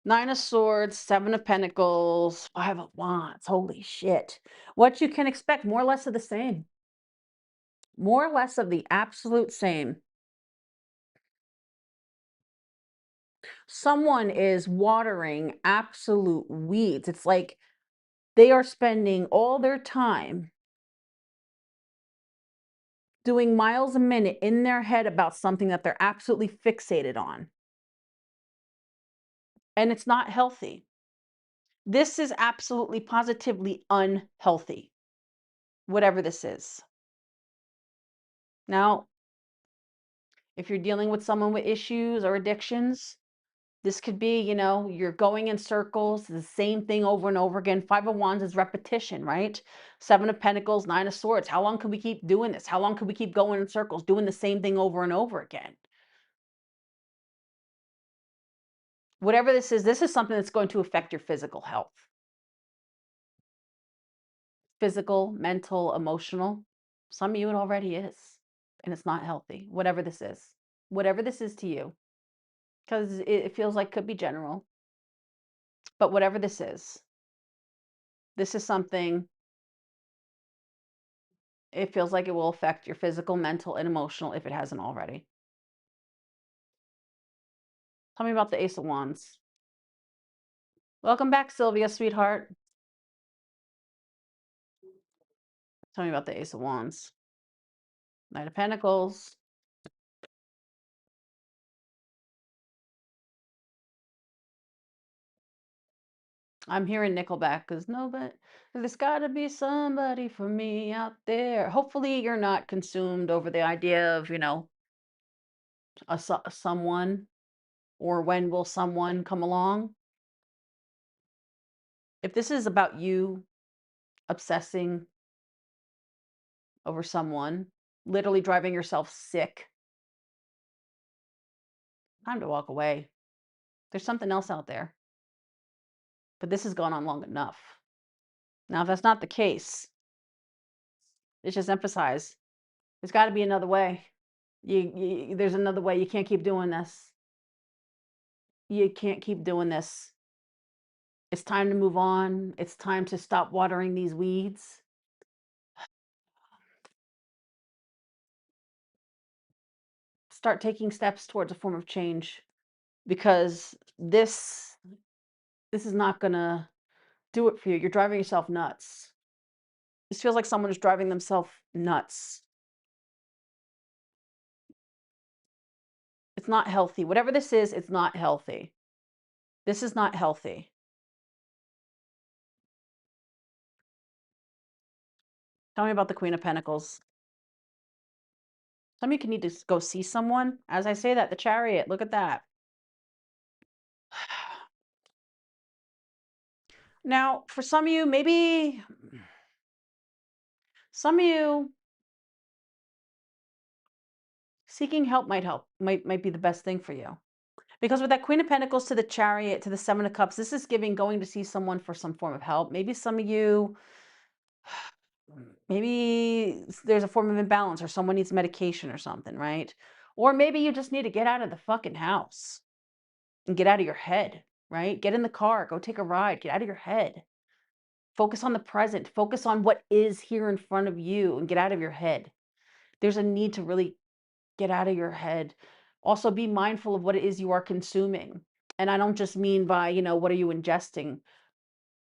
Nine of Swords, Seven of Pentacles, Five of Wands. Holy shit. What you can expect, more or less of the same. More or less of the absolute same. Someone is watering absolute weeds. It's like they are spending all their time doing miles a minute in their head about something that they're absolutely fixated on. And it's not healthy. This is absolutely positively unhealthy, whatever this is. Now, if you're dealing with someone with issues or addictions, this could be, you're going in circles, the same thing over and over again. Five of Wands is repetition, right? Seven of Pentacles, Nine of Swords. How long can we keep doing this? How long can we keep going in circles, doing the same thing over and over again? Whatever this is something that's going to affect your physical health. Physical, mental, emotional. Some of you, it already is. And it's not healthy, whatever this is. Whatever this is to you. Because it feels like could be general. But whatever this is something, it feels like it will affect your physical, mental, and emotional if it hasn't already. Tell me about the Ace of Wands. Welcome back, Sylvia, sweetheart. Tell me about the Ace of Wands. Knight of Pentacles. I'm hearing Nickelback because nobody, there's got to be somebody for me out there. Hopefully, you're not consumed over the idea of, someone, or when will someone come along. If this is about you obsessing over someone, literally driving yourself sick, time to walk away. There's something else out there. But this has gone on long enough. Now, if that's not the case, it's just emphasize there's got to be another way. There's another way. You can't keep doing this. You can't keep doing this. It's time to move on. It's time to stop watering these weeds. Start taking steps towards a form of change, because this is not gonna do it for you. You're driving yourself nuts. This feels like someone is driving themselves nuts. It's not healthy. Whatever this is, it's not healthy. This is not healthy. Tell me about the Queen of Pentacles. Some of you can need to go see someone. As I say that, the Chariot, look at that. Now, for some of you, maybe some of you seeking help might be the best thing for you. Because with that Queen of Pentacles to the Chariot to the Seven of Cups, this is giving going to see someone for some form of help. Maybe some of you, maybe there's a form of imbalance or someone needs medication or something, right? Or maybe you just need to get out of the fucking house and get out of your head. right? Get in the car, go take a ride, get out of your head. Focus on the present, focus on what is here in front of you and get out of your head. There's a need to really get out of your head. Also, be mindful of what it is you are consuming. And I don't just mean by, what are you ingesting?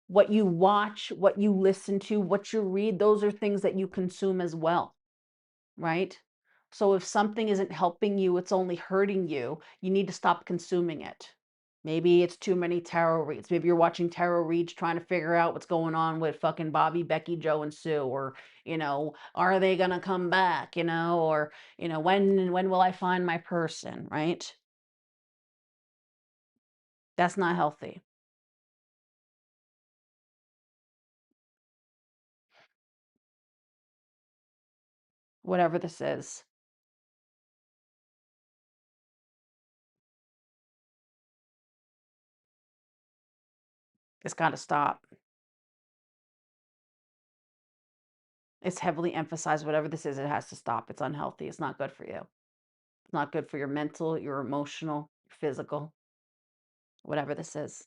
What you watch, what you listen to, what you read, those are things that you consume as well, right? So if something isn't helping you, it's only hurting you, you need to stop consuming it. Maybe it's too many tarot reads. Maybe you're watching tarot reads trying to figure out what's going on with fucking Bobby, Becky, Joe, and Sue, or, are they gonna come back, or, when will I find my person, right? That's not healthy. Whatever this is. It's gotta stop. It's heavily emphasized, whatever this is, it has to stop. It's unhealthy. It's not good for you. It's not good for your mental, your emotional, your physical, whatever this is.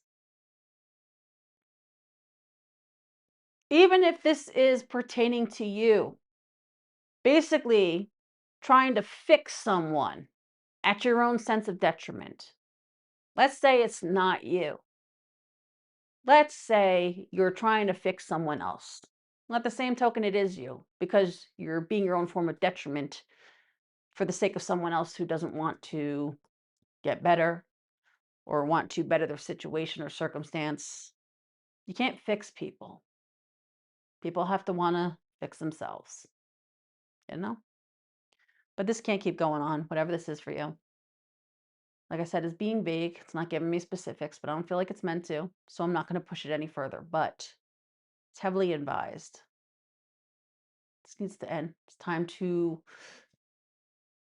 Even if this is pertaining to you, basically trying to fix someone at your own sense of detriment. Let's say it's not you. Let's say you're trying to fix someone else. At the same token, it is you because you're being your own form of detriment for the sake of someone else who doesn't want to get better or want to better their situation or circumstance. You can't fix people. People have to want to fix themselves, you know? But this can't keep going on, whatever this is for you. Like I said, it's being vague. It's not giving me specifics, but I don't feel like it's meant to. So I'm not going to push it any further. But it's heavily advised. This needs to end. It's time to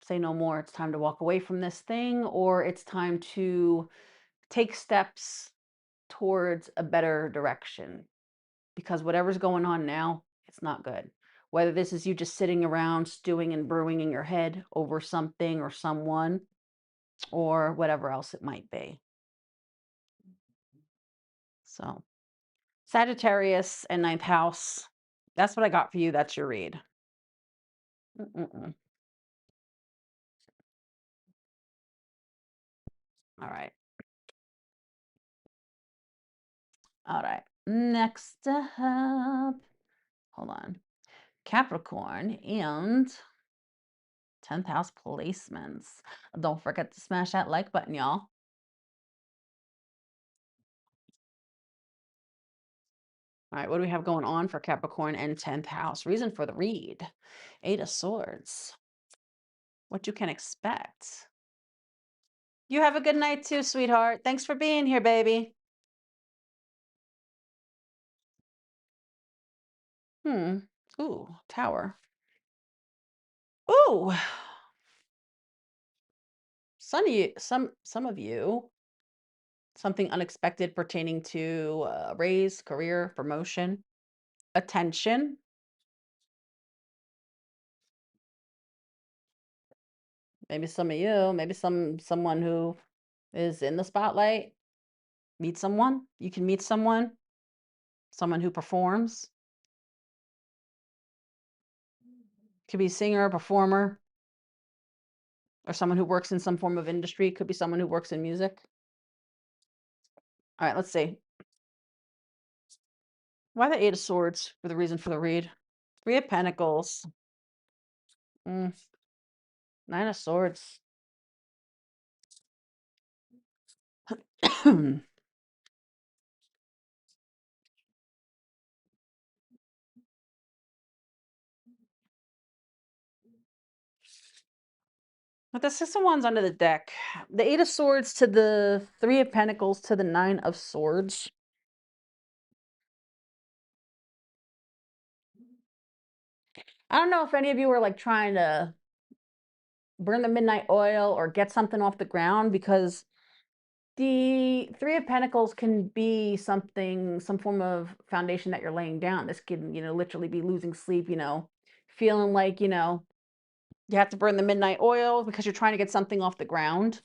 say no more. It's time to walk away from this thing, or it's time to take steps towards a better direction. Because whatever's going on now, it's not good. Whether this is you just sitting around stewing and brewing in your head over something or someone, or whatever else it might be. So, Sagittarius and ninth house. That's what I got for you. That's your read. Mm-mm-mm. All right. All right. Next up, hold on. Capricorn and 10th house placements. Don't forget to smash that like button, y'all. All right, what do we have going on for Capricorn and 10th house? Reason for the read. Eight of Swords. What you can expect. You have a good night too, sweetheart. Thanks for being here, baby. Ooh, Tower. Ooh. Some of you, something unexpected pertaining to raise, career, promotion, attention. Maybe some of you, maybe someone who is in the spotlight. Meet someone. You can meet someone who performs. Could be a singer, performer, or someone who works in some form of industry. Could be someone who works in music. All right, let's see. Why the Eight of Swords for the reason for the read? Three of Pentacles. Mm, Nine of Swords. But the Six of Wands under the deck. The Eight of Swords to the Three of Pentacles to the Nine of Swords. I don't know if any of you are like trying to burn the midnight oil or get something off the ground, because the Three of Pentacles can be something, some form of foundation that you're laying down. This can, literally be losing sleep, feeling like, you have to burn the midnight oil because you're trying to get something off the ground.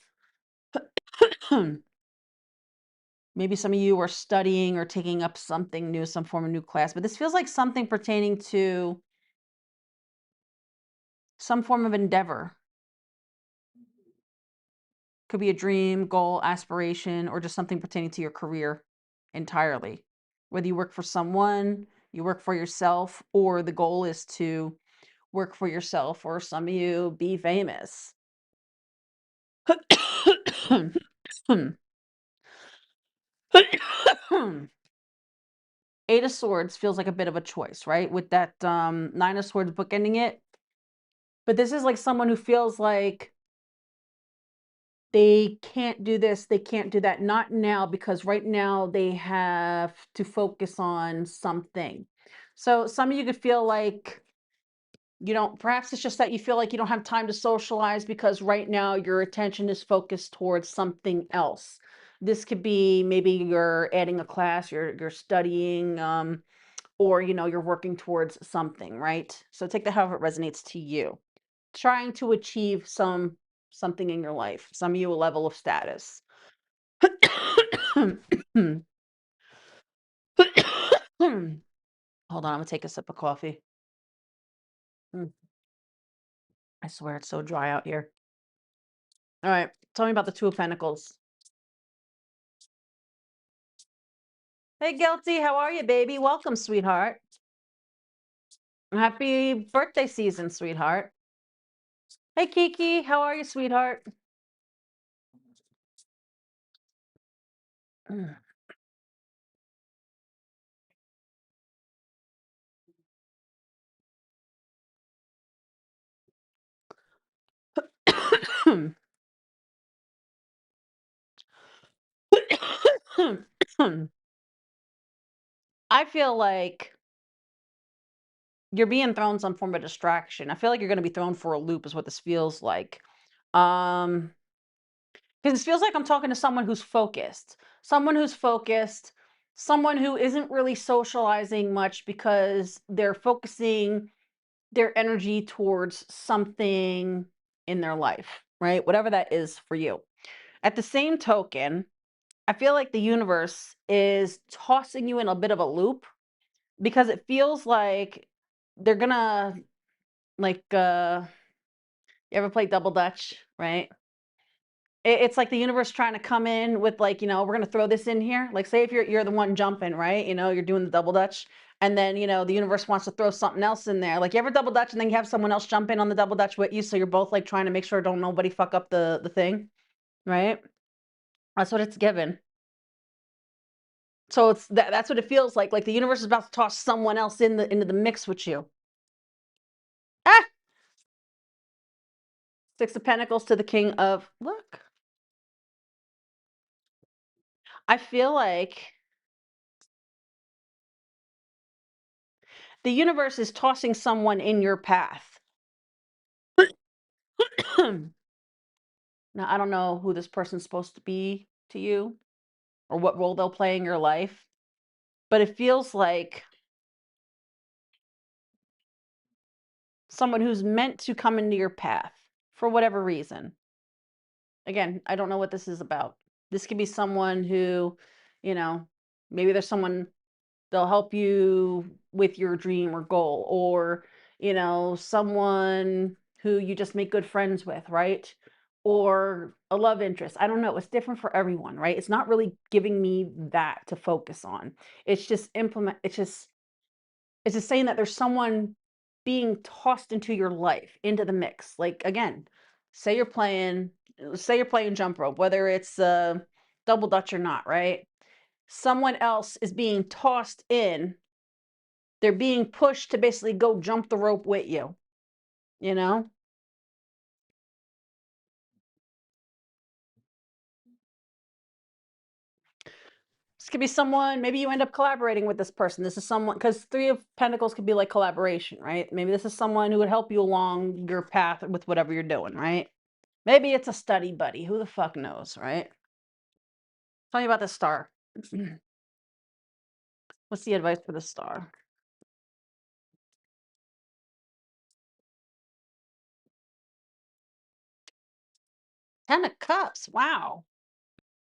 Maybe some of you are studying or taking up something new, some form of new class, but this feels like something pertaining to some form of endeavor. Could be a dream, goal, aspiration, or just something pertaining to your career entirely. Whether you work for someone, you work for yourself, or the goal is to work for yourself, or some of you be famous. Eight of Swords feels like a bit of a choice, right? With that Nine of Swords bookending it. But this is like someone who feels like they can't do this, they can't do that. Not now, because right now they have to focus on something. So some of you could feel like you don't, perhaps it's just that you feel like you don't have time to socialize because right now your attention is focused towards something else. This could be maybe you're adding a class, you're studying, or you're working towards something, right? So take that however it resonates to you. Trying to achieve something in your life, some of you a level of status. Hold on, I'm gonna take a sip of coffee. Mm, I swear it's so dry out here. All right, tell me about the Two of Pentacles. Hey, Guilty, how are you, baby? Welcome, sweetheart. Happy birthday season, sweetheart. Hey, Kiki, how are you, sweetheart? I feel like you're being thrown some form of distraction. I feel like you're gonna be thrown for a loop is what this feels like. Um, because it feels like I'm talking to someone who's focused, someone who isn't really socializing much because they're focusing their energy towards something in their life, right? Whatever that is for you. At the same token, I feel like the universe is tossing you in a bit of a loop because it feels like they're gonna like you ever play double dutch, right? It's like the universe trying to come in with like, we're gonna throw this in here. Like say if you're the one jumping, right? You're doing the double dutch, and then the universe wants to throw something else in there. Like you ever double dutch and then you have someone else jump in on the double dutch with you, so you're both like trying to make sure don't nobody fuck up the thing, right? That's what it's given. So that's what it feels like. Like the universe is about to toss someone else into the mix with you. Ah, Six of Pentacles to the King of look. I feel like the universe is tossing someone in your path. Now, I don't know who this person's supposed to be to you or what role they'll play in your life, but it feels like someone who's meant to come into your path for whatever reason. Again, I don't know what this is about. This could be someone who, you know, maybe there's someone they'll help you with your dream or goal, or someone who you just make good friends with, right? Or a love interest. I don't know, it's different for everyone, right? It's not really giving me that to focus on. It's just saying that there's someone being tossed into your life, into the mix. Like again, say you're playing say you're playing jump rope, whether it's double dutch or not, right? Someone else is being tossed in, they're being pushed to basically go jump the rope with you, you know? This could be someone, maybe you end up collaborating with this person. This is someone, because Three of Pentacles could be like collaboration, right? Maybe this is someone who would help you along your path with whatever you're doing, right? Maybe it's a study buddy. Who the fuck knows, right? Tell me about the star. What's the advice for the star? Ten of Cups. Wow.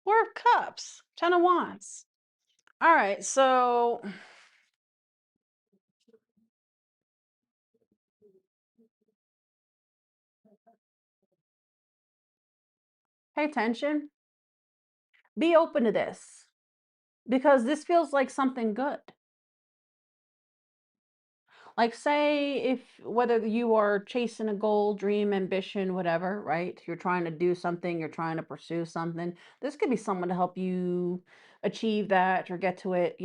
Four of Cups, Ten of Wands. All right, so pay attention. Be open to this because this feels like something good. Like, say, if whether you are chasing a goal, dream, ambition, whatever, right? You're trying to do something, you're trying to pursue something. This could be someone to help you achieve that or get to it,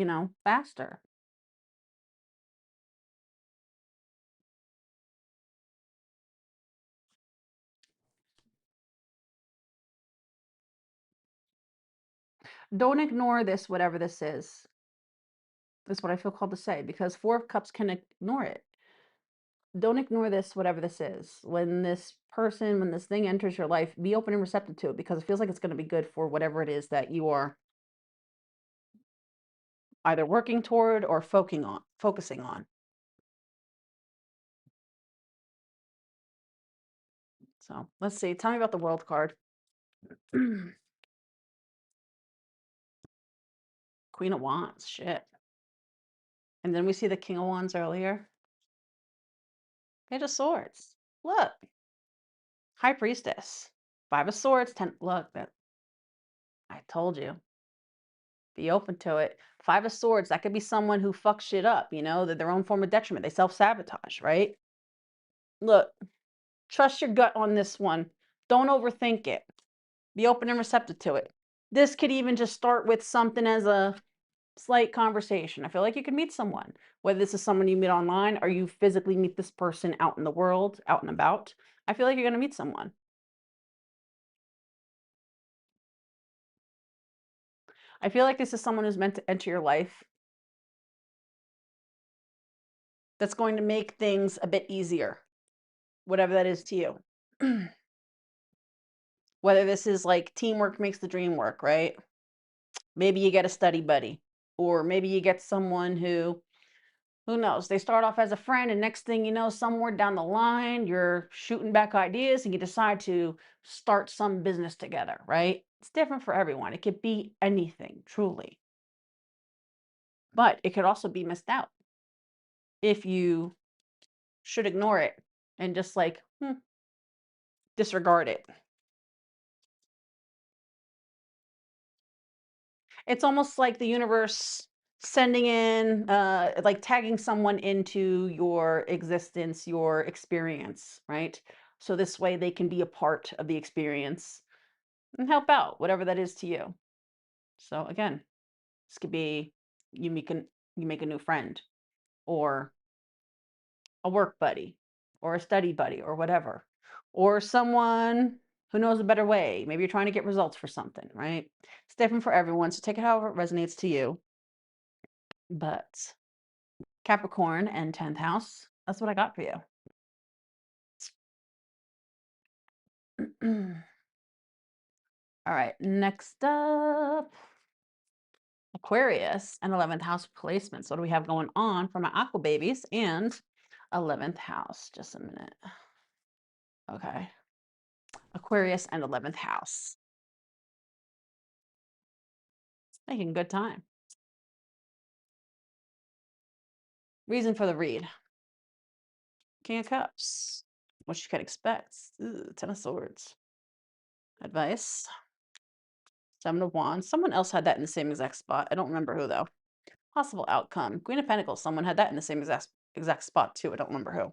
faster. Don't ignore this, whatever this is. That's what I feel called to say because Four of Cups can ignore it. Don't ignore this, whatever this is. When this thing enters your life, be open and receptive to it because it feels like it's going to be good for whatever it is that you are either working toward or focusing on. So let's see. Tell me about the World card. Queen of Wands. Shit. And then we see the King of Wands earlier. Page of Swords. Look. High Priestess. Five of Swords. Ten. Look, that I told you. Be open to it. Five of Swords. That could be someone who fucks shit up. They're their own form of detriment. They self-sabotage, right? Look. Trust your gut on this one. Don't overthink it. Be open and receptive to it. This could even just start with something as a slight conversation. I feel like you could meet someone, whether this is someone you meet online or you physically meet this person out in the world, out and about. I feel like you're going to meet someone. I feel like this is someone who's meant to enter your life that's going to make things a bit easier, whatever that is to you. Whether this is like teamwork makes the dream work, right? Maybe you get a study buddy, or maybe you get someone who knows? They start off as a friend, and next thing you know, somewhere down the line, you're shooting back ideas and you decide to start some business together, right? It's different for everyone. It could be anything, truly. But it could also be missed out if you should ignore it and just like disregard it. It's almost like the universe sending in, like tagging someone into your existence, your experience, right? So this way they can be a part of the experience and help out, whatever that is to you. So again, this could be you make a you make a new friend or a work buddy or a study buddy or whatever. Or someone who knows a better way. Maybe you're trying to get results for something, right? It's different for everyone. So take it however it resonates to you. But Capricorn and 10th house, that's what I got for you. All right, next up, Aquarius and 11th house placements. What do we have going on for my aqua babies and 11th house? Just a minute. Okay. Aquarius and 11th house. Making good time. Reason for the read. King of Cups. What you can expect. Ooh, Ten of Swords. Advice. Seven of Wands. Someone else had that in the same exact spot. I don't remember who though. Possible outcome. Queen of Pentacles. Someone had that in the same exact spot too. I don't remember who.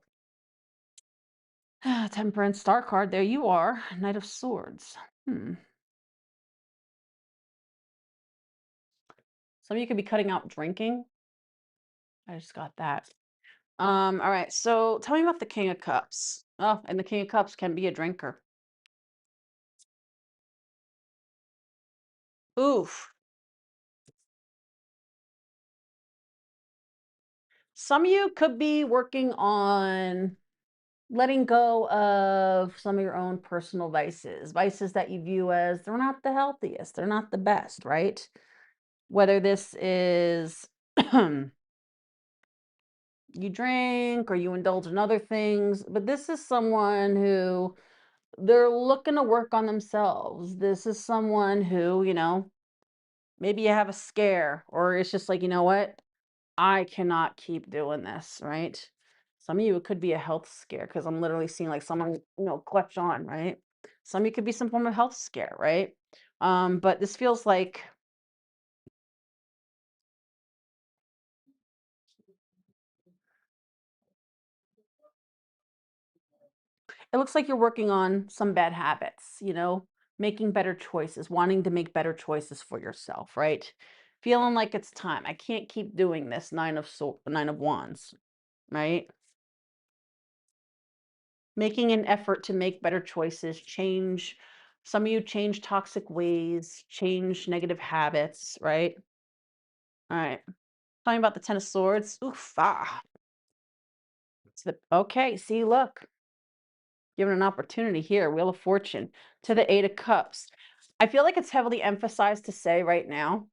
Temperance. Star card. There you are. Knight of Swords. Some of you could be cutting out drinking. I just got that. All right. So tell me about the King of Cups. Oh, and the King of Cups can be a drinker. Oof. Some of you could be working on letting go of some of your own personal vices that you view as they're not the healthiest, they're not the best, right? Whether this is you drink or you indulge in other things, but this is someone who they're looking to work on themselves. This is someone who, maybe you have a scare, or it's just like, you know what? I cannot keep doing this, right? Some of you, it could be a health scare because I'm literally seeing like someone, clutch on, right? Some of you could be some form of health scare, right? But this feels like it looks like you're working on some bad habits, making better choices, wanting to make better choices for yourself, right? Feeling like it's time. I can't keep doing this nine of wands, right? Making an effort to make better choices, change some of you change toxic ways, change negative habits, right? All right. Talking about the Ten of Swords. Oof, okay, see, look, given an opportunity here, Wheel of Fortune to the Eight of Cups. I feel like it's heavily emphasized to say right now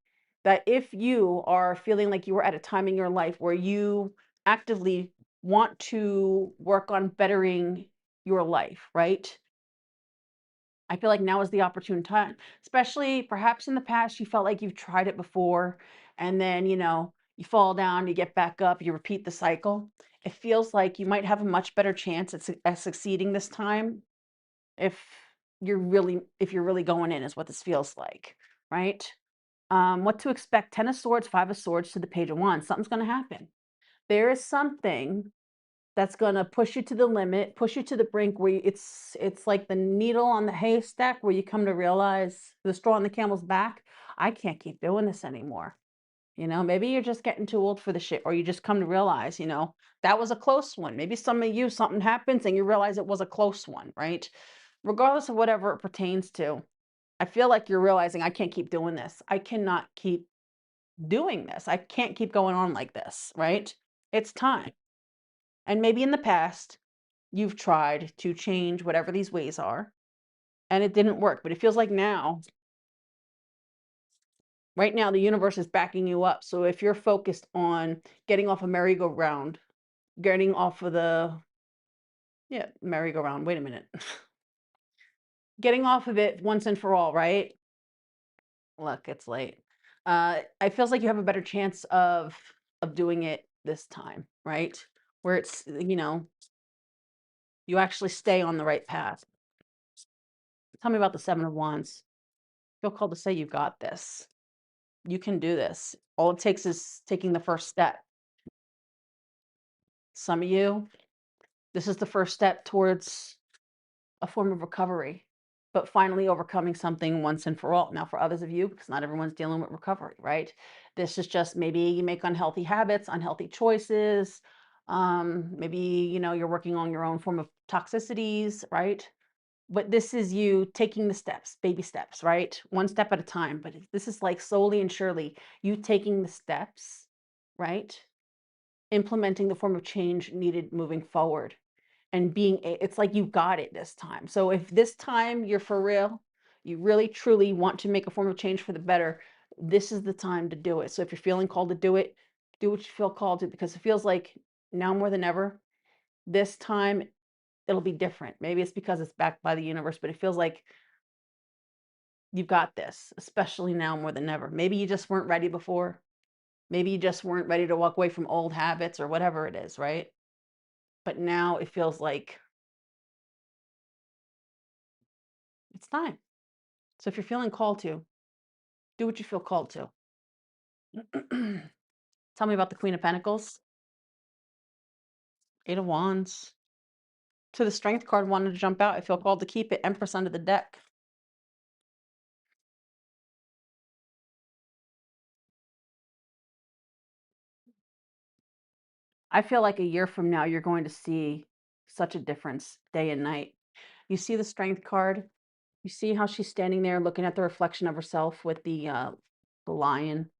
that if you are feeling like you are at a time in your life where you actively want to work on bettering your life, right? I feel like now is the opportune time, especially perhaps in the past, you felt like you've tried it before and then, you fall down, you get back up, you repeat the cycle. It feels like you might have a much better chance at succeeding this time if if you're really going in is what this feels like, right? What to expect? Ten of Swords, Five of Swords to the Page of Wands. Something's going to happen. There is something that's gonna push you to the limit, push you to the brink where it's like the needle on the haystack where you come to realize the straw on the camel's back. I can't keep doing this anymore. Maybe you're just getting too old for the shit, or you just come to realize, that was a close one. Maybe some of you, something happens and you realize it was a close one, right? Regardless of whatever it pertains to, I feel like you're realizing I can't keep doing this. I cannot keep doing this. I can't keep going on like this, right? It's time. And maybe in the past, you've tried to change whatever these ways are and it didn't work. But it feels like now, right now, the universe is backing you up. So if you're focused on getting off a merry-go-round, getting off of yeah, merry-go-round, wait a minute, getting off of it once and for all, right? Look, it's late. It feels like you have a better chance of doing it this time, right? Where you actually stay on the right path. Tell me about the Seven of Wands. Feel called to say you got this. You can do this. All it takes is taking the first step. Some of you, this is the first step towards a form of recovery, but finally overcoming something once and for all. Now, for others of you, because not everyone's dealing with recovery, right? This is just maybe you make unhealthy habits, unhealthy choices. Maybe, you're working on your own form of toxicities, right? But this is you taking the steps, baby steps, right? One step at a time. But this is like slowly and surely you taking the steps, right? Implementing the form of change needed moving forward and it's like you got it this time. So if this time you're for real, you really truly want to make a form of change for the better, this is the time to do it. So if you're feeling called to do it, do what you feel called to because it feels like now more than ever, this time it'll be different. Maybe it's because it's backed by the universe, but it feels like you've got this, especially now more than ever. Maybe you just weren't ready before. Maybe you just weren't ready to walk away from old habits or whatever it is, right? But now it feels like it's time. So if you're feeling called to, do what you feel called to. Tell me about the Queen of Pentacles, Eight of Wands. To the Strength card wanted to jump out. I feel called to keep it. Empress under the deck. I feel like a year from now, you're going to see such a difference day and night. You see the Strength card. You see how she's standing there looking at the reflection of herself with the lion,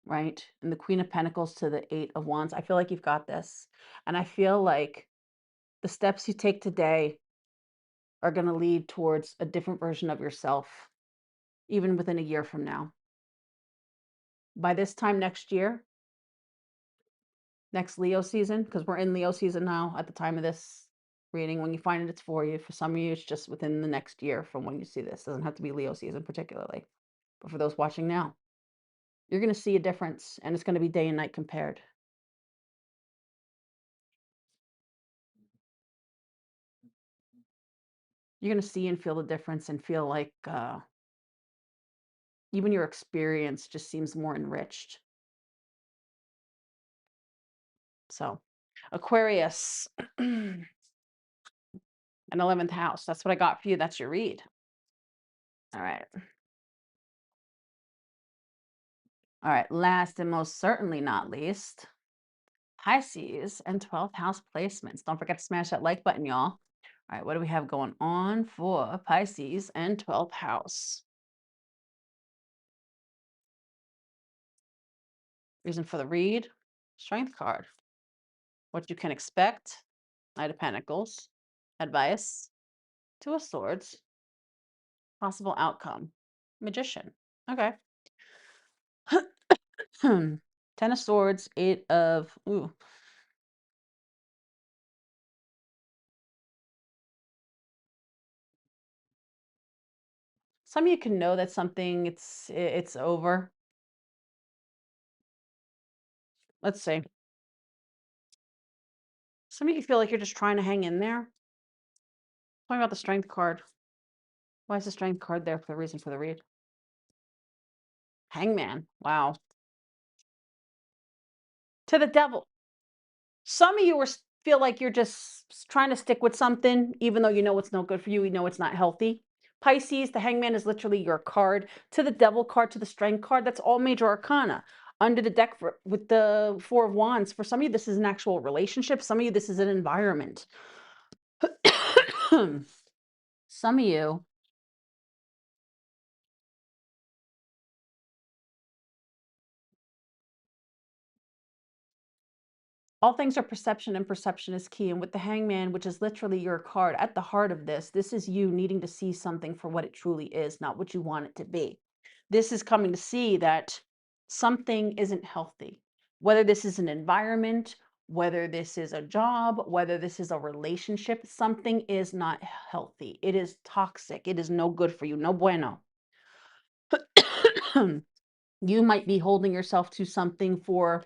right? And the Queen of Pentacles to the Eight of Wands. I feel like you've got this. And I feel like the steps you take today are going to lead towards a different version of yourself, even within a year from now. By this time next year, next Leo season, because we're in Leo season now at the time of this reading. When you find it, it's for you. For some of you, it's just within the next year from when you see this. Doesn't have to be Leo season particularly. But for those watching now, you're going to see a difference and it's going to be day and night compared. You're going to see and feel the difference and feel like even your experience just seems more enriched. So, Aquarius, an 11th house. That's what I got for you. That's your read. All right. All right. Last and most certainly not least, Pisces and 12th house placements. Don't forget to smash that like button, y'all. All right. What do we have going on for Pisces and 12th house? Reason for the read, Strength card. What you can expect, Knight of Pentacles. Advice, Two of Swords. Possible outcome, Magician. Okay. Ten of Swords, Eight of, ooh. Some of you can know that something, it's over. Let's see. Some of you feel like you're just trying to hang in there. Talking about the Strength card. Why is the Strength card there for the reason for the read? Hangman. Wow. To the devil. Some of you feel like you're just trying to stick with something, even though you know it's no good for you. You know it's not healthy. Pisces, the Hangman is literally your card. To the Devil card, to the Strength card, that's all major arcana. Under the deck with the Four of Wands, for some of you, this is an actual relationship. Some of you, this is an environment. Some of you, all things are perception and perception is key. And with the Hangman, which is literally your card at the heart of this is you needing to see something for what it truly is, not what you want it to be. This is coming to see that something isn't healthy, whether this is an environment, whether this is a job, whether this is a relationship, something is not healthy. It is toxic. It is no good for you. No bueno. You might be holding yourself to something for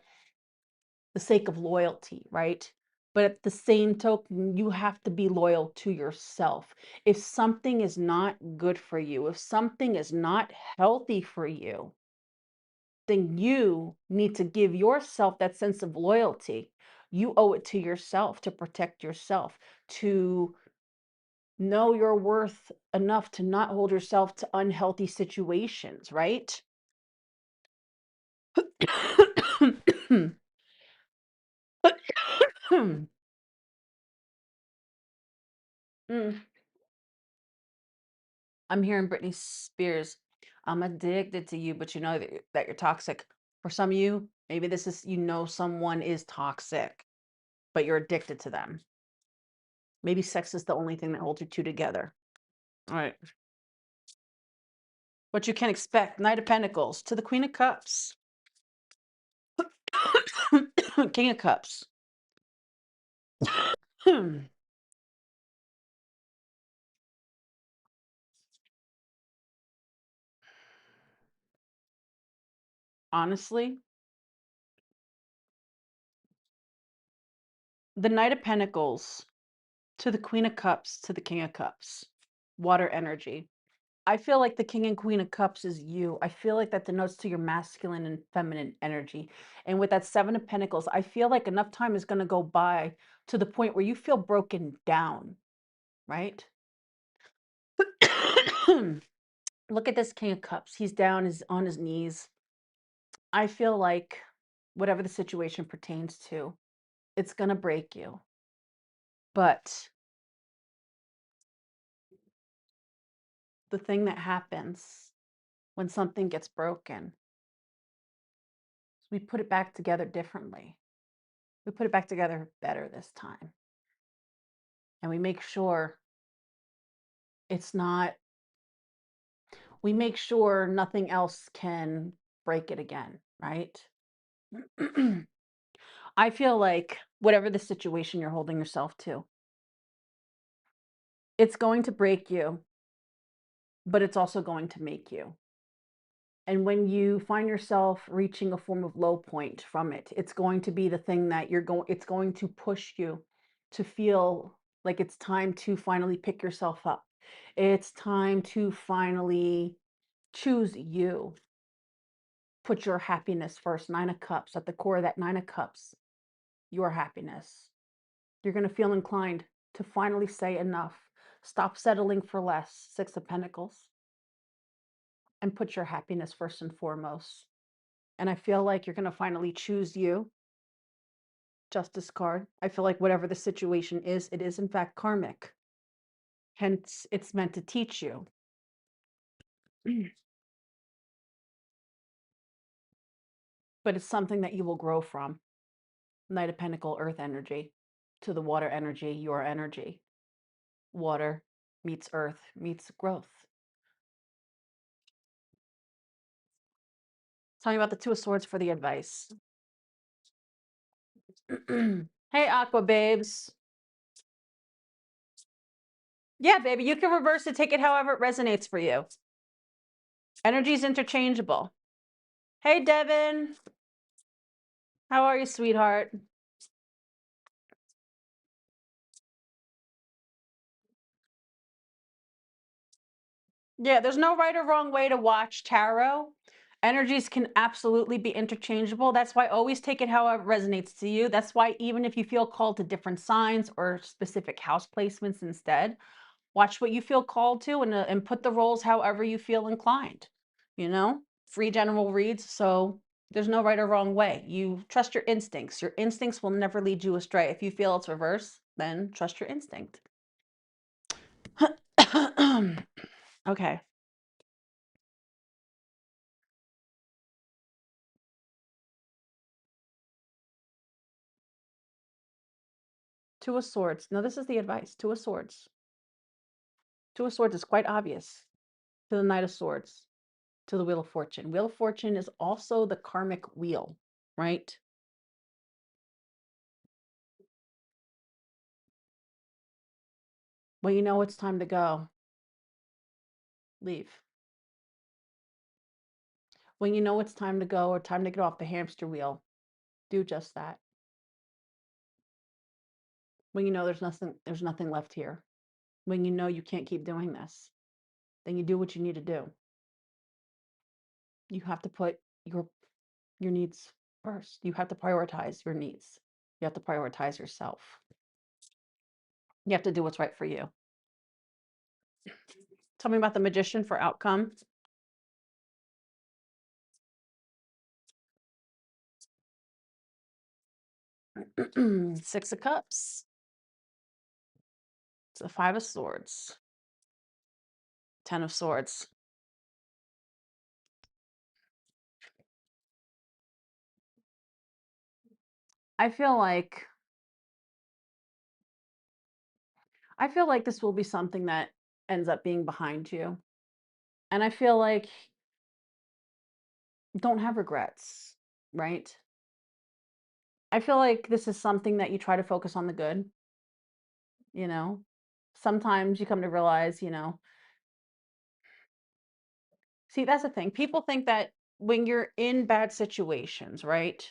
the sake of loyalty, right? But at the same token, you have to be loyal to yourself. If something is not good for you, if something is not healthy for you, then you need to give yourself that sense of loyalty. You owe it to yourself to protect yourself, to know your worth enough to not hold yourself to unhealthy situations, right? Mm. I'm hearing Britney Spears. I'm addicted to you, but you know that you're toxic. For some of you, maybe this is, you know, someone is toxic, but you're addicted to them. Maybe sex is the only thing that holds you two together. All right. What you can expect, Knight of Pentacles to the Queen of Cups. King of Cups. Honestly, the Knight of Pentacles to the Queen of Cups to the King of Cups. Water energy. I feel like the King and Queen of Cups is you. I feel like that denotes to your masculine and feminine energy. And with that Seven of Pentacles, I feel like enough time is going to go by to the point where you feel broken down, right? Look at this King of Cups. He's down, is on his knees. I feel like whatever the situation pertains to, it's going to break you. But the thing that happens when something gets broken is we put it back together differently. We put it back together better this time. And we make sure it's not, we make sure nothing else can break it again, right? I feel like whatever the situation you're holding yourself to, It's going to break you, but it's also going to make you. And when you find yourself reaching a form of low point from it, it's going to be the thing that it's going to push you to feel like it's time to finally pick yourself up. It's time to finally choose you. Put your happiness first. Nine of Cups, at the core of that Nine of Cups, your happiness. You're going to feel inclined to finally say enough. Stop settling for less. Six of Pentacles. And put your happiness first and foremost. And I feel like you're going to finally choose you. Justice card. I feel like whatever the situation is, it is in fact karmic. Hence, it's meant to teach you. But it's something that you will grow from. Knight of Pentacle, earth energy, to the water energy, your energy. Water meets earth meets growth. Tell me about the Two of Swords for the advice. Hey, Aqua babes. Yeah, baby, you can reverse it, take it however it resonates for you. Energy is interchangeable. Hey, Devin. How are you, sweetheart? Yeah, there's no right or wrong way to watch tarot. Energies can absolutely be interchangeable. That's why always take it however it resonates to you. That's why even if you feel called to different signs or specific house placements instead, watch what you feel called to and put the roles however you feel inclined. You know, free general reads. So there's no right or wrong way. You trust your instincts. Your instincts will never lead you astray. If you feel it's reverse, then trust your instinct. Okay. Two of Swords. No, this is the advice. Two of Swords. Two of Swords is quite obvious to the Knight of Swords, to the Wheel of Fortune. Wheel of Fortune is also the karmic wheel, right? When you know it's time to go, leave. When you know it's time to go or time to get off the hamster wheel, do just that. When you know there's nothing left here. When you know you can't keep doing this, then you do what you need to do. You have to put your needs first. You have to prioritize your needs. You have to prioritize yourself. You have to do what's right for you. Tell me about the Magician for outcome. Six of Cups. It's the Five of Swords. Ten of Swords. I feel like this will be something that ends up being behind you. And I feel like don't have regrets, right? I feel like this is something that you try to focus on the good, you know? Sometimes you come to realize, see, that's the thing. People think that when you're in bad situations, right,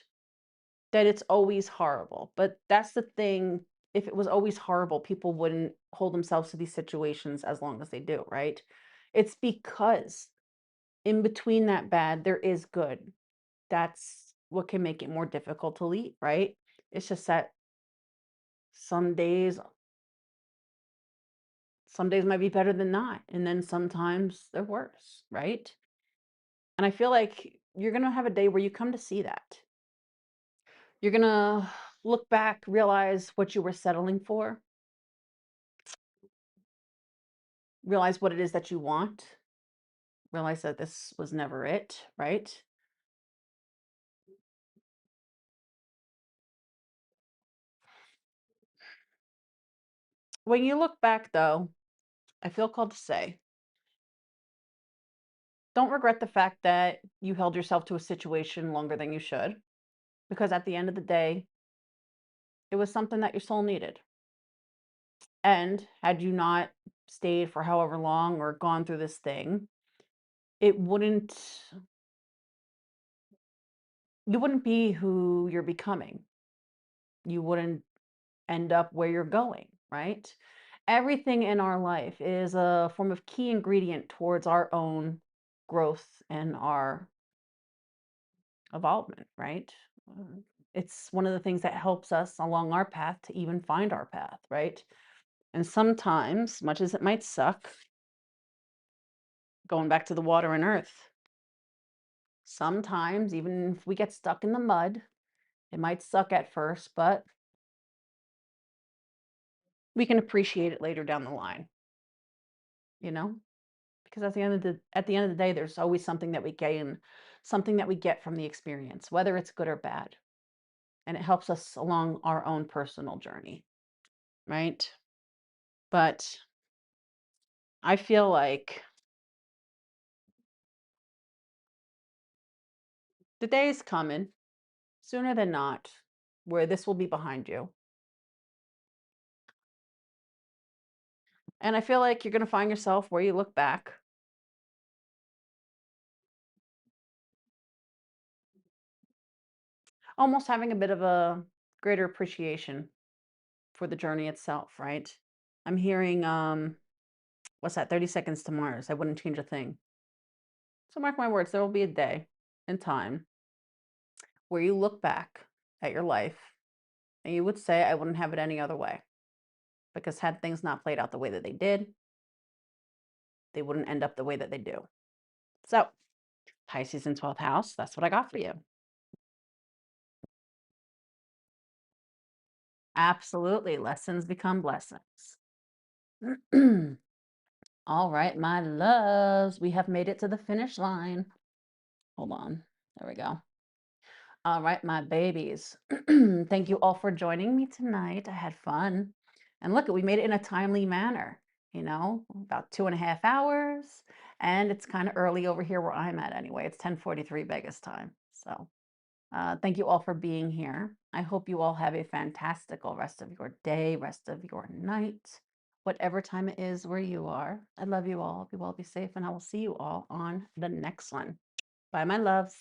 that it's always horrible. But that's the thing. If it was always horrible, people wouldn't hold themselves to these situations as long as they do, right? It's because in between that bad, there is good. That's what can make it more difficult to lead, right? It's just that some days might be better than not, and then sometimes they're worse, right? And I feel like you're going to have a day where you come to see that. You're going to look back, realize what you were settling for, realize what it is that you want, realize that this was never it, right? When you look back, though, I feel called to say, don't regret the fact that you held yourself to a situation longer than you should, because at the end of the day, it was something that your soul needed. And had you not stayed for however long or gone through this thing, it wouldn't you wouldn't be who you're becoming. You wouldn't end up where you're going, right? Everything in our life is a form of key ingredient towards our own growth and our evolvement, right? Uh, It's one of the things that helps us along our path to even find our path, right? And sometimes, much as it might suck, going back to the water and earth, sometimes, even if we get stuck in the mud, it might suck at first, but we can appreciate it later down the line, you know? Because at the end of the day, there's always something that we gain, something that we get from the experience, whether it's good or bad. And it helps us along our own personal journey, right? But I feel like the day is coming sooner than not where this will be behind you. And I feel like you're going to find yourself where you look back, almost having a bit of a greater appreciation for the journey itself, right? I'm hearing, what's that, 30 Seconds to Mars. I wouldn't change a thing. So mark my words, there will be a day in time where you look back at your life and you would say, I wouldn't have it any other way. Because had things not played out the way that they did, they wouldn't end up the way that they do. So, Pisces in 12th house, that's what I got for you. Absolutely. Lessons become blessings. All right, my loves, we have made it to the finish line. Hold on. There we go. All right, my babies. Thank you all for joining me tonight. I had fun. And look, we made it in a timely manner, about 2.5 hours. And it's kind of early over here where I'm at anyway. It's 10:43 Vegas time. So thank you all for being here. I hope you all have a fantastical rest of your day, rest of your night, whatever time it is where you are. I love you all. Be well, be safe, and I will see you all on the next one. Bye, my loves.